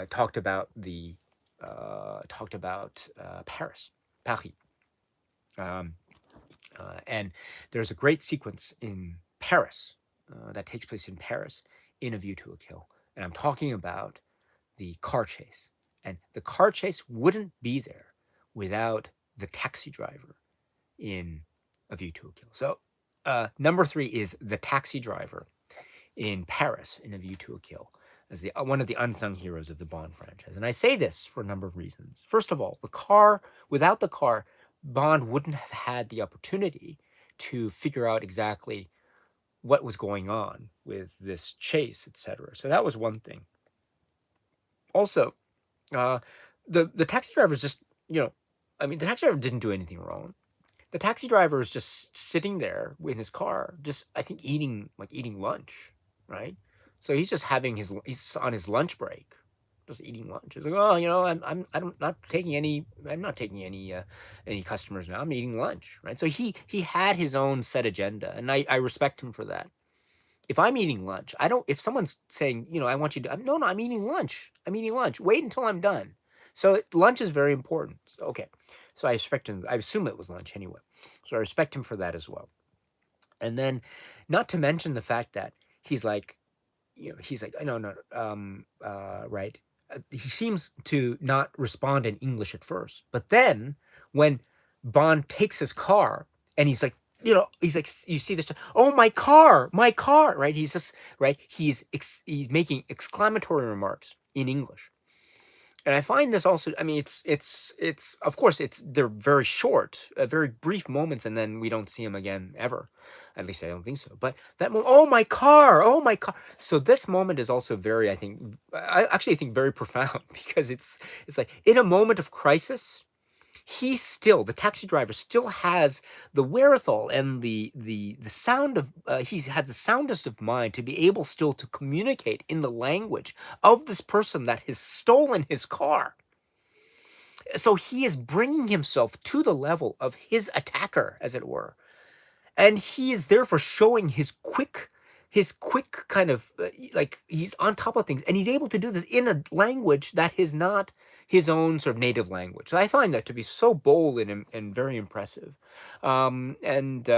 talked about Paris. And there's a great sequence in Paris that takes place in Paris in A View to a Kill. And I'm talking about the car chase. And the car chase wouldn't be there without the taxi driver in A View to a Kill. So number 3 is the taxi driver in Paris in A View to a Kill as one of the unsung heroes of the Bond franchise. And I say this for a number of reasons. First of all, without the car, Bond wouldn't have had the opportunity to figure out exactly what was going on with this chase, etc. So that was one thing. Also, the taxi driver is just, the taxi driver didn't do anything wrong. The taxi driver is just sitting there in his car, just, I think, eating lunch, right? So he's just he's on his lunch break, just eating lunch. He's like, I'm not taking any customers now. I'm eating lunch, right? So he had his own set agenda, and I respect him for that. If I'm eating lunch, if someone's saying, I want you to, no, I'm eating lunch. Wait until I'm done. So lunch is very important. Okay. So I respect him. I assume it was lunch anyway. So I respect him for that as well. And then, not to mention the fact that he's like, no, right. he seems to not respond in English at first, but then when Bond takes his car and he's like, he's like, you see this, oh, my car, right? He's just, right? He's making exclamatory remarks in English. And I find this also, I mean, it's, of course, they're very short, very brief moments, and then we don't see him again ever. At least I don't think so. But that moment, oh, my car, oh, my car. So this moment is also very, I actually think very profound because it's like in a moment of crisis, the taxi driver still has the wherewithal and the sound of he's had the soundest of mind to be able still to communicate in the language of this person that has stolen his car. So he is bringing himself to the level of his attacker, as it were, and he is therefore showing his quick kind of like he's on top of things, and he's able to do this in a language that is not his own sort of native language. So I find that to be so bold and very impressive. And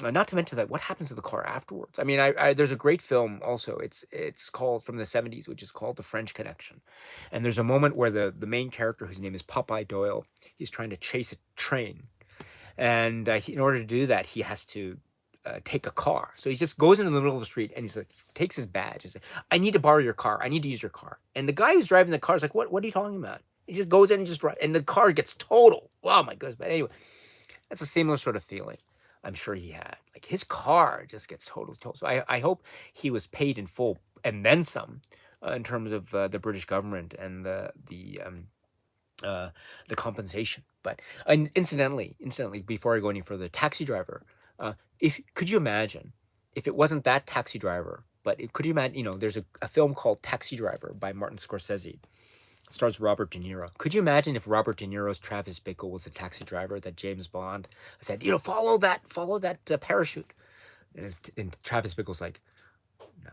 Not to mention that what happens to the car afterwards. I mean, there's a great film also. It's called from the 70s, which is called The French Connection. And there's a moment where the main character, whose name is Popeye Doyle, he's trying to chase a train. And in order to do that, he has to take a car. So he just goes into the middle of the street and he's like, takes his badge. He's like, I need to borrow your car. I need to use your car. And the guy who's driving the car is like, what are you talking about? He just goes in and just drives. And the car gets totaled. Oh my goodness. But anyway, that's a similar sort of feeling I'm sure he had. Like his car just gets totaled. So I hope he was paid in full and then some in terms of the British government and the compensation. But incidentally, before I go any further, taxi driver. Could you imagine if it wasn't that taxi driver, but could you imagine? There's a film called Taxi Driver by Martin Scorsese. It stars Robert De Niro. Could you imagine if Robert De Niro's Travis Bickle was a taxi driver that James Bond said, follow that parachute, and Travis Bickle's like, no,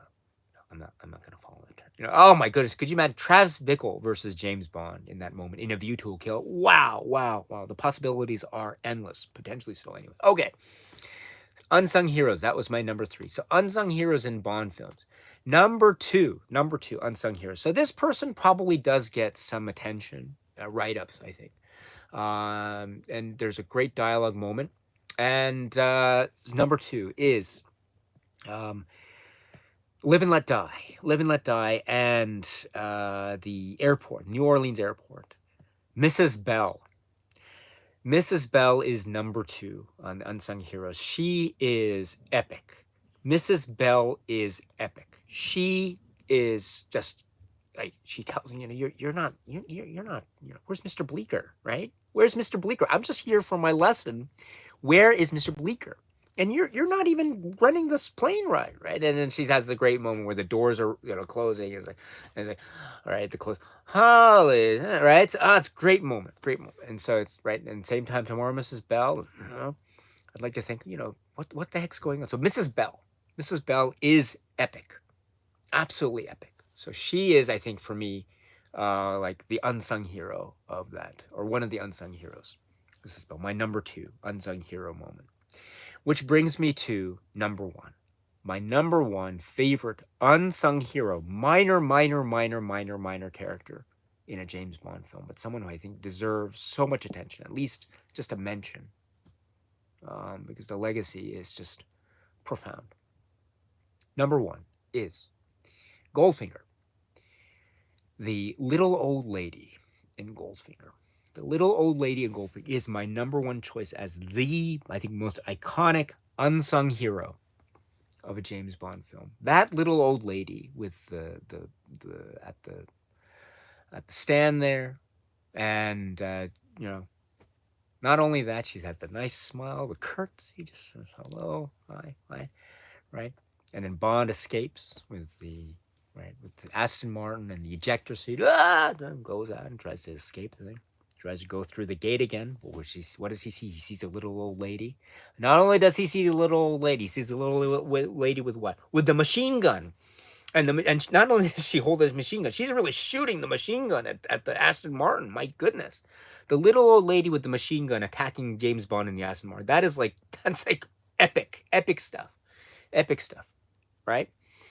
I'm not going to follow it. Oh my goodness, could you imagine Travis Bickle versus James Bond in that moment in A View to a Kill? Wow. The possibilities are endless, potentially so anyway. Okay. Unsung heroes, that was my number 3. So unsung heroes in Bond films. Number two, unsung heroes. So this person probably does get some attention, write-ups, I think. And there's a great dialogue moment. And number 2 is Live and Let Die. Live and Let Die, and the airport, New Orleans airport. Mrs. Bell. Mrs. Bell is number 2 on Unsung Heroes. She is epic. Mrs. Bell is epic. She is just like, she tells me, you're not, where's Mr. Bleecker, right? Where's Mr. Bleecker? I'm just here for my lesson. Where is Mr. Bleecker? And you're not even running this plane right? And then she has the great moment where the doors are closing. It's like, all right, the close, holy, right? It's a great moment. And so it's right. And same time tomorrow, Mrs. Bell. I'd like to think, what the heck's going on? So Mrs. Bell is epic, absolutely epic. So she is, I think, for me, like the unsung hero of that, or one of the unsung heroes. Mrs. Bell, my number 2 unsung hero moment. Which brings me to number 1. My number 1 favorite unsung hero, minor character in a James Bond film, but someone who I think deserves so much attention, at least just a mention, because the legacy is just profound. Number 1 is Goldfinger, the little old lady in Goldfinger. The little old lady in Goldfinger is my number 1 choice as I think, most iconic unsung hero of a James Bond film. That little old lady with at the stand there, and not only that, she has the nice smile, the curtsy, just says hello, hi, right? And then Bond escapes with the Aston Martin and the ejector seat. Then goes out and tries to escape the thing. Tries to go through the gate again. What does he see? He sees the little old lady. Not only does he see the little old lady, he sees the little lady with what? With the machine gun. And not only does she hold the machine gun, she's really shooting the machine gun at the Aston Martin. My goodness. The little old lady with the machine gun attacking James Bond in the Aston Martin. That's like epic stuff. Epic stuff. Right?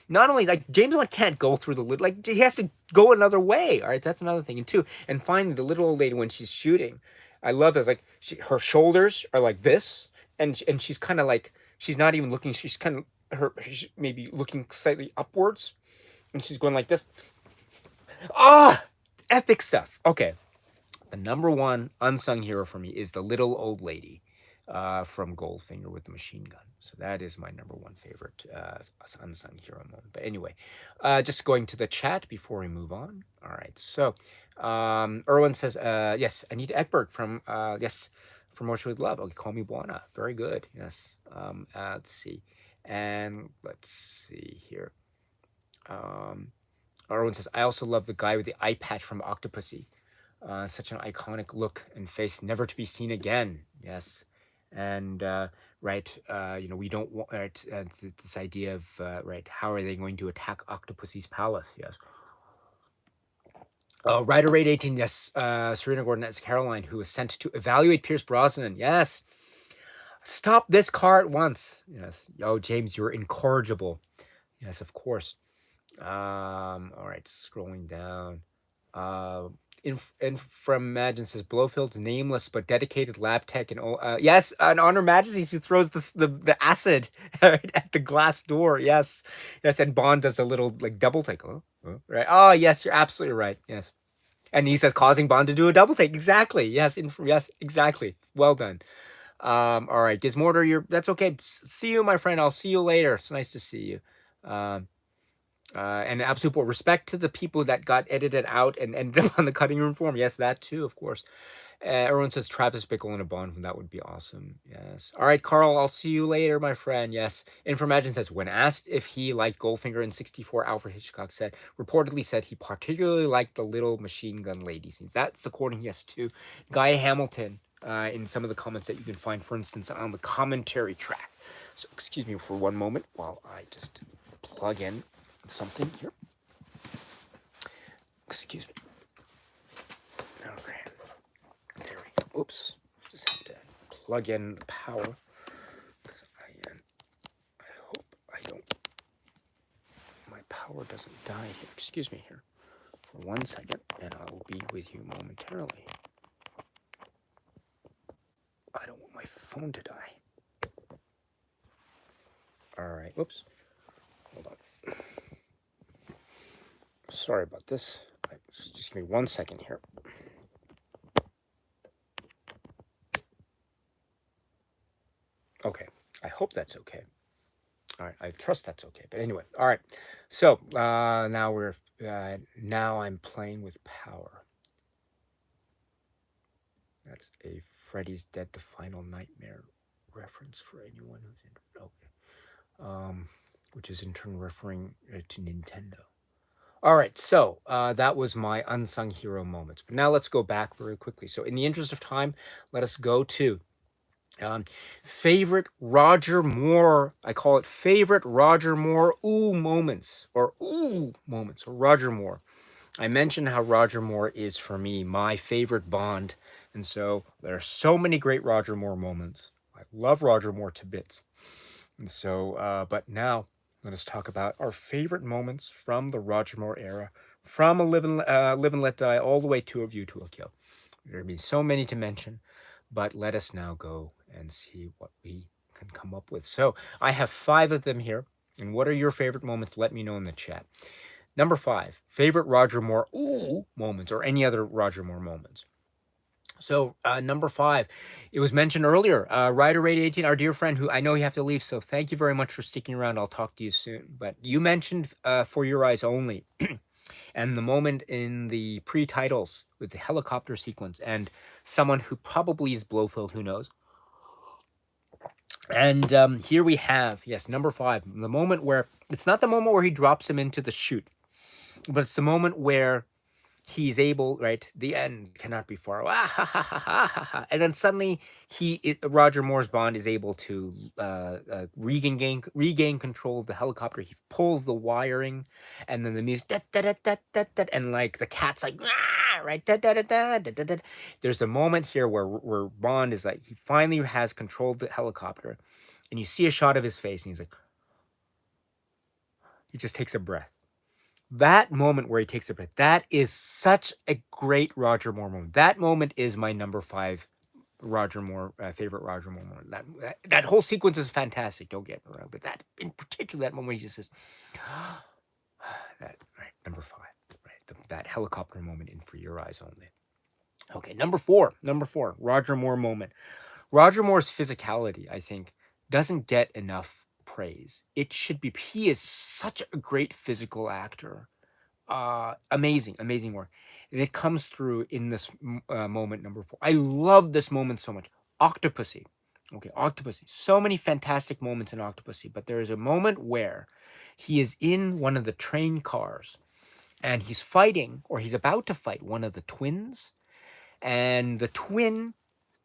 not only like James Bond can't go through the little, like he has to go another way. All right, that's another thing. And two, and finally, the little old lady when she's shooting, I love this. Like her shoulders are like this, and she's kind of like she's not even looking. She's kind of she's maybe looking slightly upwards, and she's going like this. Ah, epic stuff. Okay, the number one unsung hero for me is the little old lady from Goldfinger with the machine gun. So that is my number one favorite unsung hero moment. But anyway, just going to the chat before we move on. All right. So Erwin says, yes, Anita Ekberg from, yes, from Motion with Love. Okay, call me Buana. Very good. Yes. Let's see. And let's see here. Erwin says, I also love the guy with the eye patch from Octopussy. Such an iconic look and face, never to be seen again. Yes. And right, we don't want this idea of right, how are they going to attack Octopussy's palace? Yes. Rider Raid 18, yes. Serena Gordon as Caroline, who was sent to evaluate Pierce Brosnan. Yes. Stop this car at once. Yes. Oh, James, you're incorrigible. Yes, of course. All right, scrolling down. In from Imagine says Blofield's nameless but dedicated lab tech and yes, an Honor Majesty's who throws the acid right, at the glass door. Yes, yes, and Bond does the little like double take. Right. Oh yes, you're absolutely right. Yes, and he says causing Bond to do a double take. Exactly. Yes. Yes. Exactly. Well done. All right, Gizmortar, that's okay. See you, my friend. I'll see you later. It's nice to see you. And absolute respect to the people that got edited out and ended up on the cutting room floor. Yes, that too, of course. Everyone says Travis Bickle in a Bond. That would be awesome. Yes. All right, Carl, I'll see you later, my friend. Yes. Informagine says, when asked if he liked Goldfinger in 64, Alfred Hitchcock reportedly said he particularly liked the little machine gun lady scenes. That's according, yes, to Guy Hamilton in some of the comments that you can find, for instance, on the commentary track. So excuse me for one moment while I just plug in something here. Excuse me. Okay. There we go. Oops. Just have to plug in the power. Because I hope my power doesn't die here. Excuse me here for 1 second, and I will be with you momentarily. I don't want my phone to die. All right. Whoops. Hold on. Sorry about this. Just give me 1 second here. Okay. I hope that's okay. All right. I trust that's okay. But anyway. All right. So now I'm playing with power. That's a Freddy's Dead the Final Nightmare reference for anyone who's in. Okay. Which is in turn referring to Nintendo. All right, so that was my unsung hero moments. But now let's go back very quickly. So in the interest of time, let us go to favorite Roger Moore. I call it favorite Roger Moore moments, or Roger Moore. I mentioned how Roger Moore is, for me, my favorite Bond. And so there are so many great Roger Moore moments. I love Roger Moore to bits. And so, but now let us talk about our favorite moments from the Roger Moore era, from a Live and Let Die all the way to A View to a Kill. There have been so many to mention, but let us now go and see what we can come up with. So I have 5 of them here. And what are your favorite moments? Let me know in the chat. Number 5, favorite Roger Moore moments, or any other Roger Moore moments. So number 5, it was mentioned earlier, Rider Raid 18, our dear friend, who I know you have to leave, so thank you very much for sticking around. I'll talk to you soon. But you mentioned For Your Eyes Only, and the moment in the pre-titles with the helicopter sequence, and someone who probably is Blofeld, who knows. And here we have, yes, number 5, the moment where, it's not the moment where he drops him into the chute, but it's the moment where he's able, right, the end cannot be far away. And then suddenly Roger Moore's Bond is able to regain control of the helicopter. He pulls the wiring, and then the music, and like the cat's like, right, There's a moment here where Bond is like, he finally has control of the helicopter, and you see a shot of his face, and he's like, he just takes a breath. That moment where he takes a breath, that is such a great Roger Moore moment. That moment is my number 5 Roger Moore favorite Roger Moore moment. That whole sequence is fantastic. Don't get me wrong, but that in particular, that moment he just says, that right, number 5, right, that helicopter moment in For Your Eyes Only. Okay, number four, Roger Moore moment. Roger Moore's physicality, I think, doesn't get enough praise. It should be. He is such a great physical actor. Amazing work. And it comes through in this moment number 4. I love this moment so much. Octopussy. Okay, Octopussy. So many fantastic moments in Octopussy, but there is a moment where he is in one of the train cars and he's fighting, or he's about to fight, one of the twins. And the twin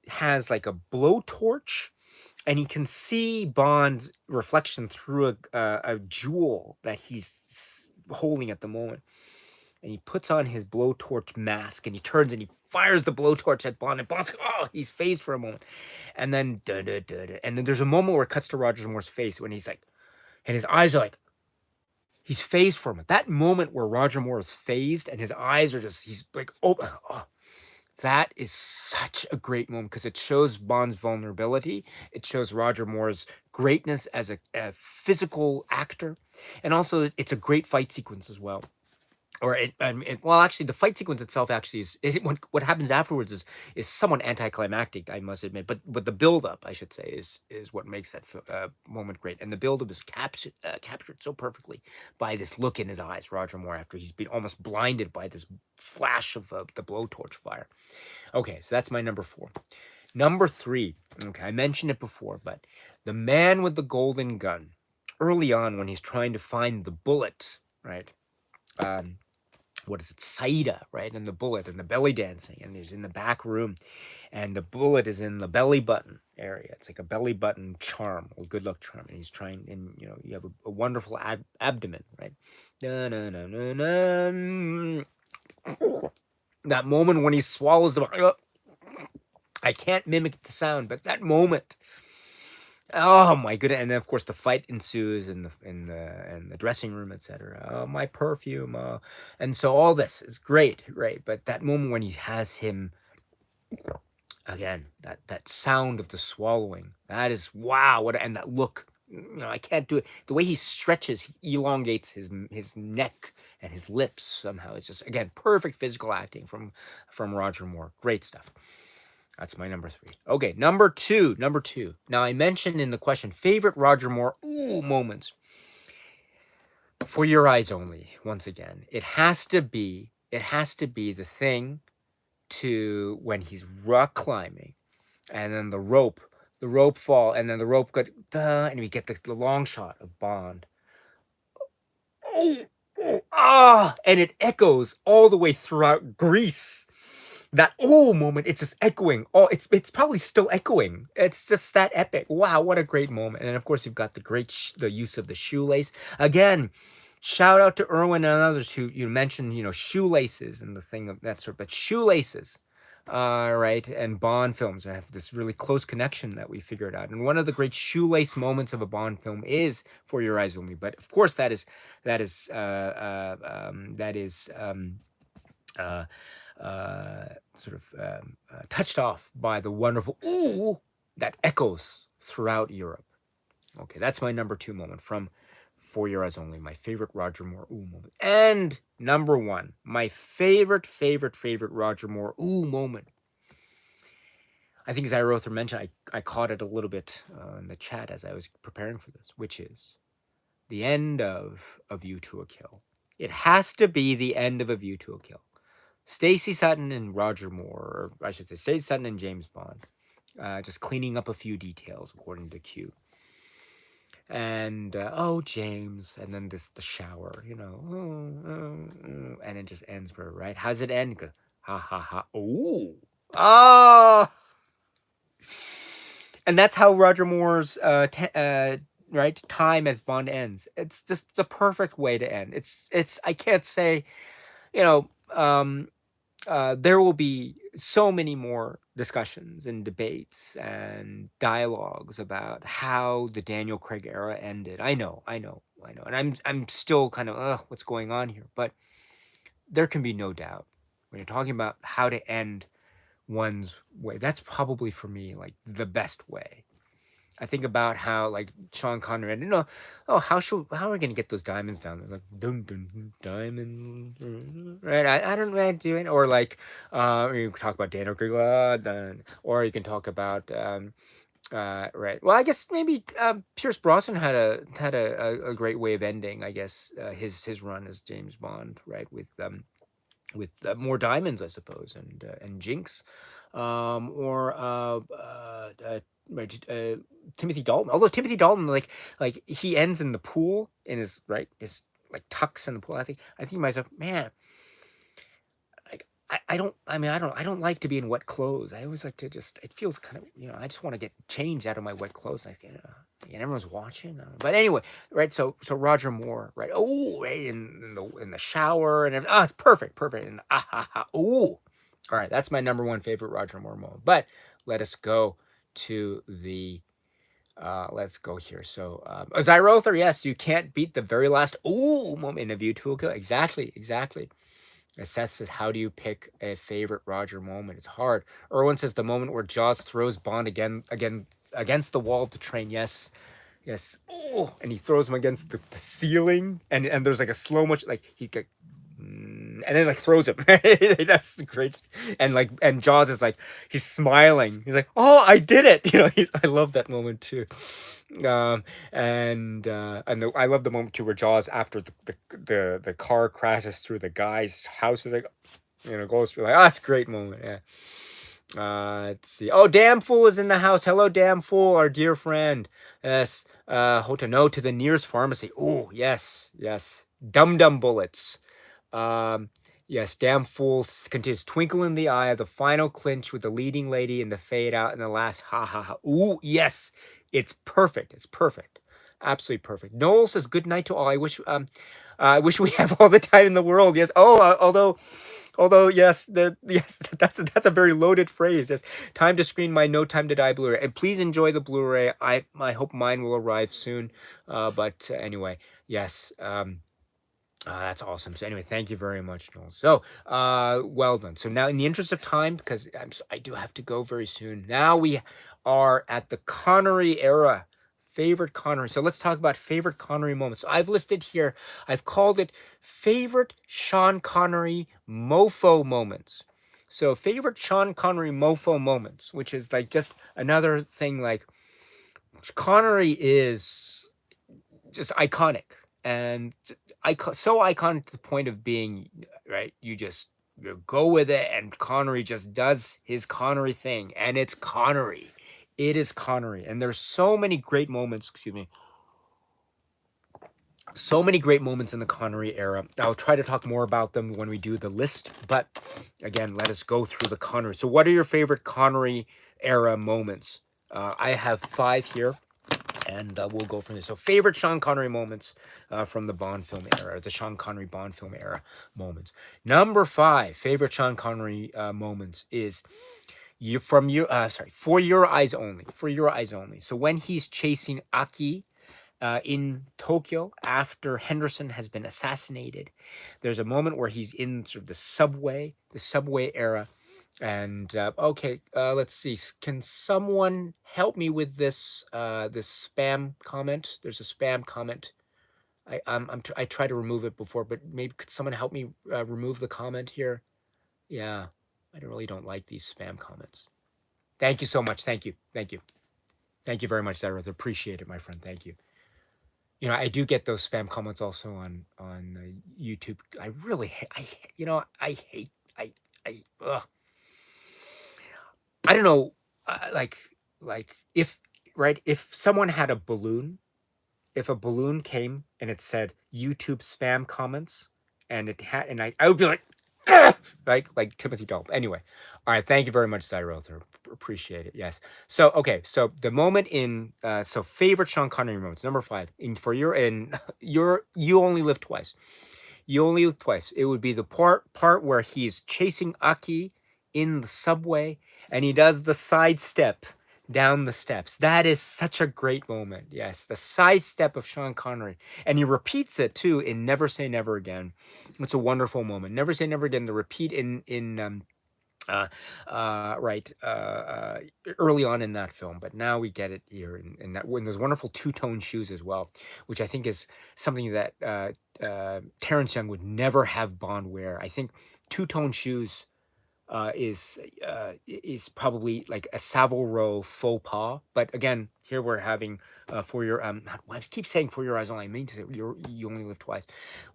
has like a blowtorch, and he can see Bond's reflection through a jewel that he's holding at the moment. And he puts on his blowtorch mask, and he turns and he fires the blowtorch at Bond, and Bond's like, oh, he's phased for a moment. And then and then there's a moment where it cuts to Roger Moore's face when he's like, and his eyes are like, he's phased for a moment. That moment where Roger Moore is phased and his eyes are just, he's like, oh. That is such a great moment because it shows Bond's vulnerability. It shows Roger Moore's greatness as a physical actor. And also, it's a great fight sequence as well. Or well, actually, the fight sequence itself actually is what happens afterwards is somewhat anticlimactic, I must admit. But the build-up, I should say, is what makes that moment great. And the build-up is captured so perfectly by this look in his eyes, Roger Moore, after he's been almost blinded by this flash of the blowtorch fire. Okay, so that's my number 4. Number 3. Okay, I mentioned it before, but the man with the golden gun. Early on, when he's trying to find the bullet, right? What is it, Saida, right? And the bullet and the belly dancing, and he's in the back room, and the bullet is in the belly button area. It's like a belly button charm, a good luck charm, and he's trying, and you have a wonderful abdomen, right? That moment when he swallows the, I can't mimic the sound, but that moment. Oh my goodness! And then of course the fight ensues in the dressing room, etc. Oh, my perfume, and so all this is great, right? But that moment when he has him again, that sound of the swallowing, that is wow! And that look, I can't do it. The way he stretches, he elongates his neck and his lips somehow. It's just again perfect physical acting from Roger Moore. Great stuff. That's my number 3. Okay, number two. Now, I mentioned in the question, favorite Roger Moore moments. For Your Eyes Only, once again. It has to be the thing to when he's rock climbing, and then the rope fall, and then the rope got, and we get the long shot of Bond. And it echoes all the way throughout Greece. That moment, it's just echoing. It's probably still echoing. It's just that epic. Wow, what a great moment. And of course, you've got the use of the shoelace. Again, shout out to Irwin and others who mentioned, shoelaces and the thing of that sort. But shoelaces, right, and Bond films have this really close connection that we figured out. And one of the great shoelace moments of a Bond film is For Your Eyes Only. But of course, that is touched off by the wonderful ooh that echoes throughout Europe. Okay, that's my number 2 moment from For Your Eyes Only, my favorite Roger Moore ooh moment. And number 1, my favorite Roger Moore ooh moment. I think as Arother mentioned, I caught it a little bit in the chat as I was preparing for this, which is the end of A View to a Kill. It has to be the end of A View to a Kill. Stacey Sutton and Roger Moore, or I should say Stacey Sutton and James Bond, just cleaning up a few details according to Q. And James, and then the shower, and it just ends where, right? How's it end? Goes, ha ha ha, and that's how Roger Moore's right time as Bond ends. It's just the perfect way to end. It's I can't say, there will be so many more discussions and debates and dialogues about how the Daniel Craig era ended. I know. and I'm still kind of what's going on here, but there can be no doubt when you're talking about how to end one's way. That's probably for me like the best way. I think about how like Sean Connery, oh, how are we gonna get those diamonds down there? Like dun dun dun, diamond, right? I don't know how to do it. Or like, you can talk about Daniel Craig, or you can talk about right. Well, I guess maybe Pierce Brosnan had a great way of ending. I guess his run as James Bond, right? With more diamonds, I suppose, and Jinx, or right, Timothy Dalton. Although Timothy Dalton, like he ends in the pool in his like tucks in the pool. I think to myself, man, like I don't like to be in wet clothes. I always like to just. It feels kind of I just want to get changed out of my wet clothes. Like and everyone's watching. But anyway, right? So Roger Moore, right? Oh, right in the shower and everything. Oh, it's perfect. And oh, all right. That's my number one favorite Roger Moore moment. But let us go to the. Let's go here. So, Zyrother, yes, you can't beat the very last moment in A View to a Kill. Exactly. Seth says, how do you pick a favorite Roger moment? It's hard. Erwin says the moment where Jaws throws Bond again against the wall of the train. Yes. Oh, and he throws him against the ceiling, and there's like a slow motion, like and then like throws him. That's great. And Jaws is like he's smiling. He's like, oh, I did it. I love that moment too. I love the moment too where Jaws, after the car crashes through the guy's house, is like goes through, like, that's a great moment. Yeah. Let's see. Oh, Damn Fool is in the house. Hello, Damn Fool, our dear friend. Yes. Hotano to the nearest pharmacy. Oh, yes. Dum Dum Bullets. Yes, Damn Fool continues. Twinkle in the eye of the final clinch with the leading lady and the fade out in the last ha ha ha. Ooh, yes. It's perfect. Absolutely perfect. Noel says good night to all. I wish we have all the time in the world. Yes. Oh, although yes, that's a very loaded phrase. Yes, time to screen my No Time to Die Blu-ray, and please enjoy the Blu-ray. I hope mine will arrive soon. But anyway, yes. That's awesome. So anyway, thank you very much, Noel. So, well done. So now, in the interest of time, because I do have to go very soon. Now we are at the Connery era. Favorite Connery. So let's talk about favorite Connery moments. So I've listed here. I've called it favorite Sean Connery mofo moments. So favorite Sean Connery mofo moments, which is like just another thing. Like Connery is just iconic and so iconic to the point of being right. You go with it, and Connery just does his Connery thing, and it's Connery. It is Connery, and there's so many great moments. Excuse me. So many great moments in the Connery era. I'll try to talk more about them when we do the list, but again, let us go through the Connery. So, what are your favorite Connery era moments? I have 5 here. And we'll go from there. So, favorite Sean Connery moments from the Bond film era, the Sean Connery Bond film era moments. Number 5, favorite Sean Connery moments is For Your Eyes Only. For Your Eyes Only. So when he's chasing Aki in Tokyo after Henderson has been assassinated, there's a moment where he's in sort of the subway era. And okay, let's see. Can someone help me with this this spam comment? There's a spam comment. I tried to remove it before, but maybe could someone help me remove the comment here? Yeah, I really don't like these spam comments. Thank you so much. Thank you very much, Zara. Appreciate it, my friend. Thank you. I do get those spam comments also on YouTube. I really hate. Ugh. I don't know, like if someone had a balloon, if a balloon came and it said YouTube spam comments, and I would be like, "Ugh!" like Timothy Dalton. Anyway, all right, thank you very much, Zyrother. Appreciate it. Yes. So okay, so the moment in favorite Sean Connery moments, number 5 You Only Live Twice. You Only Live Twice. It would be the part where he's chasing Aki in the subway, and he does the sidestep down the steps. That is such a great moment. Yes, the sidestep of Sean Connery, and he repeats it too in Never Say Never Again. It's a wonderful moment. Never Say Never Again. The repeat in uh, right early on in that film, but now we get it here in that when those wonderful two-tone shoes as well, which I think is something that Terrence Young would never have Bond wear. I think two-tone shoes is probably like a Savile Row faux pas. But again, here we're having for your I keep saying For Your Eyes Only. I mean to say You Only Live Twice.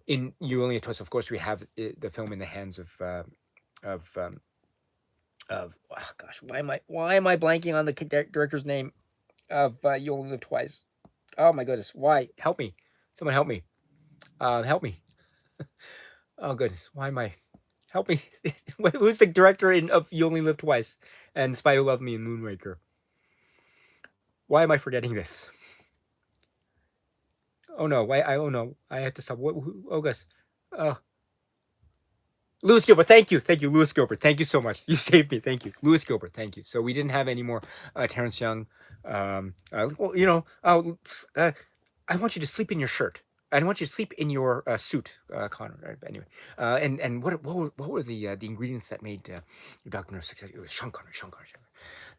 In You Only Live Twice, of course, we have the film in the hands of oh gosh, why am I blanking on the director's name of You Only Live Twice? Oh my goodness, why? Help me, someone help me, help me. Oh goodness, why am I? Help me. Who's the director of You Only Live Twice and Spy Who Loved Me and Moonraker? Why am I forgetting this? Oh no, oh no, I have to stop. Oh gosh. Lewis Gilbert, thank you, Lewis Gilbert, thank you so much. You saved me, thank you, Lewis Gilbert, thank you. So we didn't have any more Terrence Young. Well, you know, I want you to sleep in your shirt. I want you to sleep in your suit, Connor. Right? Anyway, and what were the ingredients that made Dr. No successful? It was Sean Connery.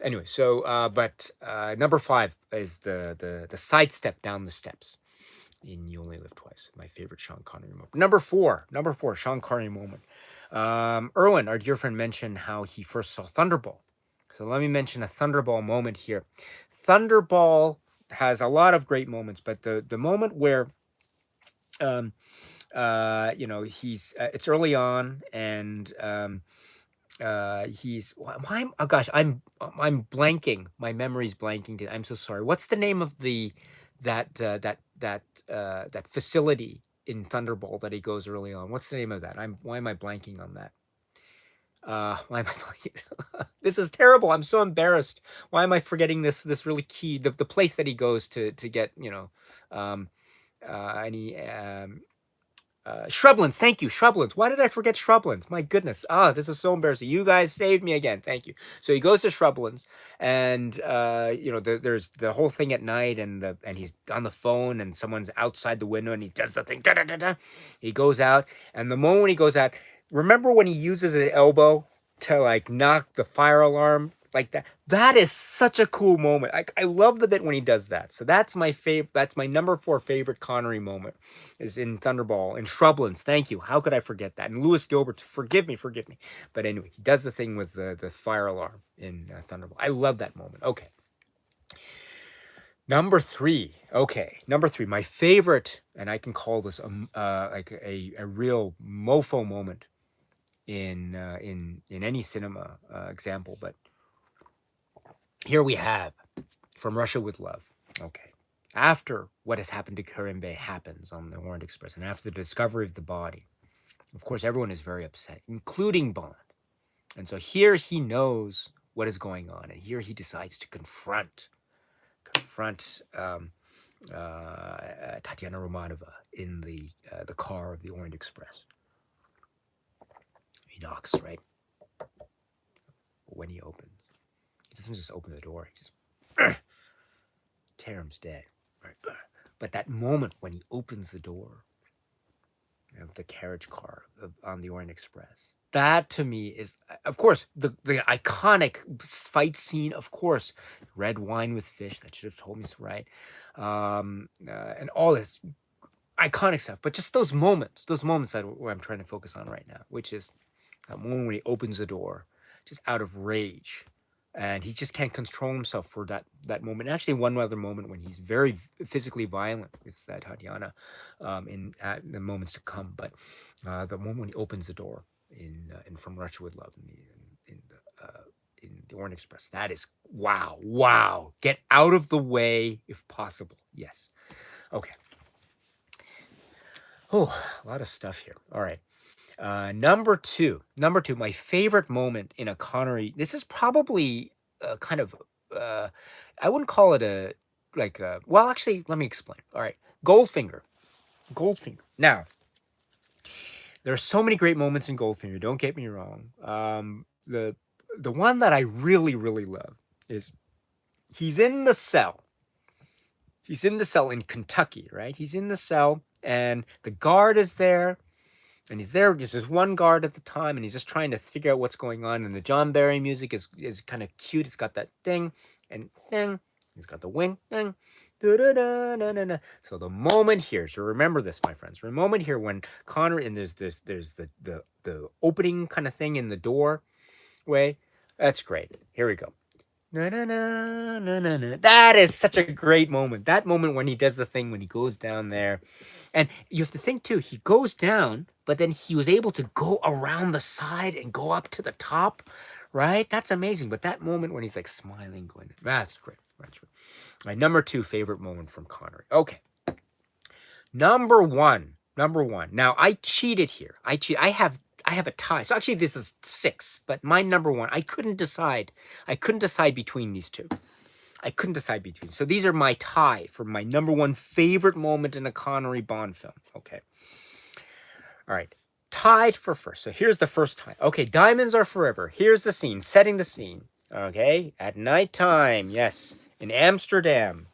Anyway, so but number 5 is the sidestep down the steps in You Only Live Twice. My favorite Sean Connery moment. Number four, Sean Connery moment. Erwin, our dear friend, mentioned how he first saw Thunderball. So let me mention a Thunderball moment here. Thunderball has a lot of great moments, but the moment where you know, he's it's early on, and he's why oh gosh, I'm blanking. My memory's blanking. I'm so sorry. What's the name of that facility in Thunderball that he goes early on? What's the name of that? Why am I blanking on that? Why am I blanking? This is terrible. I'm so embarrassed. Why am I forgetting this really key the place that he goes to get, you know, any Shrublands. Thank you, Shrublands. Why did I forget Shrublands? My goodness. This is so embarrassing. You guys saved me again. Thank you. So he goes to Shrublands, and you know, there's the whole thing at night, and he's on the phone, and someone's outside the window, and he does the thing. Da, da, da, da. He goes out, and the moment he goes out, remember when he uses his elbow to like knock the fire alarm like that? That is such a cool moment. I love the bit when he does that. So that's my favorite. That's my number 4 favorite Connery moment, is in Thunderball. In Shrublands, thank you. How could I forget that? And Lewis Gilbert, forgive me. But anyway, he does the thing with the fire alarm in Thunderball. I love that moment. Okay. Number 3. Okay, number 3. My favorite, and I can call this like a real mofo moment in any cinema example, but here we have From Russia with Love. Okay. After what has happened to Karimbe happens on the Orient Express, and after the discovery of the body, of course, everyone is very upset, including Bond. And so here he knows what is going on, and here he decides to confront Tatiana Romanova in the car of the Orient Express. He knocks, right? When he opens, he doesn't just open the door. He just Taram's dead. Right? But that moment when he opens the door of the carriage car on the Orient Express, that to me is, of course, the iconic fight scene. Of course, red wine with fish. That should have told me so, right? And all this iconic stuff. But just those moments where I'm trying to focus on right now, which is that moment when he opens the door, just out of rage. And he just can't control himself for that moment. Actually, one other moment when he's very physically violent with Tatiana in the moments to come. But the moment when he opens the door in From Russia with Love in the Orient Express, that is wow. Get out of the way if possible. Yes. Okay. Oh, a lot of stuff here. All right. Number two, my favorite moment in a Connery. This is probably kind of, I wouldn't call it well, actually, let me explain. All right. Goldfinger. Now, there are so many great moments in Goldfinger. Don't get me wrong. The one that I really love is He's in the cell. He's in the cell in Kentucky, right? He's in the cell, and the guard is there, and he's there. There's one guard at the time, and he's just trying to figure out what's going on. And the John Barry music is kind of cute. It's got that ding and ding. He's got the wing ding. So the moment here, so remember this, my friends. The moment here when Connor and there's the opening kind of thing in the door way. That's great. Here we go. Na, na, na, na, na, na. That is such a great moment. That moment when he does the thing, when he goes down there. And you have to think too, he goes down, but then he was able to go around the side and go up to the top, right? That's amazing. But that moment when he's like smiling, going, that's great. That's great. My number 2 favorite moment from Connery. Okay. Number one. Now, I cheated here. I have a tie. So actually this is 6, but my number 1, I couldn't decide. I couldn't decide between these two. So these are my tie for my number 1 favorite moment in a Connery Bond film. Okay. All right. Tied for first. So here's the first tie. Okay, Diamonds Are Forever. Here's the scene, setting the scene. Okay, at nighttime, yes, in Amsterdam.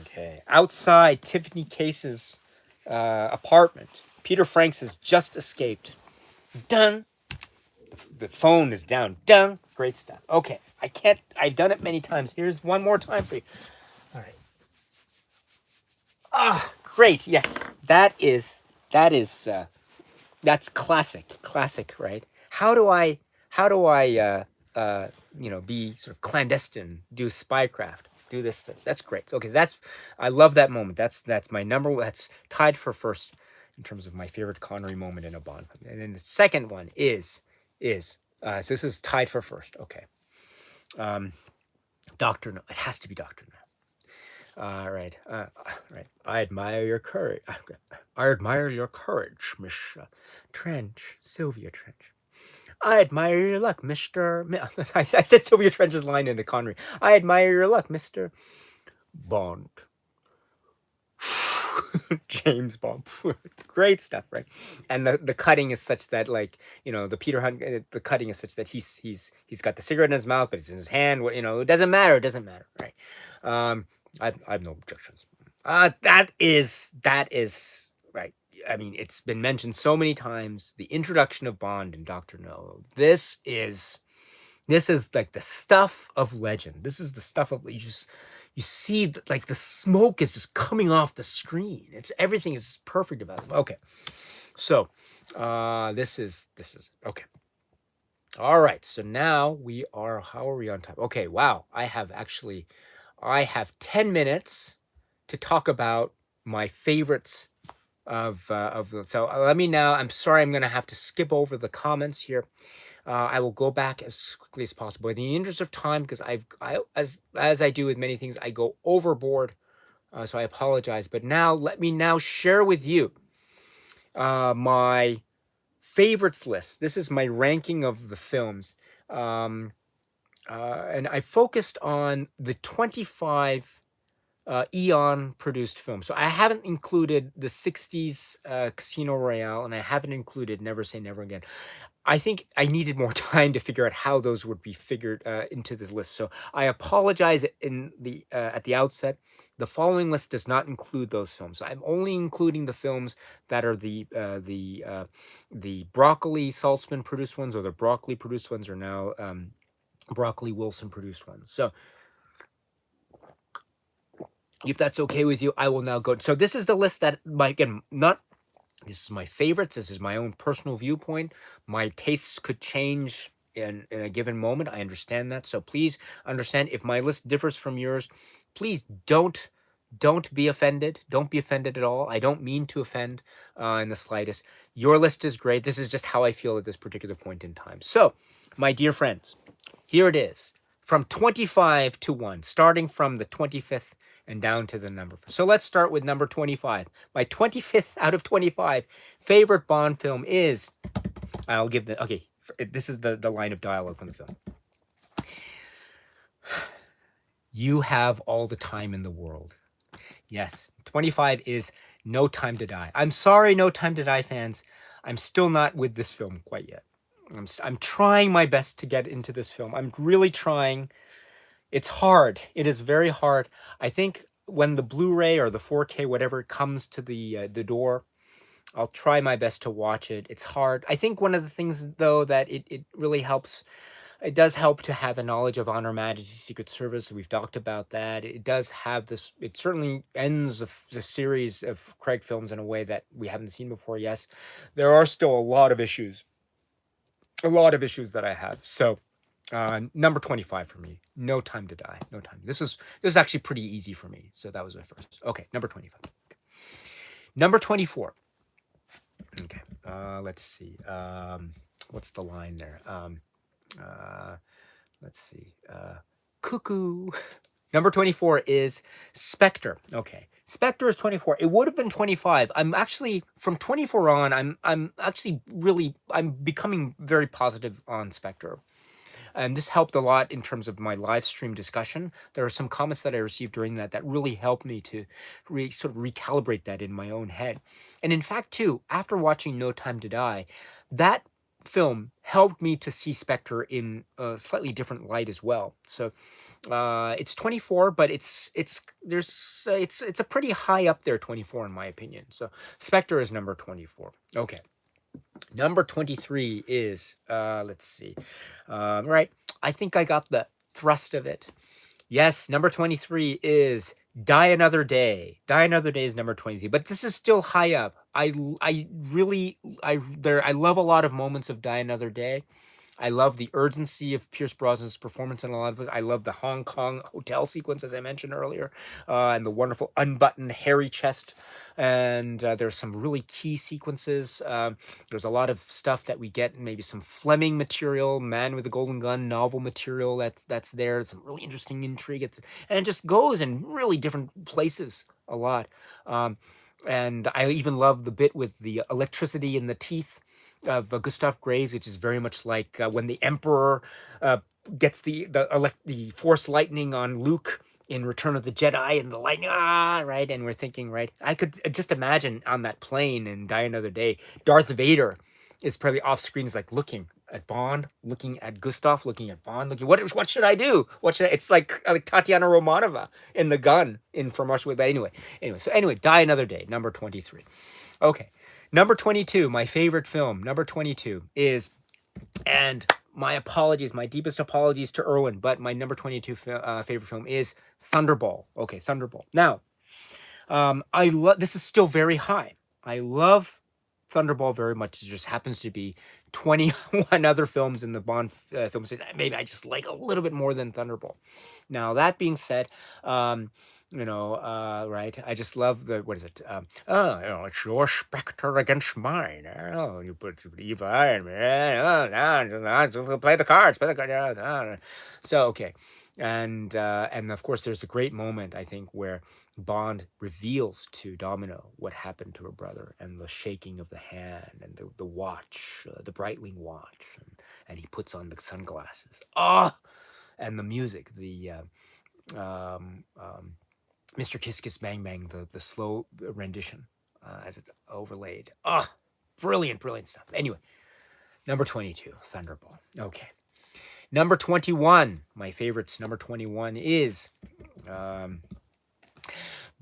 Okay, outside Tiffany Case's apartment. Peter Franks has just escaped. Done. The phone is down. Done. Great stuff. Okay, I've done it many times. Here's one more time for you. All right. Ah, great. Yes, that's classic, right? How do I be sort of clandestine, do spycraft, do this stuff? That's great. Okay, I love that moment. That's my number. That's tied for first in terms of my favorite Connery moment in a Bond film. And then the second one is so this is tied for first. Okay, Dr. No. It has to be Dr. No. Right. I admire your courage. I admire your courage, Miss Trench, Sylvia Trench. I admire your luck, Mr. I said Sylvia Trench's line in the Connery. I admire your luck, Mr. Bond. James Bond. Great stuff, right? And the cutting is such that, like, the Peter Hunt, the cutting is such that he's got the cigarette in his mouth, but it's in his hand. It doesn't matter. It doesn't matter, right? I've no objections. That is right. I mean, it's been mentioned so many times. The introduction of Bond in Dr. No. This is like the stuff of legend. This is the stuff of you see like the smoke is just coming off the screen. Everything is perfect about it. Okay, so this is okay. All right, so now how are we on time? Okay, wow, I have 10 minutes to talk about my favorites so let me now. I'm sorry, I'm gonna have to skip over the comments here. I will go back as quickly as possible in the interest of time, because as I do with many things, I go overboard. So I apologize. But now let me share with you my favorites list. This is my ranking of the films, and I focused on the 25 Eon produced film. So I haven't included the 60s Casino Royale, and I haven't included Never Say Never Again. I think I needed more time to figure out how those would be figured into the list. So I apologize at the outset. The following list does not include those films. I'm only including the films that are the Broccoli Saltzman produced ones, or the Broccoli produced ones, or now Broccoli Wilson produced ones. So if that's okay with you, I will now go. So this is the list that, this is my favorites. This is my own personal viewpoint. My tastes could change in a given moment. I understand that. So please understand, if my list differs from yours, please don't be offended. Don't be offended at all. I don't mean to offend in the slightest. Your list is great. This is just how I feel at this particular point in time. So, my dear friends, here it is. From 25 to 1, starting from the 25th and down to the number. So let's start with number 25. My 25th out of 25 favorite Bond film is, this is the line of dialogue from the film. You have all the time in the world. Yes, 25 is No Time to Die. I'm sorry, No Time to Die fans. I'm still not with this film quite yet. I'm trying my best to get into this film. I'm really trying. It's hard. It is very hard. I think when the Blu-ray or the 4K, whatever, comes to the door, I'll try my best to watch it. It's hard. I think one of the things, though, that it really helps, it does help to have a knowledge of On Her Majesty's Secret Service. We've talked about that. It does have this, it certainly ends the series of Craig films in a way that we haven't seen before. Yes, there are still a lot of issues that I have. So, number 25 for me, No Time to Die. No Time. This is actually pretty easy for me. So that was my first. Okay, number 25. Number 24. Okay, let's see. What's the line there? Let's see. Cuckoo. Number 24 is Spectre. Okay, Spectre is 24. It would have been 25. I'm actually, from 24 on, I'm actually really, I'm becoming very positive on Spectre. And this helped a lot in terms of my live stream discussion. There are some comments that I received during that really helped me to sort of recalibrate that in my own head. And in fact, too, after watching No Time to Die, that film helped me to see Spectre in a slightly different light as well. So it's 24, but it's a pretty high up there, 24 in my opinion. So Spectre is number 24. Okay. Number 23 is, let's see, right, I think I got the thrust of it. Yes, number 23 is Die Another Day. Die Another Day is number 23, but this is still high up. I love a lot of moments of Die Another Day. I love the urgency of Pierce Brosnan's performance in a lot of it. I love the Hong Kong hotel sequence, as I mentioned earlier, and the wonderful unbuttoned hairy chest. And there's some really key sequences. There's a lot of stuff that we get, maybe some Fleming material, Man with the Golden Gun novel material that's there. Some really interesting intrigue, and it just goes in really different places a lot. And I even love the bit with the electricity in the teeth of Gustav Graves, which is very much like when the Emperor gets the Force lightning on Luke in Return of the Jedi, and the lightning, right? And we're thinking, right? I could just imagine on that plane in Die Another Day, Darth Vader is probably off screen, is like looking at Bond, looking at Gustav, looking at Bond, looking, what should I do? It's like Tatiana Romanova in The Gun in From Russia with. But anyway, Die Another Day, number 23. Okay. Number 22, my favorite film, number 22 is, and my apologies, my deepest apologies to Erwin, but my number 22 favorite film is Thunderball. Okay, Thunderball. Now, this is still very high. I love Thunderball very much. It just happens to be 21 other films in the Bond film series. Maybe I just like a little bit more than Thunderball. Now, that being said, right, I just love what is it? It's your Spectre against mine. Oh, you put evil in me. Play the cards. So, okay. And of course, there's a great moment, I think, where Bond reveals to Domino what happened to her brother, and the shaking of the hand, and the watch, the Breitling watch, and he puts on the sunglasses. And the music, the Mr. Kiss Kiss Bang Bang, the slow rendition as it's overlaid. Brilliant stuff. Anyway, number 22, Thunderball. Okay. Number 21, my favorites. Number 21 is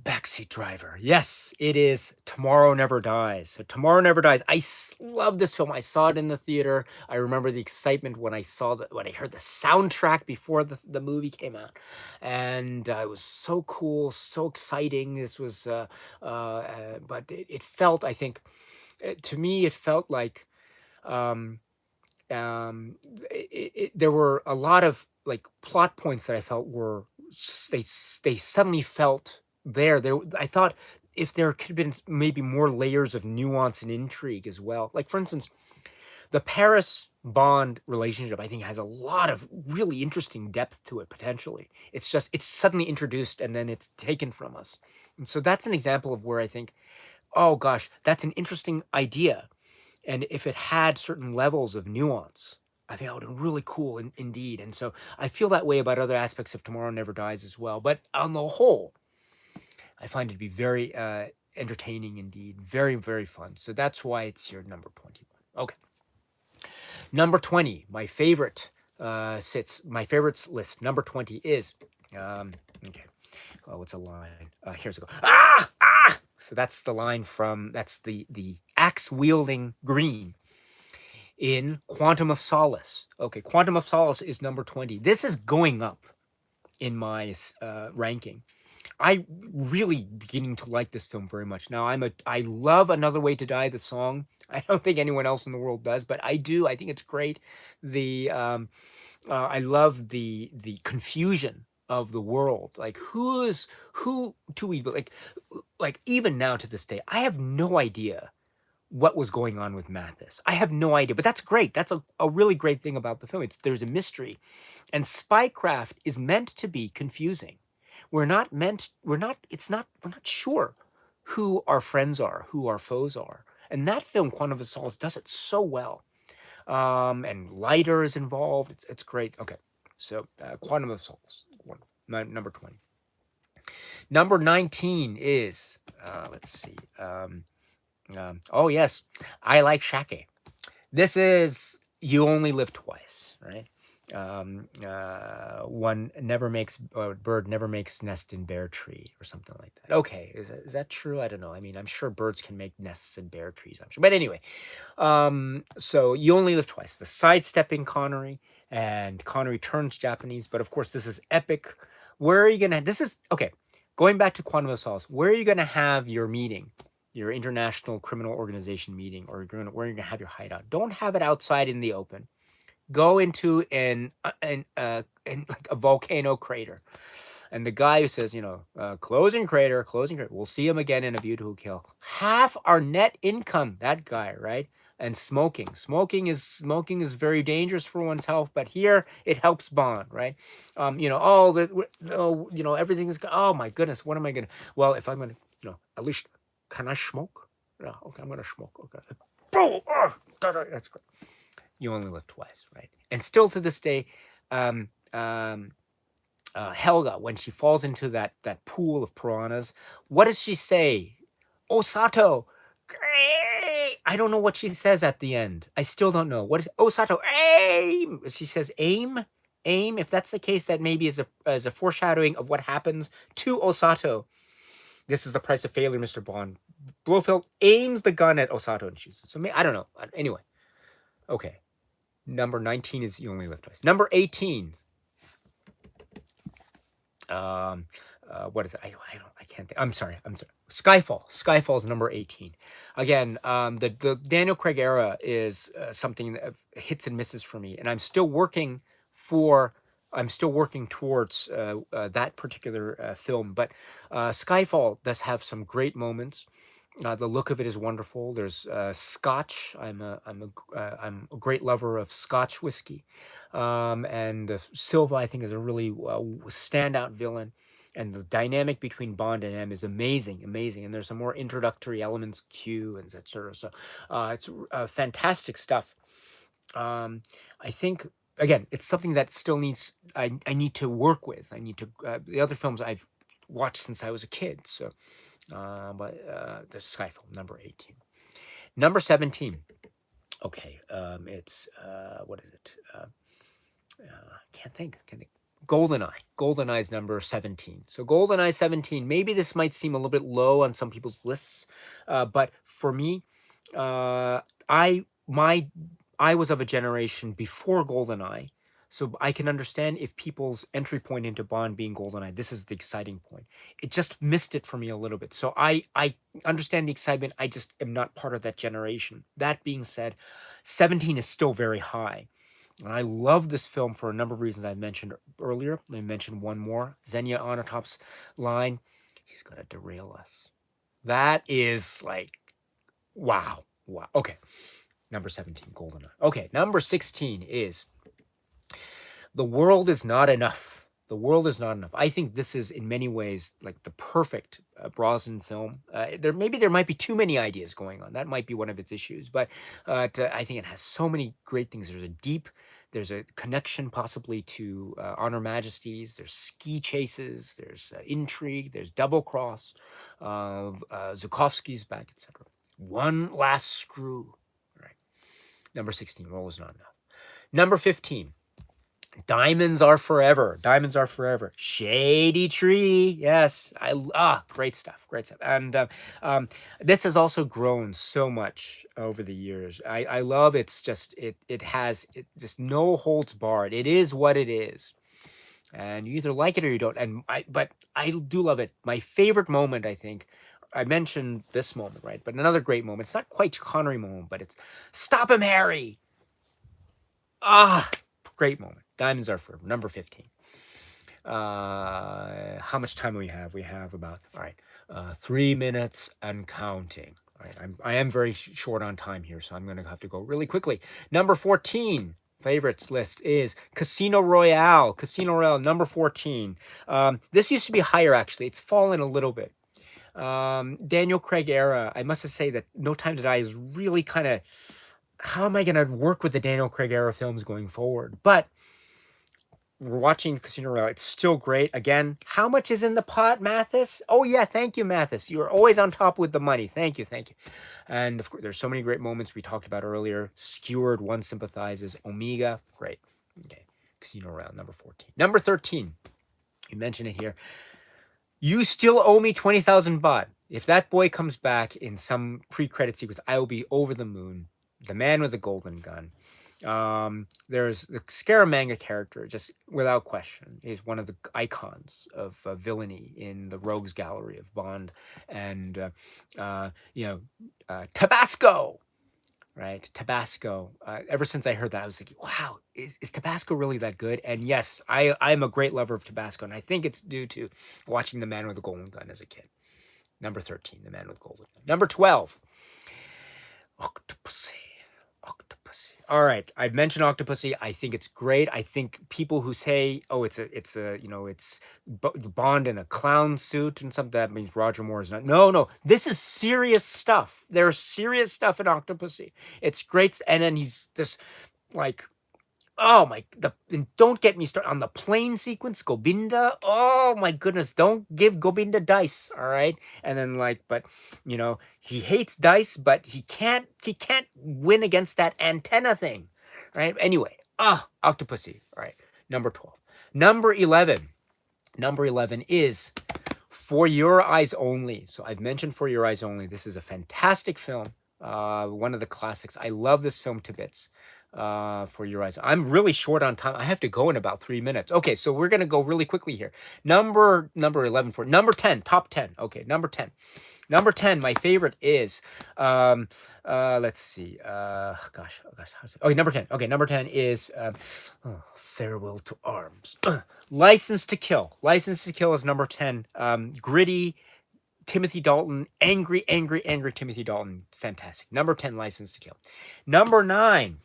Backseat Driver. Yes, it is Tomorrow Never Dies. So Tomorrow Never Dies. I love this film. I saw it in the theater. I remember the excitement when I heard the soundtrack before the movie came out, and it was so cool, so exciting. This was, but it felt, I think, to me, it felt like there were a lot of like plot points that I felt were they suddenly felt there. I thought if there could have been maybe more layers of nuance and intrigue as well. Like, for instance, the Paris Bond relationship, I think, has a lot of really interesting depth to it potentially. It's suddenly introduced and then it's taken from us. And so that's an example of where I think, oh gosh, that's an interesting idea. And if it had certain levels of nuance, I think that would have been really cool indeed. And so I feel that way about other aspects of Tomorrow Never Dies as well. But on the whole, I find it to be very entertaining indeed. Very, very fun. So that's why it's your number 21. Okay. Number 20, my favorite sits my favorites list. Number 20 is okay. Oh, what's a line? Here's a go. Ah, ah. So that's the line from that's the axe wielding Green in Quantum of Solace. Okay, Quantum of Solace is number 20. This is going up in my ranking. I really beginning to like this film very much. Now I love Another Way to Die, the song. I don't think anyone else in the world does, but I do. I think it's great. The I love the confusion of the world. Like who to eat, but like even now to this day, I have no idea what was going on with Mathis. I have no idea, but that's great. That's a really great thing about the film. There's a mystery, and spycraft is meant to be confusing. We're not sure who our friends are, who our foes are. And that film, Quantum of Solace, does it so well. And Lighter is involved. It's great. Okay, so Quantum of Solace, number 20. Number 19 is, let's see. Oh, yes, I Like Shake. This is You Only Live Twice, right? One never makes bird never makes nest in bare tree or something like that. Okay, is that true? I don't know. I mean, I'm sure birds can make nests in bare trees, I'm sure. But anyway, so You Only Live Twice. The sidestepping Connery, and Connery turns Japanese, but of course this is epic. Where are you gonna? This is okay. Going back to Quantum of Solace, where are you gonna have your meeting? Your international criminal organization meeting, or where you're gonna have your hideout? Don't have it outside in the open. Go into an like a volcano crater, and the guy who says, closing crater, we'll see him again in A View to a Kill. Half our net income, that guy, right? And smoking is very dangerous for one's health, but here it helps bond, right? Everything's. Oh my goodness, what am I gonna? Well, if I'm gonna, at least can I smoke? Yeah, okay, I'm gonna smoke. Okay, boom, that's great. You Only Live Twice, right? And still to this day, Helga, when she falls into that pool of piranhas, what does she say? Osato, I don't know what she says at the end. I still don't know. What is Osato? Aim. She says aim, aim. If that's the case, that maybe is a foreshadowing of what happens to Osato. This is the price of failure, Mr. Bond. Blofeld aims the gun at Osato and shoots. So I don't know. Anyway, okay. Number 19 is You Only Live Twice. Number 18. What is it? I can't think. I'm sorry. Skyfall. Skyfall is number 18. Again, the Daniel Craig era is something that hits and misses for me, and I'm still working towards that particular film. But Skyfall does have some great moments. The look of it is wonderful. There's Scotch. I'm a great lover of Scotch whiskey, and Silva I think is a really standout villain, and the dynamic between Bond and M is amazing. And there's some more introductory elements, Q and etc. So it's fantastic stuff. I think again, it's something that still needs. I need to work with. I need to the other films I've watched since I was a kid. So. But the Skyfall, number 18. Number 17. Okay, it's what is it? Can't think. Goldeneye. Goldeneye is number 17. So Goldeneye 17. Maybe this might seem a little bit low on some people's lists, but for me, I was of a generation before Goldeneye. So I can understand if people's entry point into Bond being Goldeneye, this is the exciting point. It just missed it for me a little bit. So I understand the excitement. I just am not part of that generation. That being said, 17 is still very high. And I love this film for a number of reasons I mentioned earlier. Let me mention one more. Xenia Onatop's line, he's going to derail us. That is like, wow. Okay, number 17, Goldeneye. Okay, number 16 is... The World Is Not Enough. The World Is Not Enough. I think this is in many ways like the perfect Brosnan film. There might be too many ideas going on. That might be one of its issues. But I think it has so many great things. There's a connection possibly to Honor Majesties. There's ski chases. There's intrigue. There's double cross. Zukovsky's back, etc. One last screw. Right. Number 16. World Is Not Enough. Number 15. Diamonds Are Forever. Diamonds Are Forever. Shady Tree. Yes. Great stuff. Great stuff. And this has also grown so much over the years. I love it's just it has just no holds barred. It is what it is. And you either like it or you don't. But I do love it. My favorite moment, I think, I mentioned this moment, right? But another great moment. It's not quite Connery moment, but it's Stop Him, Harry. Great moment. Diamonds Are Forever, number 15. How much time do we have? We have about, all right, 3 minutes and counting. All right, I am very short on time here, so I'm going to have to go really quickly. Number 14 favorites list is Casino Royale. Casino Royale, number 14. This used to be higher, actually. It's fallen a little bit. Daniel Craig era, I must say that No Time to Die is really kind of, how am I going to work with the Daniel Craig era films going forward? But we're watching Casino Royale. It's still great. Again, how much is in the pot, Mathis? Oh, yeah. Thank you, Mathis. You are always on top with the money. Thank you. Thank you. And of course, there's so many great moments we talked about earlier. Skewered, One Sympathizes, Omega. Great. Okay. Casino Royale, number 14. Number 13. You mentioned it here. You Still Owe Me 20,000 baht. If that boy comes back in some pre-credit sequence, I will be over the moon. The Man with the Golden Gun. There's the Scaramanga character, just without question, is one of the icons of villainy in the rogues gallery of Bond. And Tabasco, right? Tabasco. Ever since I heard that, I was thinking, wow, is Tabasco really that good? And yes, I'm a great lover of Tabasco, and I think it's due to watching The Man with the Golden Gun as a kid. Number 13, The Man with the Golden Gun. Number 12, Octopussy. All right, I've mentioned Octopussy. I think it's great. I think people who say, "Oh, it's Bond in a clown suit and something," that means Roger Moore is not. No, this is serious stuff. There's serious stuff in Octopussy. It's great, and then he's just like, oh my, don't get me started on the plane sequence, Gobinda. Oh my goodness, don't give Gobinda dice, all right? And then but he hates dice, but he can't win against that antenna thing, right? Anyway, Octopussy, all right. Number 12. Number 11. Number 11 is For Your Eyes Only. So I've mentioned For Your Eyes Only. This is a fantastic film. One of the classics. I love this film to bits. For Your Eyes. I'm really short on time. I have to go in about 3 minutes. Okay, so we're gonna go really quickly here. Number 11 for number 10, top 10. Okay, number 10. Number 10, my favorite is let's see. Okay, number 10. Okay, number 10 is Farewell to Arms. License to Kill. License to Kill is number 10. Gritty Timothy Dalton, angry Timothy Dalton. Fantastic. Number 10, License to Kill. Number 9.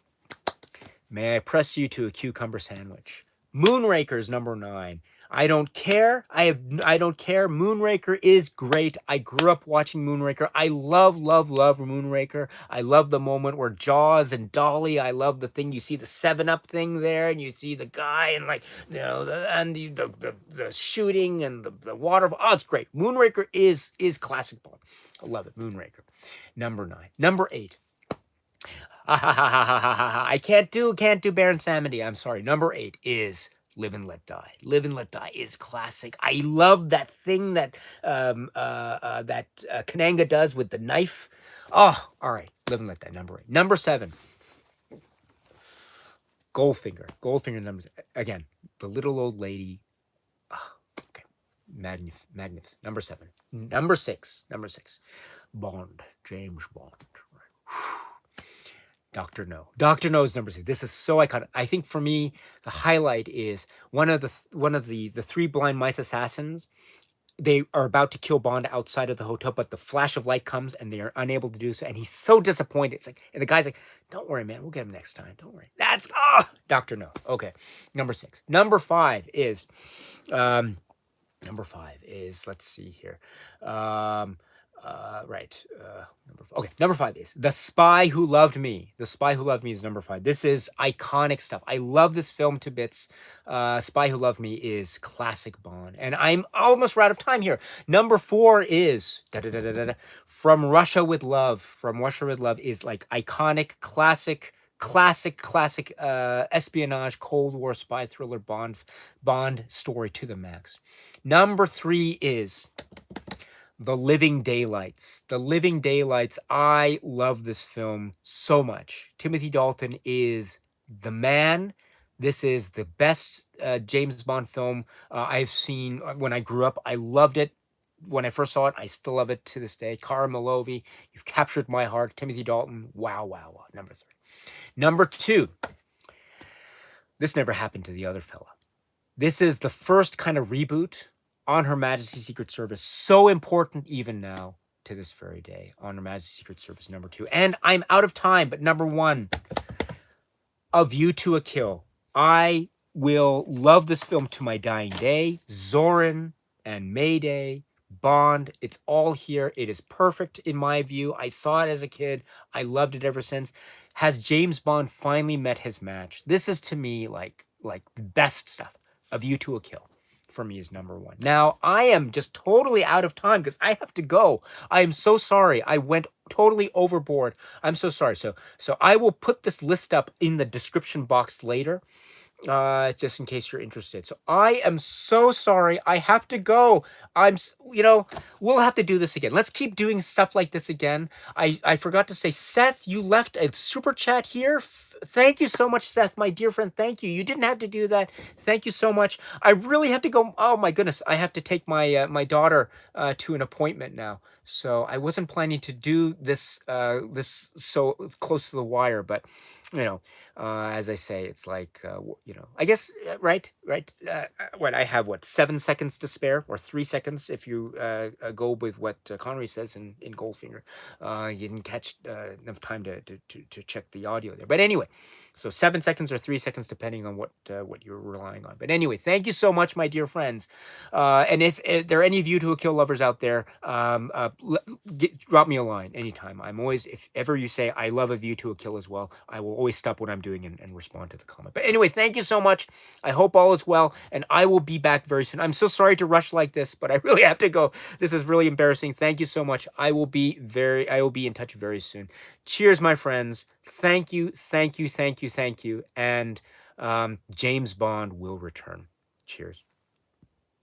May I press you to a cucumber sandwich? Moonraker is number 9. I don't care. I don't care. Moonraker is great. I grew up watching Moonraker. I love Moonraker. I love the moment where Jaws and Dolly. I love the thing. You see the 7-Up thing there, and you see the guy and the shooting and the water. Oh, it's great. Moonraker is classic Bond. I love it. Moonraker. Number 9. Number 8. I can't do Baron Samedi. I'm sorry. Number 8 is Live and Let Die. Live and Let Die is classic. I love that thing that Kananga does with the knife. Oh, all right. Live and Let Die. Number 8. Number 7. Goldfinger. Goldfinger numbers again. The Little Old Lady. Oh, okay. Magnificent. Number 7. Number 6. Bond. James Bond. Dr. No. Dr. No is number 6. This is so iconic. I think for me, the highlight is one of the 3 blind mice assassins. They are about to kill Bond outside of the hotel, but the flash of light comes and they are unable to do so. And he's so disappointed. It's like, and the guy's like, "Don't worry, man. We'll get him next time. Don't worry." That's Dr. No. Okay. Number 6. Number 5 is let's see here. Number 5 is The Spy Who Loved Me. The Spy Who Loved Me is number 5. This is iconic stuff. I love this film to bits. Spy Who Loved Me is classic Bond. And I'm almost out of time here. Number 4 is From Russia with Love. From Russia with Love is like iconic, classic classic espionage, Cold War spy thriller, Bond story to the max. Number 3 is The Living Daylights. The Living Daylights. I love this film so much. Timothy Dalton is the man. This is the best James Bond film I've seen when I grew up. I loved it when I first saw it. I still love it to this day. Cara Mallovi, you've captured my heart. Timothy Dalton, wow, wow, wow. Number 3. Number 2, this never happened to the other fella. This is the first kind of reboot on Her Majesty's Secret Service. So important even now to this very day. On Her Majesty's Secret Service, number 2. And I'm out of time, but number 1, A View to a Kill. I will love this film to my dying day. Zorin and Mayday, Bond, it's all here. It is perfect in my view. I saw it as a kid. I loved it ever since. Has James Bond finally met his match? This is to me like the best stuff. A View to a Kill for me is number 1. Now, I am just totally out of time because I have to go. I am so sorry. I went totally overboard. I'm so sorry. So I will put this list up in the description box later, just in case you're interested. So I am so sorry. I have to go. We'll have to do this again. Let's keep doing stuff like this again. I forgot to say, Seth, you left a super chat here. Thank you so much, Seth, my dear friend. Thank you. You didn't have to do that. Thank you so much. I really have to go. Oh my goodness. I have to take my my daughter to an appointment now. So I wasn't planning to do this this so close to the wire, but as I say, it's like, I guess, right? What I have, 7 seconds to spare, or 3 seconds if you go with what Connery says in Goldfinger. You didn't catch enough time to check the audio there. But anyway, so 7 seconds or 3 seconds, depending on what you're relying on. But anyway, thank you so much, my dear friends. And if there are any View to a Kill lovers out there, drop me a line anytime. I'm always, if ever you say, I love A View to a Kill as well, I will always stop what I'm doing and respond to the comment. But anyway, thank you so much. I hope all is well, and I will be back very soon. I'm so sorry to rush like this, but I really have to go. This is really embarrassing. Thank you so much. I will be in touch very soon. Cheers, my friends. Thank you. And James Bond will return. Cheers.